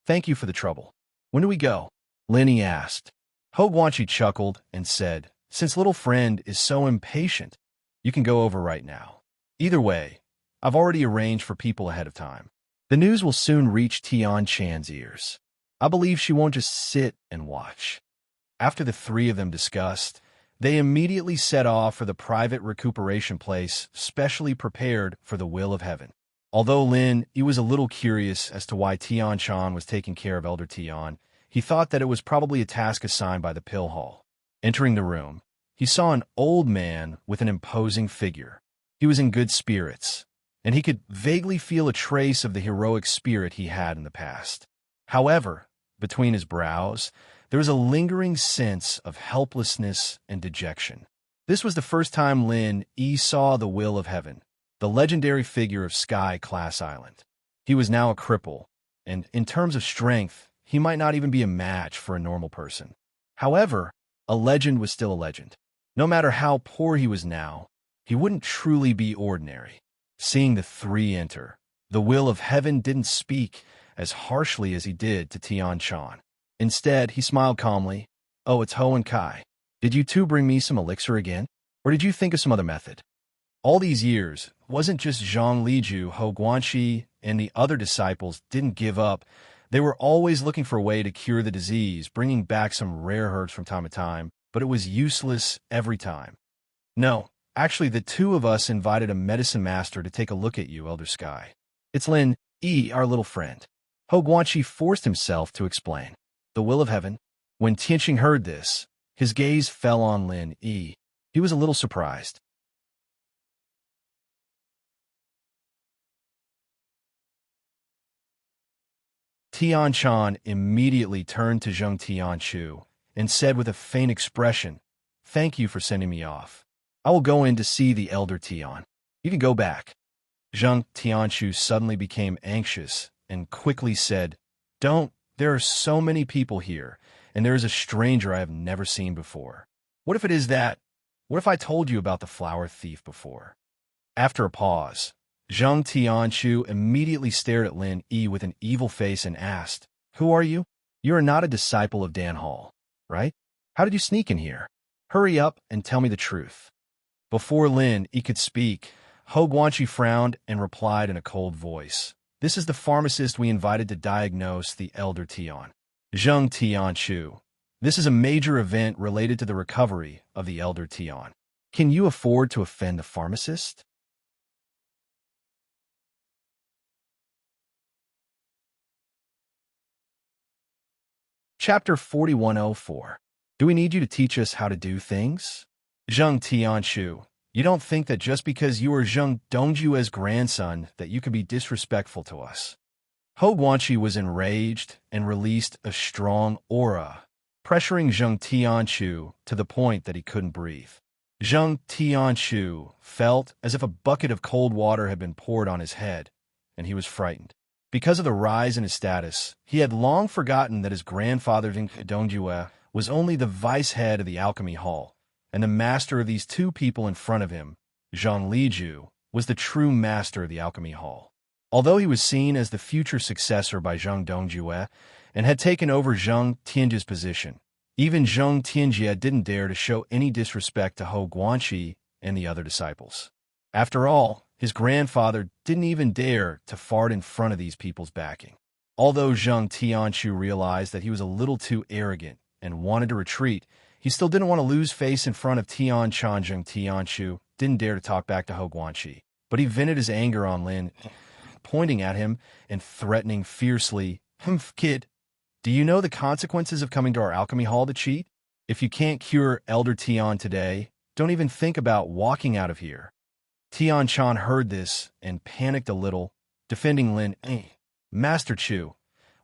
Speaker 1: Thank you for the trouble. When do we go? Linny asked. Ho Guanqi chuckled and said, since little friend is so impatient, you can go over right now. Either way, I've already arranged for people ahead of time. The news will soon reach Tianshan's ears. I believe she won't just sit and watch. After the three of them discussed, they immediately set off for the private recuperation place specially prepared for the Will of Heaven. Although Lin, he was a little curious as to why Tianshan was taking care of Elder Tian, he thought that it was probably a task assigned by the Pill Hall. Entering the room, he saw an old man with an imposing figure. He was in good spirits, and he could vaguely feel a trace of the heroic spirit he had in the past. However, between his brows, there was a lingering sense of helplessness and dejection. This was the first time Lin E saw the Will of Heaven, the legendary figure of Sky Class Island. He was now a cripple, and in terms of strength, he might not even be a match for a normal person. However, a legend was still a legend. No matter how poor he was now, he wouldn't truly be ordinary. Seeing the three enter, the Will of Heaven didn't speak as harshly as he did to Tianshan. Instead, he smiled calmly. Oh, it's Ho and Kai. Did you two bring me some elixir again? Or did you think of some other method? All these years, it wasn't just Zhang Liju, Ho Guanxi, and the other disciples didn't give up. They were always looking for a way to cure the disease, bringing back some rare herbs from time to time, but it was useless every time. No, actually, the two of us invited a medicine master to take a look at you, Elder Sky. It's Lin Yi, our little friend. Ho Guanxi forced himself to explain. The will of heaven. When Tianqing heard this, his gaze fell on Lin Yi. He was a little surprised. Tian Chan immediately turned to Zheng Tianchu and said with a faint expression, "Thank you for sending me off. I will go in to see the elder Tian. You can go back." Zheng Tianchu suddenly became anxious and quickly said, "Don't. There are so many people here, and there is a stranger I have never seen before. What if it is that? What if I told you about the flower thief before?" After a pause, Zheng Tianchu immediately stared at Lin Yi with an evil face and asked, "Who are you? You are not a disciple of Dan Hall, right? How did you sneak in here? Hurry up and tell me the truth." Before Lin Yi could speak, Ho Guanxi frowned and replied in a cold voice, "This is the pharmacist we invited to diagnose the elder Tian. Zheng Tianchu. This is a major event related to the recovery of the elder Tian. Can you afford to offend the pharmacist?" Chapter 4104. Do we need you to teach us how to do things? Zheng Tianchu, you don't think that just because you are Zheng Dongjue's grandson that you can be disrespectful to us. Ho Guanxi was enraged and released a strong aura, pressuring Zheng Tianchu to the point that he couldn't breathe. Zheng Tianchu felt as if a bucket of cold water had been poured on his head, and he was frightened. Because of the rise in his status, he had long forgotten that his grandfather Zheng Dongjue was only the vice head of the Alchemy Hall, and the master of these two people in front of him, Zhang Liju, was the true master of the Alchemy Hall. Although he was seen as the future successor by Zheng Dongjue and had taken over Zheng Tianjie's position, even Zheng Tianjie didn't dare to show any disrespect to Ho Guanxi and the other disciples. After all, his grandfather didn't even dare to fart in front of these people's backing. Although Zheng Tianchu realized that he was a little too arrogant and wanted to retreat, he still didn't want to lose face in front of Tian Chan. Zheng Tianchu didn't dare to talk back to Ho Guanxi, but he vented his anger on Lin, pointing at him and threatening fiercely, "Humph, kid, do you know the consequences of coming to our alchemy hall to cheat? If you can't cure Elder Tian today, don't even think about walking out of here." Tian Chan heard this and panicked a little, defending Lin. "Master Chu,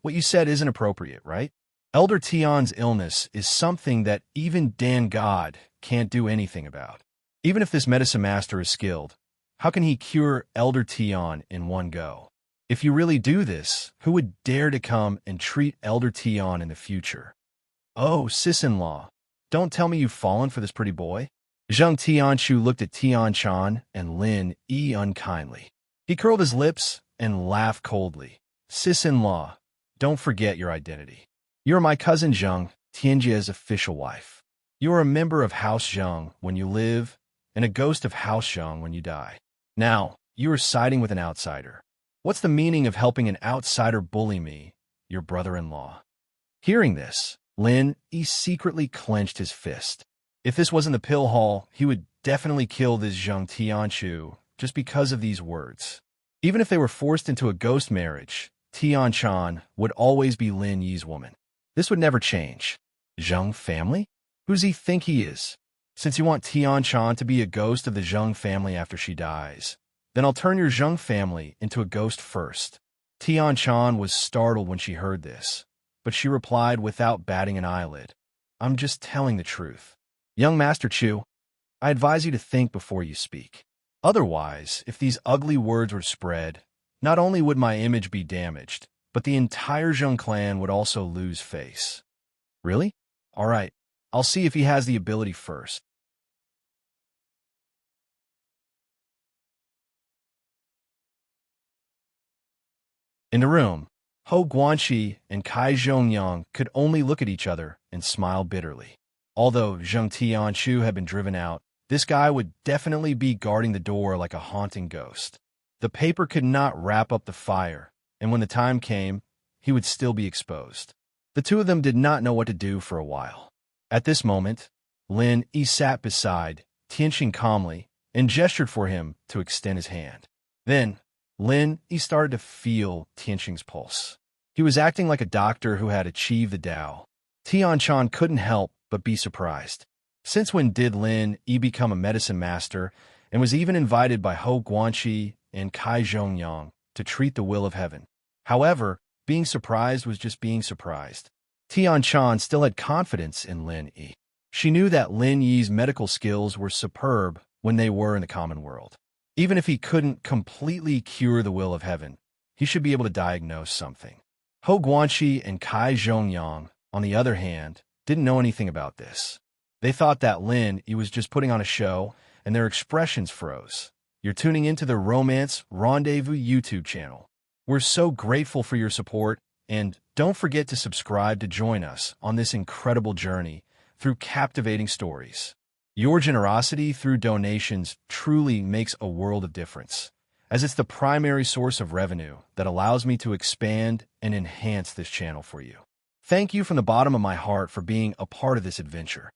Speaker 1: what you said isn't appropriate, right? Elder Tian's illness is something that even Dan God can't do anything about. Even if this medicine master is skilled, how can he cure Elder Tian in one go? If you really do this, who would dare to come and treat Elder Tian in the future? Oh, sis-in-law, don't tell me you've fallen for this pretty boy." Zheng Tianchu looked at Tian Chan and Lin Yi unkindly. He curled his lips and laughed coldly. "Sis-in-law, don't forget your identity. You are my cousin Zheng, Tianjie's official wife. You are a member of House Zheng when you live, and a ghost of House Zheng when you die. Now, you are siding with an outsider. What's the meaning of helping an outsider bully me, your brother-in-law?" Hearing this, Lin Yi secretly clenched his fist. If this wasn't the pill hall, he would definitely kill this Zheng Tianchu just because of these words. Even if they were forced into a ghost marriage, Tian Chan would always be Lin Yi's woman. This would never change. Zheng family? Who does he think he is? Since you want Tian Chan to be a ghost of the Zheng family after she dies, then I'll turn your Zheng family into a ghost first. Tian Chan was startled when she heard this, but she replied without batting an eyelid, "I'm just telling the truth. Young Master Chu, I advise you to think before you speak. Otherwise, if these ugly words were spread, not only would my image be damaged, but the entire Zheng clan would also lose face." "Really? All right, I'll see if he has the ability first." In the room, Ho Guanxi and Kai Zhongyang could only look at each other and smile bitterly. Although Zheng Tianchu had been driven out, this guy would definitely be guarding the door like a haunting ghost. The paper could not wrap up the fire, and when the time came, he would still be exposed. The two of them did not know what to do for a while. At this moment, Lin Yi sat beside Tianxing calmly and gestured for him to extend his hand. Then, Lin Yi started to feel Tianxing's pulse. He was acting like a doctor who had achieved the Tao. Tianchan couldn't help but be surprised. Since when did Lin Yi become a medicine master and was even invited by Ho Guanxi and Kai Zhongyang to treat the will of heaven? However, being surprised was just being surprised. Tianchan still had confidence in Lin Yi. She knew that Lin Yi's medical skills were superb when they were in the common world. Even if he couldn't completely cure the will of heaven, he should be able to diagnose something. Ho Guanxi and Kai Zhongyang, on the other hand, didn't know anything about this. They thought that Lin Yi was just putting on a show, and their expressions froze. You're tuning into the Romance Rendezvous YouTube channel. We're so grateful for your support, and don't forget to subscribe to join us on this incredible journey through captivating stories. Your generosity through donations truly makes a world of difference, as it's the primary source of revenue that allows me to expand and enhance this channel for you. Thank you from the bottom of my heart for being a part of this adventure.